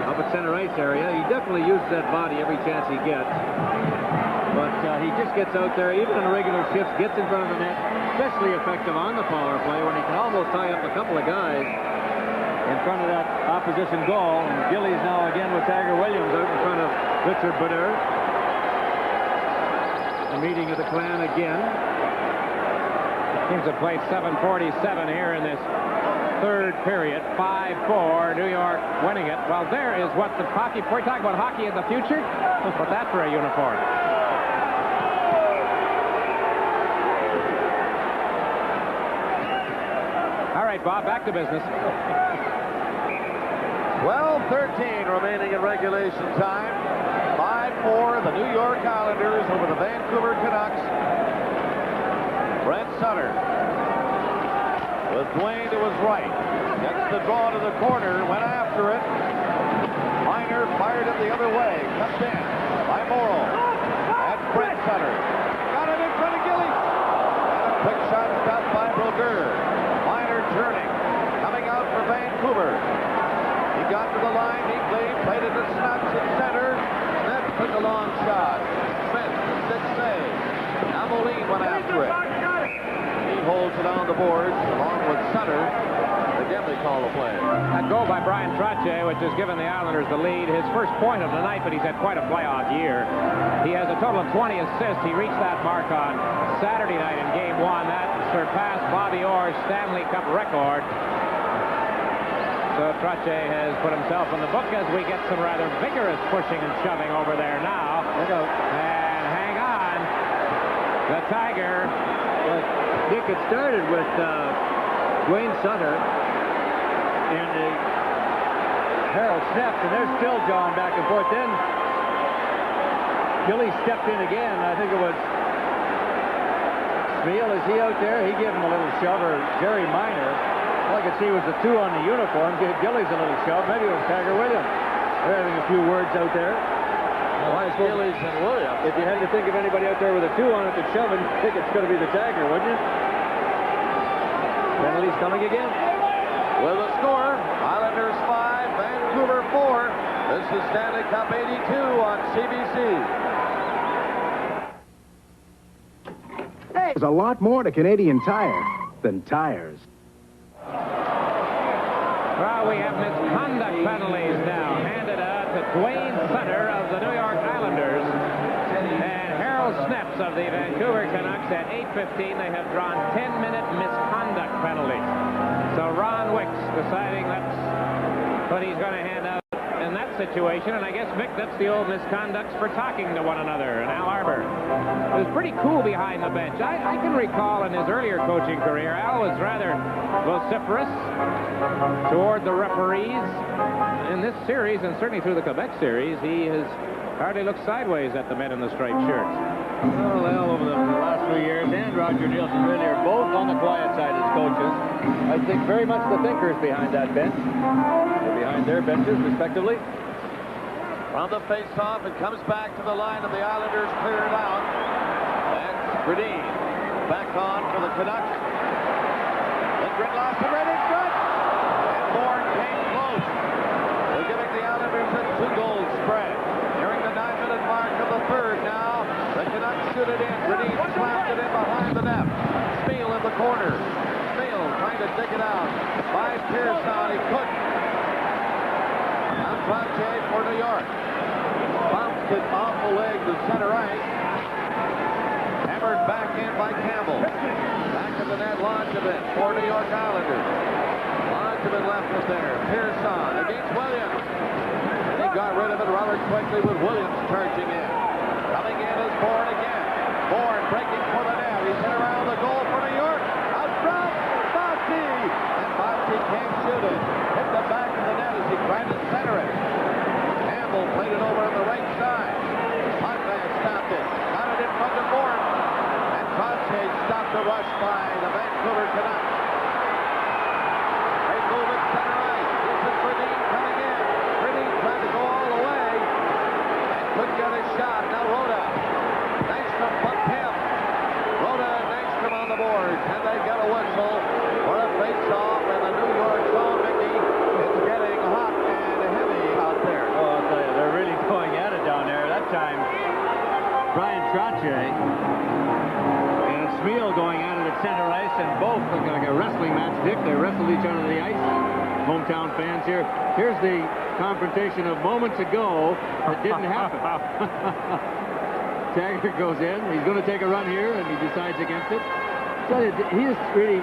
up at center ice area. He definitely uses that body every chance he gets. But he just gets out there, even in regular shifts, gets in front of the net, especially effective on the power play when he can almost tie up a couple of guys in front of that opposition goal. And Gillies now again with Tiger Williams out in front of Richard Brodeur. The meeting of the clan again. Teams have played 7:47 here in this third period. 5-4, New York winning it. Well, there is what the hockey, before we talk about hockey in the future, let's put that for a uniform. All right, Bob, back to business. 12:13 remaining in regulation time. 5-4, the New York Islanders over the Vancouver Canucks. Brent Sutter with Dwayne to his right. Gets the draw to the corner, went after it. Miner fired it the other way. Comes in by Morrill. That's Brent Sutter. Got it in front of Gillies. And a quick shot stopped by Brodeur. Miner turning. Coming out for Vancouver. He got to the line neatly. Played it to Snaps at center. Then took a long shot. Smith, 6 saves. Now Moline went after it. He holds it on the boards along with Sutter. Again, they call the play. That goal by Brian Trottier, which has given the Islanders the lead. His first point of the night, but he's had quite a playoff year. He has a total of 20 assists. He reached that mark on Saturday night in Game 1. That surpassed Bobby Orr's Stanley Cup record. So Trottier has put himself in the book as we get some rather vigorous pushing and shoving over there now. And hang on. The Tiger. Dick, it started with Dwayne Sutter and Harold Snepps, and they're still jawing back and forth. Then Gilly stepped in again. I think it was Smeel. Is he out there? He gave him a little shove, or Jerry Minor. All I could see was the 2 on the uniform. Gave Gillies a little shove. Maybe it was Tiger Williams. They're having a few words out there. Well, I suppose Gillies and Williams. If you had to think of anybody out there with a 2 on it to shove, I think it's going to be the Tiger, wouldn't you? Penalties coming again. With a score, Islanders 5, Vancouver 4. This is Stanley Cup 82 on CBC. There's a lot more to Canadian Tire than tires. Well, we have misconduct penalties now handed out to Dwayne Sutter of the New York Islanders and Harold Snepps of the Vancouver Canucks. At 8:15, they have drawn 10-minute misconduct penalties. So Ron Wicks deciding that's what he's going to hand out in that situation. And I guess, Vic, that's the old misconducts for talking to one another. And Al Arbor was pretty cool behind the bench. I can recall in his earlier coaching career, Al was rather vociferous toward the referees. In this series, and certainly through the Quebec series, he has hardly looked sideways at the men in the striped shirts. Well, Al, over the last few years, and Roger Nielsen really are both on the quiet side as coaches. I think very much the thinkers behind that bench. They're behind their benches, respectively. From the face-off, it comes back to the line, and the Islanders clear it out. And Redmond back on for the Canucks. Lindgren lost it right in front. And Bourne came close. They're giving the Islanders a 2-goal spread. Nearing the 9-minute mark of the third now. The Canucks shoot it in. Redmond slapped it in behind the net. Smeel in the corner. Smeel trying to dig it out. By Pearson, he couldn't. Now Hodge for New York. Bounced it off the leg to center ice. Hammered back in by Campbell. Back of the net, Langevin for New York Islanders. Langevin left it there. Pearson against Williams. And he got rid of it rather quickly with Williams charging in. Coming in is Bourne again. Bourne breaking for the net. He's hit around the goal for New York. Out front, Bossy. And Bossy can't shoot it. Hit the back of the net as he tried to center it. Campbell played it over on the right side. Hodge stopped it. Got it in front of Bourne. And Hodge stopped the rush by the Vancouver Canucks. They move it center ice. This is Redmond coming in. Redmond tried to go all the way. And couldn't get a shot. Now Rhoda. Nystrom bumped him. Rhoda and Nystrom on the board. Can they get a whistle for a face-off in the New York zone, Mickey? It's getting hot and heavy out there. Oh, I'll tell you, they're really going at it down there. That time, Brian Trottier and Smeel going at it at center ice, and both look like a wrestling match, Dick. They wrestled each other to the ice. Hometown fans here. Here's the confrontation of moments ago that didn't happen. Taggart goes in. He's going to take a run here, and he decides against it. I tell you, he has really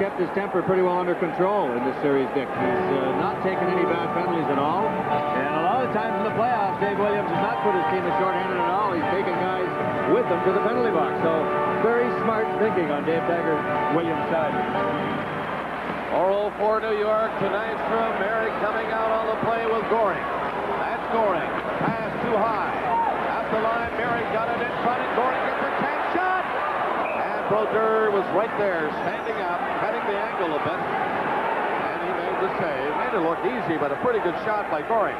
kept his temper pretty well under control in this series, Dick. He's not taken any bad penalties at all. And a lot of times in the playoffs, Dave Williams has not put his team as shorthanded at all. He's taken guys with him to the penalty box. So very smart thinking on Dave Taggart Williams' side. 4-0 for New York. Tonight's from Merrick coming out on the play with Goring. That's Goring. Pass too high. At the line, Merrick got it in front, and Goring gets a chance shot. And Brodeur was right there, standing up, cutting the angle a bit. And he made the save. Made it look easy, but a pretty good shot by Goring.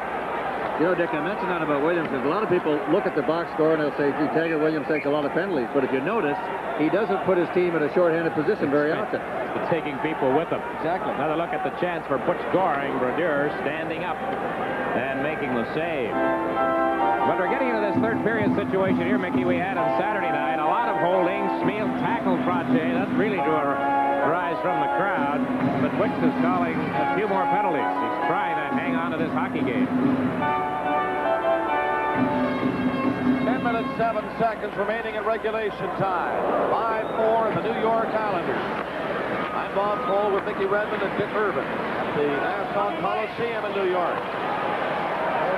You know, Dick, I mentioned that about Williams, because a lot of people look at the box score and they'll say, gee, Taggart Williams takes a lot of penalties. But if you notice, he doesn't put his team in a shorthanded position very often. But taking people with him. Exactly. Another look at the chance for Butch Goring. Brodeur standing up and making the save. But we're getting into this third period situation here, Mickey, we had on Saturday night. A lot of holding. Smeel tackled Trottier. That really drew a rise from the crowd. But Wicks is calling a few more penalties. He's trying to hang on to this hockey game. 10 minutes, 7 seconds remaining in regulation time. 5-4 the New York Islanders. I'm Bob Cole with Mickey Redmond and Dick Irvin at the Nassau Coliseum in New York.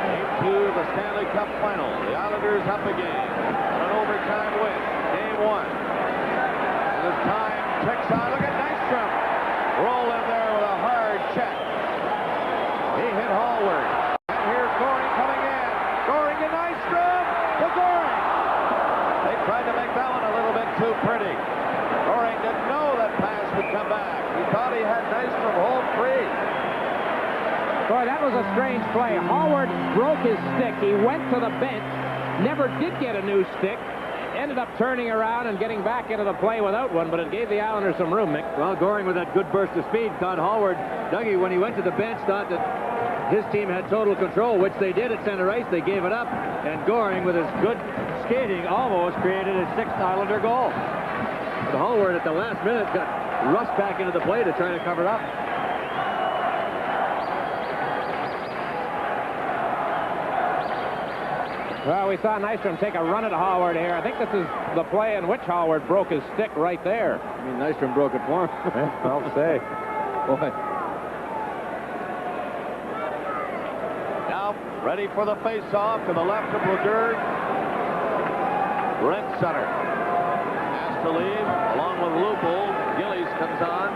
Game 2 of the Stanley Cup Final. The Islanders up again on an overtime win. Game 1. And the time ticks on. Look at Nystrom. Roll in there with a hard check. He hit Hallward. And here's Goring coming in. Goring to Nystrom. To Goring. They tried to make that one a little bit too pretty. Goring didn't know that pass would come back. He thought he had Nystrom home free. Boy, that was a strange play. Hallward broke his stick. He went to the bench, never did get a new stick, ended up turning around and getting back into the play without one, but it gave the Islanders some room, Mick. Well, Goring with that good burst of speed caught Hallward. Dougie, when he went to the bench, thought that his team had total control, which they did at center ice. They gave it up, and Goring, with his good skating, almost created his 6th Islander goal. But Hallward at the last minute got rushed back into the play to try to cover it up. Well, we saw Nystrom take a run at Hallward here. I think this is the play in which Hallward broke his stick right there. I mean, Nystrom broke it for him. I'll say. Boy. Now, ready for the face-off to the left of Brodeur. Brent Sutter has to leave, along with Lupul. Gillies comes on.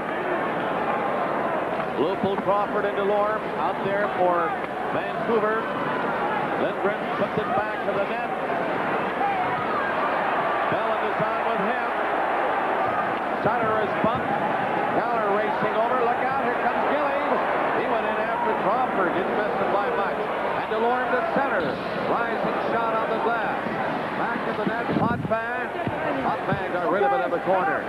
Lupul, Crawford into Lorm. Out there for Vancouver. Lindgren puts it back to the net. Belland is on with him. Sutter is bumped. Keller racing over. Look out, here comes Gillies. He went in after Crawford. Didn't miss him by much. And DeLorme to center. Rising shot on the glass. Back in the net, Potvin. Potvin got rid of it in the corner.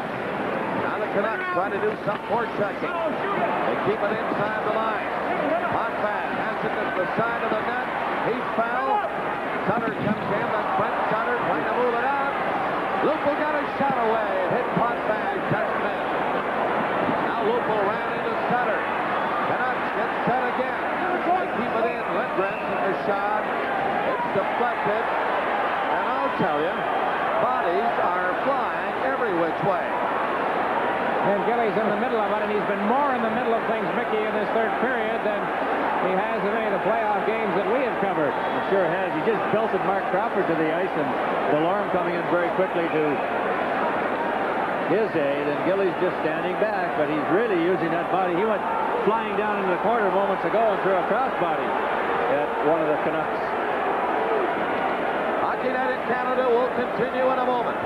Now the Canucks try to do some forechecking. They keep it inside the line. Potvin has it at the side of the net. He's fouled. Sutter comes in. That's Brent Sutter trying to move it out. Lupul got a shot away. It hit Potvin. Touched net. Now Lupul ran into Sutter. Canucks get set again. They keep it in. Lindgren took a shot. It's deflected. And I'll tell you, bodies are flying every which way. And Gillies in the middle of it, and he's been more in the middle of things, Mickey, in this third period than he has in any of the playoff games that we have covered. He sure has. He just belted Mark Crawford to the ice, and DeLorme coming in very quickly to his aid, and Gillies just standing back, but he's really using that body. He went flying down into the corner moments ago and threw a crossbody at one of the Canucks. Hockey Night in Canada will continue in a moment.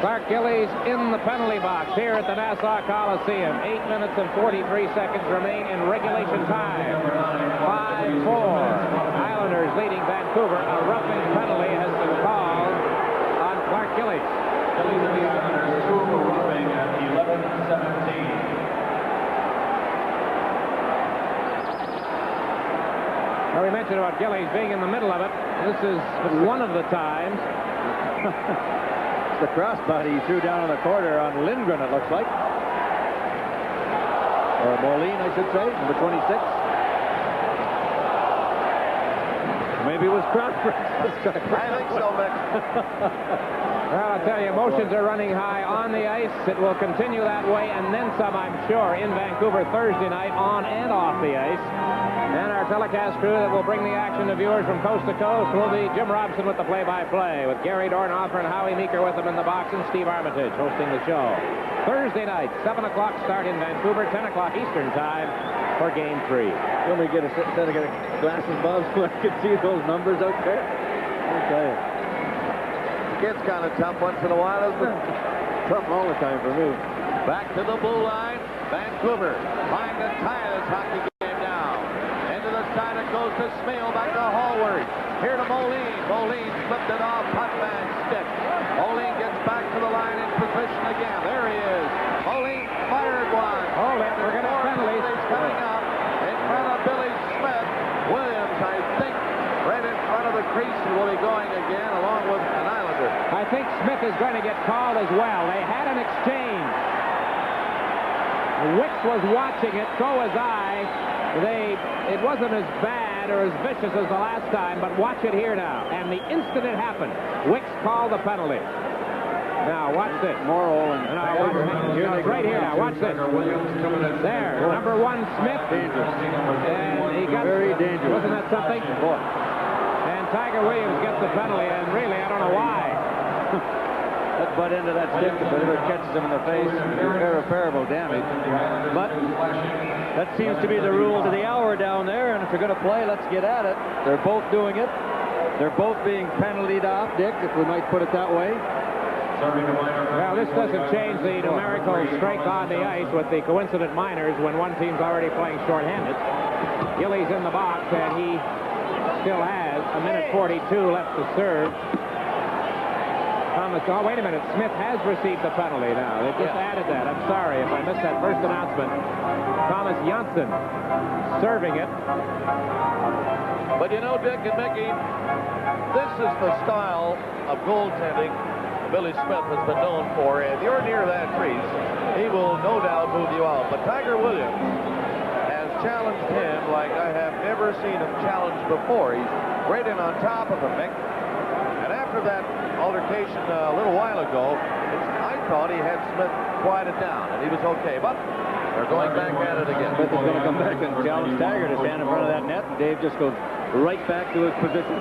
Clark Gillies in the penalty box here at the Nassau Coliseum. 8 minutes and 43 seconds remain in regulation time. 5-4. Islanders leading Vancouver. A roughing penalty has been called on Clark Gillies. Gillies and the Islanders, 2 for roughing at 11:17. Now, we mentioned about Gillies being in the middle of it. This is one of the times. The crossbody he threw down in the corner on Lindgren, it looks like. Or Moline, I should say, number 26. Maybe it was Crawford. I think so, Mick. Well, I'll tell you, emotions are running high on the ice. It will continue that way, and then some, I'm sure, in Vancouver Thursday night, on and off the ice. And our telecast crew that will bring the action to viewers from coast to coast will be Jim Robson with the play-by-play, with Gary Dornhofer and Howie Meeker with them in the box, and Steve Armitage hosting the show. Thursday night, 7 o'clock start in Vancouver, 10 o'clock Eastern time for Game 3. Let me get a set of glasses, Bob, so I can see those numbers out there. I'll tell you. It's kind of tough once in a while, isn't it? Tough all the time for me. Back to the blue line. Vancouver trying to tie this hockey game now. Into the side it goes to Smale. Back to Hallward. Here to Moline. Moline flipped it off Potvin stick. Moline gets back to the line in position again. There he is. Moline fired one. Hold it. We're going to penalties. Coming up in front of Billy Smith. Williams, I think, right in front of the crease, will be going again along with an Islander. I think Smith is going to get called as well. They had an exchange. Wicks was watching it, so was I. It wasn't as bad or as vicious as the last time, but watch it here now. And the instant it happened, Wicks called the penalty. Now, watch this. Morrow and it's right here now. Watch this. There, number 1, Smith. Dangerous. And he got very dangerous. Wasn't that something? And Tiger Williams gets the penalty, and really, I don't know why. That butt end of that stick, if it catches him in the face, irreparable damage. But that seems to be the rule to the hour down there, and if you're going to play, let's get at it. They're both doing it. They're both being penaltied off, Dick, if we might put it that way. Well, this doesn't change the numerical strike on the ice with the coincident minors when one team's already playing shorthanded. Gillies in the box, and he still has a minute 42 left to serve. Thomas, oh, wait a minute. Smith has received the penalty now. They just added that. I'm sorry if I missed that first announcement. Thomas Janssen serving it. But you know, Dick and Mickey, this is the style of goaltending Billy Smith has been known for. If you're near that crease, he will no doubt move you out. But Tiger Williams has challenged him like I have never seen him challenged before. He's right in on top of him, Mick. And after that altercation a little while ago, I thought he had Smith quieted down, and he was okay. But they're going back at it again. Smith is going to come back and challenge Tiger to stand in front of that net, and Dave just goes right back to his position,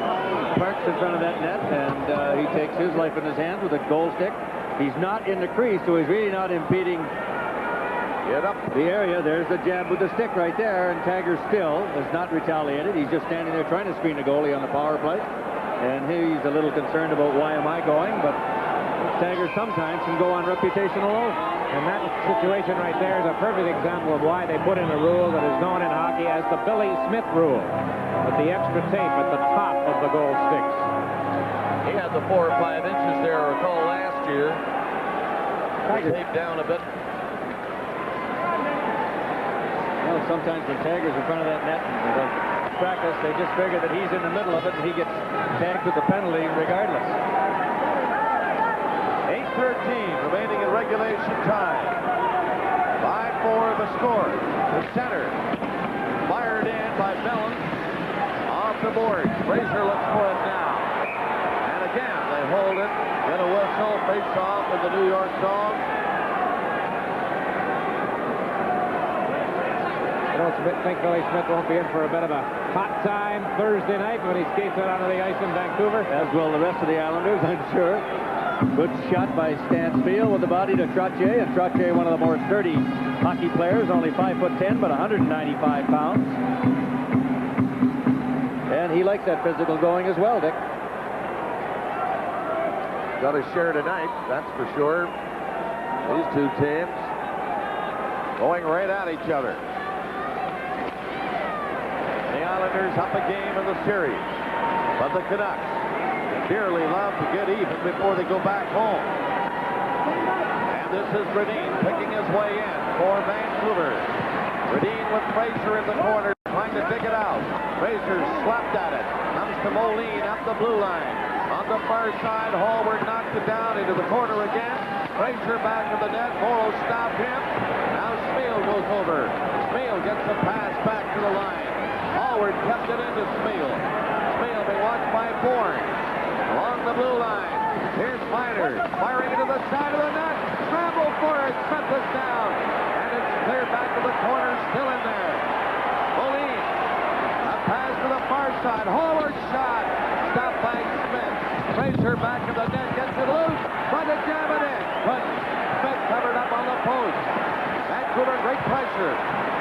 parks in front of that net, and he takes his life in his hands with a goal stick. He's not in the crease, so he's really not impeding the area. There's the jab with the stick right there, and Tiger still has not retaliated. He's just standing there trying to screen the goalie on the power play, and he's a little concerned about why am I going, but Tiger sometimes can go on reputation alone. And that situation right there is a perfect example of why they put in a rule that is known in hockey as the Billy Smith rule, with the extra tape at the top of the goal sticks. He had the 4 or 5 inches there, I recall, last year. Taped down a bit. Well, sometimes when Tiger's in front of that net and practice, they just figure that he's in the middle of it and he gets tagged with the penalty regardless. 8:13 remaining in regulation time. 5-4 the score. The center. Fired in by Bellin. Off the board. Fraser looks for it now. And again, they hold it. Get a whistle. Face off with the New York Dogs. I don't think Billy Smith won't be in for a bit of a hot time Thursday night when he skates out onto the ice in Vancouver. As will the rest of the Islanders, I'm sure. Good shot by Stansfield with the body to Trottier, and Trottier, one of the more sturdy hockey players, only 5'10", but 195 pounds. And he likes that physical going as well, Dick. Got a share tonight, that's for sure. These two teams going right at each other. The Islanders up a game in the series, but the Canucks dearly love to get even before they go back home. And this is Redmond picking his way in for Vancouver. Redmond with Fraser in the corner, trying to dig it out. Fraser slapped at it. Comes to Moline up the blue line. On the far side, Hallward knocks it down into the corner again. Fraser back to the net. Morrow stopped him. Now Smeel goes over. Smeel gets the pass back to the line. Hallward kept it into Smeel. Smeel being watched by Bourne. Along the blue line. Here's Miners firing into the side of the net. Scramble for it. Smith is down. And it's cleared back to the corner. Still in there. Moline. A pass to the far side. Hallward shot. Stopped by Smith. Fraser back to the net. Gets it loose. Trying to jam it in. But Smith covered up on the post. Vancouver, great pressure.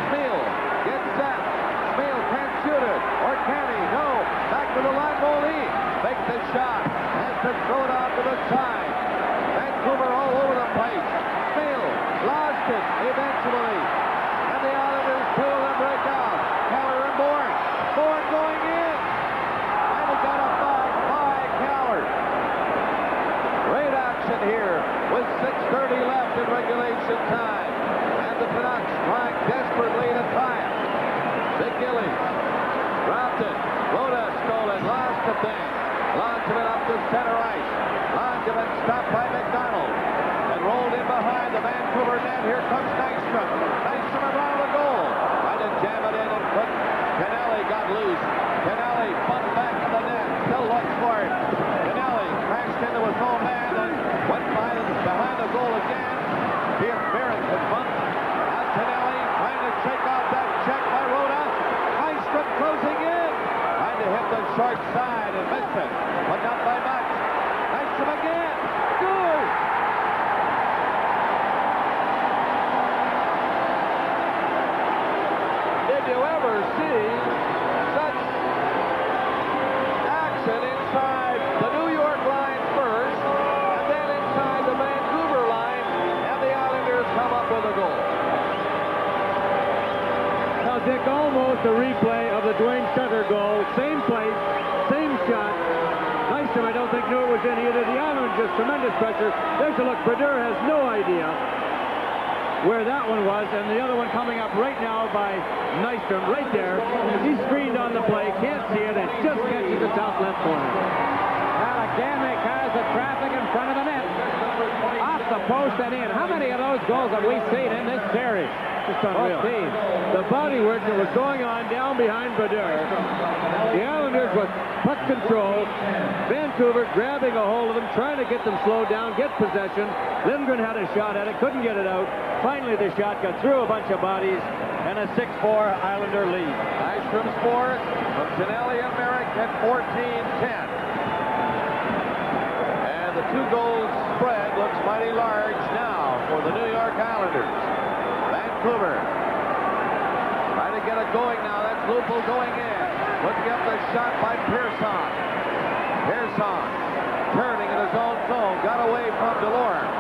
Smeel gets set. Smeel can't shoot it. Or can he? No. Back to the line. Moline. Makes the shot. Has to throw it out to the side. Vancouver all over the place. Smeel lost it eventually. And the Islanders, 2 of them break out. Keller and Bourne. Bourne going in. And he got a foul by Keller. Great action here with 6:30 left in regulation time. And the Canucks trying desperately to tie it. Big Gillies dropped it. Rhoda stole it. Lost the thing. Langevin up to center ice. Langevin stopped by McDonald and rolled in behind the Vancouver net. Here comes Nystrom. Nystrom around the goal. Tried to jam it in and put Kennelly got loose. Kennelly bumped back to the net. Still looks for it. Kennelly crashed into his own man and went behind the goal again. Here, Barrett had bumped. Now Kennelly trying to shake off that check by Rhoda. Nystrom closing in. Trying to hit the short side and missed it. But not by much. Nystrom again. Goal! Did you ever see such action inside the New York line first, and then inside the Vancouver line, and the Islanders come up with a goal? Now, Dick, almost a replay of the Dwayne Sutter goal. Same place, same shot. Nystrom, I don't think, knew it was in either. The Islanders just tremendous pressure. There's a look. Brodeur has no idea where that one was, and the other one coming up right now by Nystrom, right there. He's screened on the play, can't see it, and just catches the top left corner. Well, again, they cause the traffic in front of the net. Off the post and in. How many of those goals have we seen in this series? Just unreal. The body work that was going on down behind Brodeur. The Islanders with puck control. Vancouver grabbing a hold of them, trying to get them slowed down, get possession. Lindgren had a shot at it, couldn't get it out. Finally, the shot got through a bunch of bodies, and a 6-4 Islander lead. Nystrom's fourth from Stanley and Merrick at 14-10. And the 2-goal spread looks mighty large now for the New York Islanders. Vancouver trying to get it going now. That's Lupul going in. Looking up the shot by Pearson. Pearson turning in his own zone. Got away from DeLorme.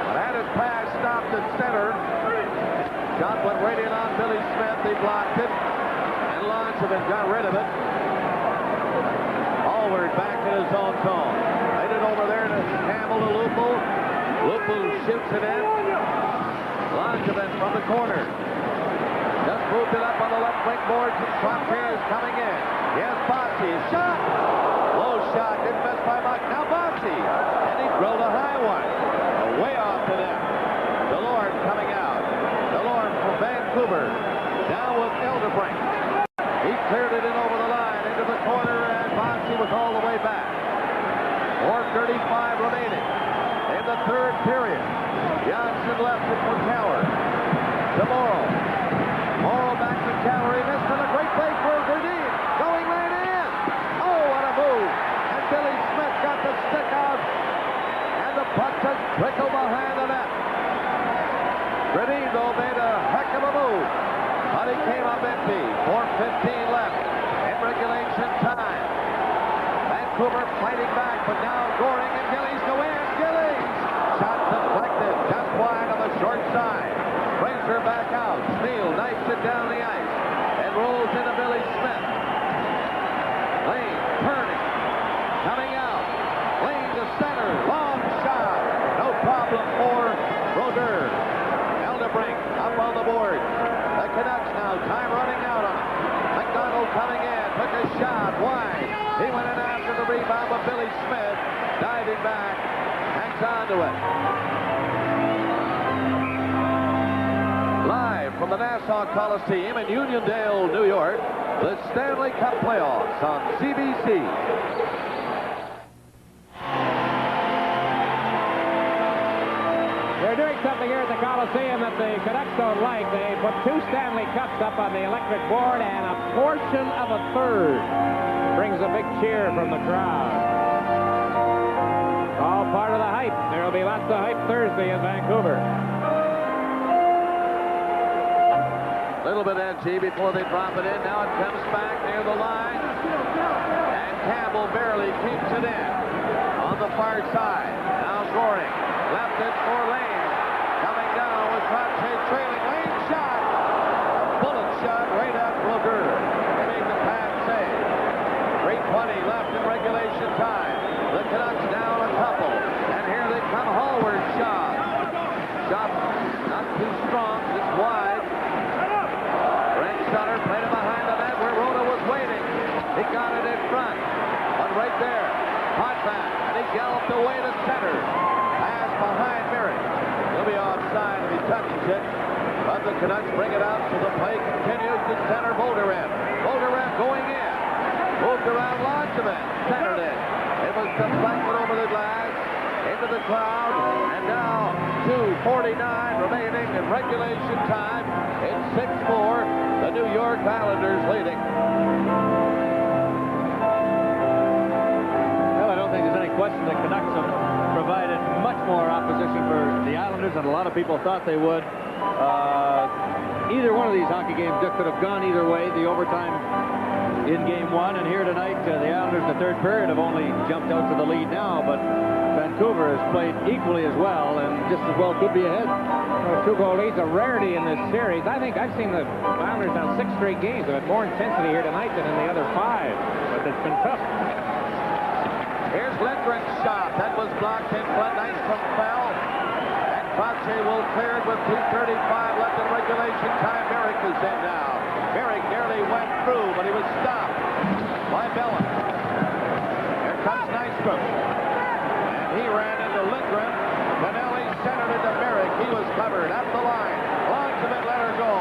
But had his pass stopped at center. Shot went right in on Billy Smith. He blocked it. And Longevin got rid of it. Hallward back in his own zone. Laid it over there to Campbell to Lupul. Lupul shoots it in. Longevin from the corner. Just moved it up on the left wing board. Frontier is coming in. Yes, Bossy. Shot! Low shot. Didn't miss by much. Now Bossy. And he drilled a high one. Way off the net. DeLorme coming out. DeLorme from Vancouver. Down with Elderbrink. He cleared it in over the line into the corner, and Bossy was all the way back. 4:35 remaining in the third period. Johnson left it for Cowher. To Morrow. Morrow back to Cowher. He missed on a great play for Verdine. Going right in. Oh, what a move. And Billy Smith got the stick out. And the puck just trickled behind the net. Verdine, though, made a heck of a move. But he came up empty. 4:15 left in regulation time. Vancouver fighting back, but now Goring and Gillies go in. Gillies! Shot deflected just wide on the short side. Brings her back out. Steele knifes it down the ice and rolls into Billy Smith. Lane turning. Coming out. Lane to center. Long shot. No problem for Brodeur. Elderbrink up on the board. The Canucks now. Time running out on him. McDonald coming in. Took a shot wide. He went in after the rebound, but Billy Smith diving back. Hangs on to it. Live from the Nassau Coliseum in Uniondale, New York, the Stanley Cup playoffs on CBC. They're doing something here at the Coliseum that the Canucks don't like. They put 2 Stanley Cups up on the electric board, and a portion of a third brings a big cheer from the crowd. All part of the hype. There will be lots of hype Thursday in Vancouver. A little bit edgy before they drop it in. Now it comes back near the line. And Campbell barely keeps it in on the far side. Now Goring left it for Lane. Coming down with Frontier trailing. Lane shot. A bullet shot right at Brodeur. They made the pass save. 3:20 left in regulation time. The Canucks down a couple. And here they come. Hallward shot. Shot not too strong, just wide. Brent Sutter played it behind the net where Rhoda was waiting. He got it in front. But right there, Hodge back. And he galloped away to center. Pass behind Merrick. He'll be offside if he touches it. But the Canucks bring it out, so the play continues to center Boldurin. Boldurin going in. Moved around Longevin. Centered it. It was deflected over the glass. Into the crowd. And now 2:49 remaining in regulation time. It's 6-4. The New York Islanders leading. minutes, and a lot of people thought they would. Either one of these hockey games could have gone either way. The overtime in Game 1, and here tonight, the Islanders in the third period have only jumped out to the lead now, but Vancouver has played equally as well, and just as well could be ahead. Well, 2-goal lead's a rarity in this series. I think I've seen the Islanders on 6 straight games that had more intensity here tonight than in the other 5, but it's been tough. Here's Lindgren's shot. That was blocked in front. Nice from Bell. And Hodge will clear it with 2:35 left in regulation time. Merrick is in now. Merrick nearly went through, but he was stopped by Bellin. Here comes Nystrom. And he ran into Lindgren. Penelli centered into Merrick. He was covered at the line. Launch of it, let her go.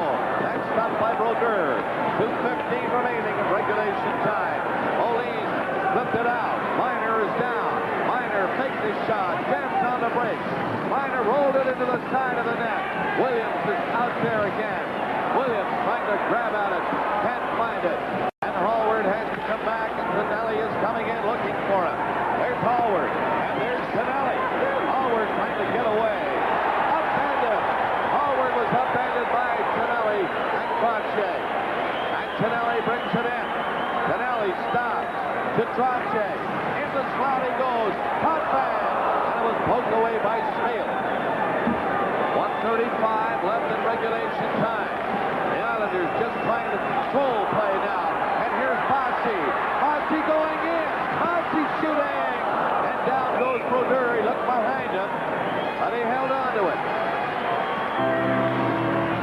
That's stopped by Brodeur. 2:15 remaining in regulation time. Moline flipped it out. Miner is down. Miner faked his shot. Jams on the brakes. Miner rolled it into the side of the net. Williams is out there again. Williams trying to grab at it. Can't find it. And Hallward has to come back, and Stanley is coming in looking for him. There's Hallward. And there's Stanley. Hallward trying to get away. Upended. Hallward was upended by Stanley and Crochet. And Stanley brings it in. Stanley stops to Crochet. In the slot he goes. Hot man. And it was poked away by Smale. 1:35 left in regulation time. The Islanders just trying to control play now. And here's Bossy. Bossy going in. Bossy shooting. And down goes Brodeur. He looked behind him, but he held on to it.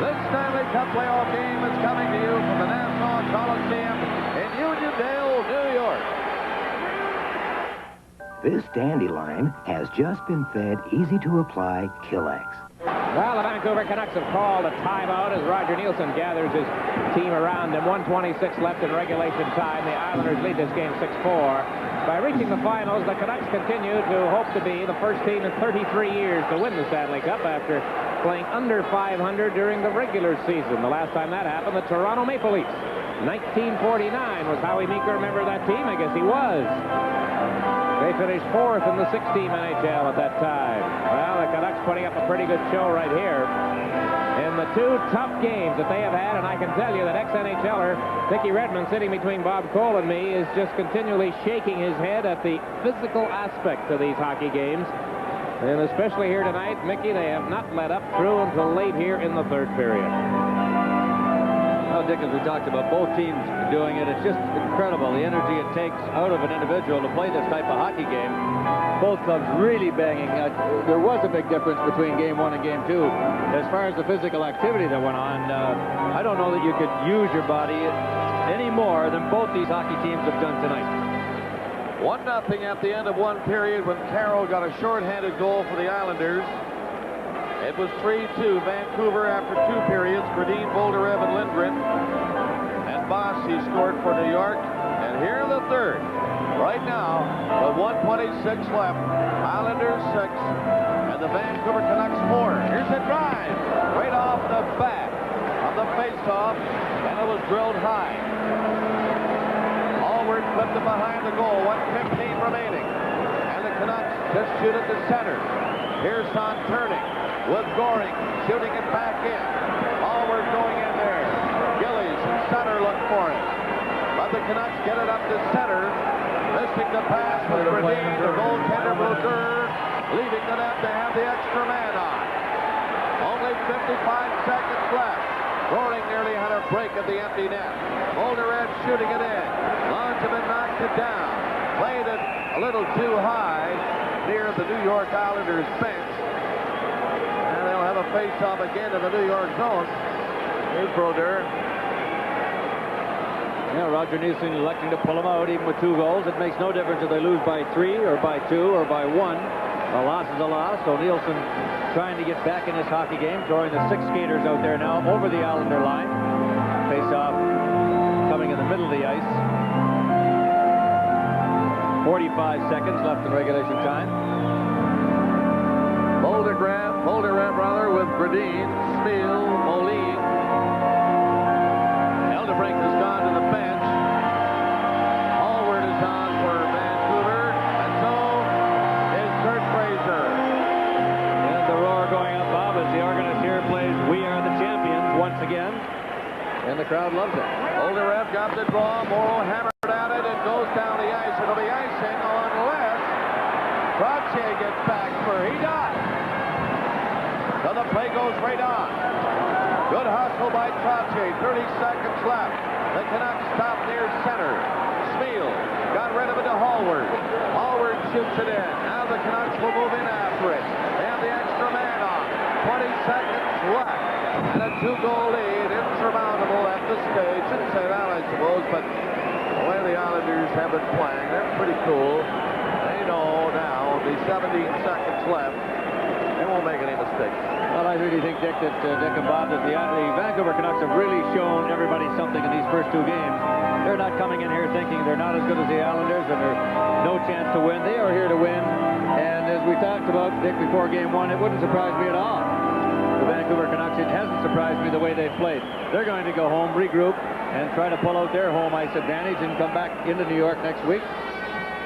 This Stanley Cup playoff game is coming to you from the Nassau Coliseum in Uniondale, New York. This dandelion has just been fed easy-to-apply Kill-X. Well, the Vancouver Canucks have called a timeout as Roger Nielsen gathers his team around him. 1:26 left in regulation time. The Islanders lead this game 6-4. By reaching the finals, the Canucks continue to hope to be the first team in 33 years to win the Stanley Cup after playing under 500 during the regular season. The last time that happened, the Toronto Maple Leafs. 1949 was Howie Meeker. Remember that team? I guess he was. They finished 4th in the 6-team NHL at that time. Well, the Canucks putting up a pretty good show right here. In the 2 tough games that they have had, and I can tell you that ex-NHLer Mickey Redmond, sitting between Bob Cole and me, is just continually shaking his head at the physical aspect of these hockey games. And especially here tonight, Mickey, they have not let up through until late here in the 3rd period. Well, Dick, as we talked about, both teams doing it. It's just incredible, the energy it takes out of an individual to play this type of hockey game. Both clubs really banging. There was a big difference between Game 1 and Game 2 as far as the physical activity that went on. I don't know that you could use your body any more than both these hockey teams have done tonight. 1-0 at the end of 1 period when Carroll got a shorthanded goal for the Islanders. It was 3-2 Vancouver after 2 periods. Gradin, Bolderev, and Lindgren. And Bossy scored for New York. And here in the 3rd. Right now, with 1:26 left, Islanders 6 and the Vancouver Canucks 4. Here's a drive right off the bat of the faceoff, and it was drilled high. Hallward flipped it behind the goal. 1:15 remaining, and the Canucks just shoot at the center. Here's on turning with Goring shooting it back in. Hallward going in there. Gillies and Sutter look for it, but the Canucks get it up to center. Missing the pass with Gradin, the goaltender Brodeur, leaving the net to have the extra man on. Only 55 seconds left. Goring nearly had a break at the empty net. Bolderev shooting it in. Langevin knocked it down. Played it a little too high near the New York Islanders bench. And they'll have a face-off again in the New York zone. Here's Brodeur. Yeah, Roger Nielsen electing to pull them out even with 2 goals. It makes no difference if they lose by 3 or by 2 or by 1. A loss is a loss, so Nielsen trying to get back in this hockey game, throwing the 6 skaters out there now over the Islander line. Face-off coming in the middle of the ice. 45 seconds left in regulation time. Bolderev rather with Gradin, Smale, Moline. Eldebrink has gone to the bench. Hallward is on for Vancouver, and so is Kurt Fraser. And the roar going up the crowd loves it. Olderev got the draw. Morrow hammered at it. It goes down the ice. It'll be icing unless Trottier gets back for he does. So the play goes right on. Good hustle by Trottier. 30 seconds left. The Canucks stop near center. Smeal got rid of it to Hallward. Hallward shoots it in. Now the Canucks will move in after it. They have the extra man on. 20 seconds left. And a 2-goal lead. Insurmountable at this stage. Shouldn't say that, I suppose, but the way the Islanders have been playing, they're pretty cool. They know now, the 17 seconds left, they won't make any mistakes. Well, I really think, Dick, that Dick and Bob, that the Vancouver Canucks have really shown everybody something in these first 2 games. They're not coming in here thinking they're not as good as the Islanders and there's no chance to win. They are here to win. And as we talked about, Dick, before Game 1, it wouldn't surprise me at all. The Vancouver Canucks, it hasn't surprised me the way they've played. They're going to go home, regroup, and try to pull out their home ice advantage and come back into New York next week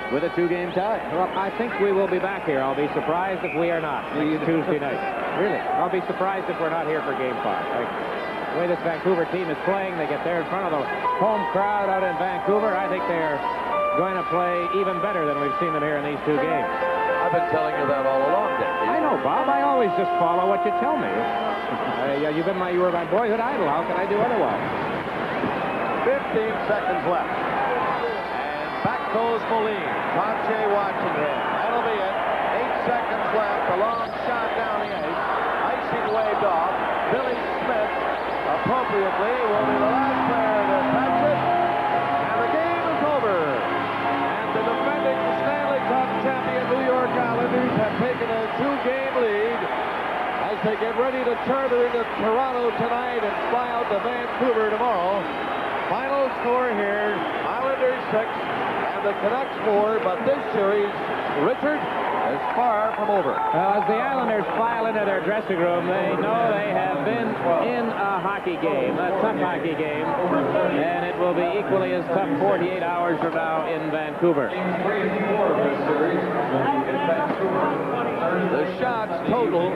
with a 2-game tie. Well, I think we will be back here. I'll be surprised if we are not Tuesday night. Really? I'll be surprised if we're not here for Game 5. The way this Vancouver team is playing, they get there in front of the home crowd out in Vancouver. I think they're going to play even better than we've seen them here in these 2 games. I've been telling you that all along, Dick. I know, Bob. I always just follow what you tell me. You were my boyhood idol. How can I do otherwise? 15 seconds left. And back goes Moline. Pache watching him. That'll be it. 8 seconds left. A long shot down the ice. Icing waved off. Billy Smith, appropriately, will be the last player to touch it. And the game is over. And the defending Stanley Cup champion New York Islanders have taken a 2-game lead as they get ready to charter into Toronto tonight and fly out to Vancouver tomorrow. Final score here, Islanders 6 and the Canucks 4, but this series, Richard, is far from over. Well, as the Islanders file into their dressing room, they know they have been in a hockey game, a tough hockey game, and it will be equally as tough 48 hours from now in Vancouver. The shots total,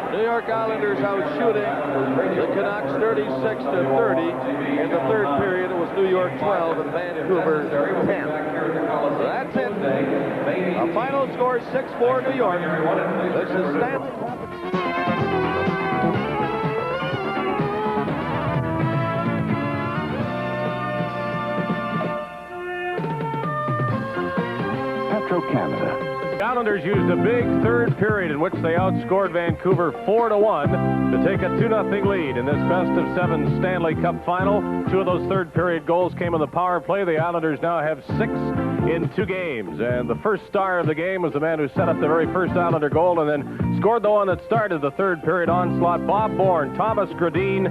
New York Islanders out shooting the Canucks 36-30. In the third period, it was New York 12 and Vancouver 10. So that's it. A final score 6-4 New York. This is Stanley. Petro-Canada. The Islanders used a big third period in which they outscored Vancouver 4-1 to take a 2-0 lead in this best-of-7 Stanley Cup final. 2 of those third period goals came on the power play. The Islanders now have 6 in 2 games. And the first star of the game was the man who set up the very first Islander goal and then scored the one that started the third period onslaught. Bob Bourne. Thomas Gradine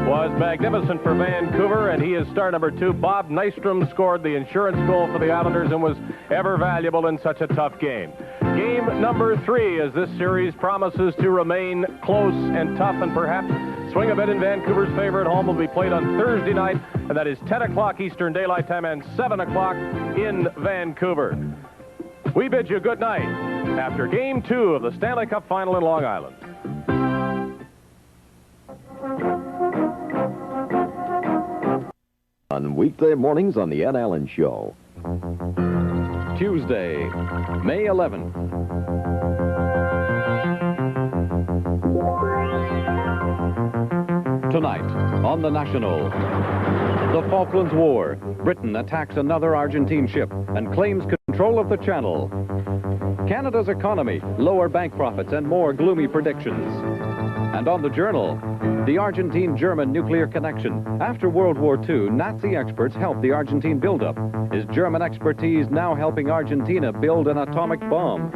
was magnificent for Vancouver, and he is star number 2. Bob Nystrom scored the insurance goal for the Islanders and was ever valuable in such a tough game. Game number 3 as this series promises to remain close and tough and perhaps swing a bit in Vancouver's favor at home will be played on Thursday night, and that is 10 o'clock Eastern Daylight Time and 7 o'clock in Vancouver. We bid you good night after Game 2 of the Stanley Cup Final in Long Island. On weekday mornings on the Ed Allen Show. Tuesday, May 11th. Tonight, on the National, the Falklands War. Britain attacks another Argentine ship and claims control of the channel. Canada's economy, lower bank profits, and more gloomy predictions. And on the Journal, the Argentine-German nuclear connection. After World War II, Nazi experts helped the Argentine buildup. Is German expertise now helping Argentina build an atomic bomb?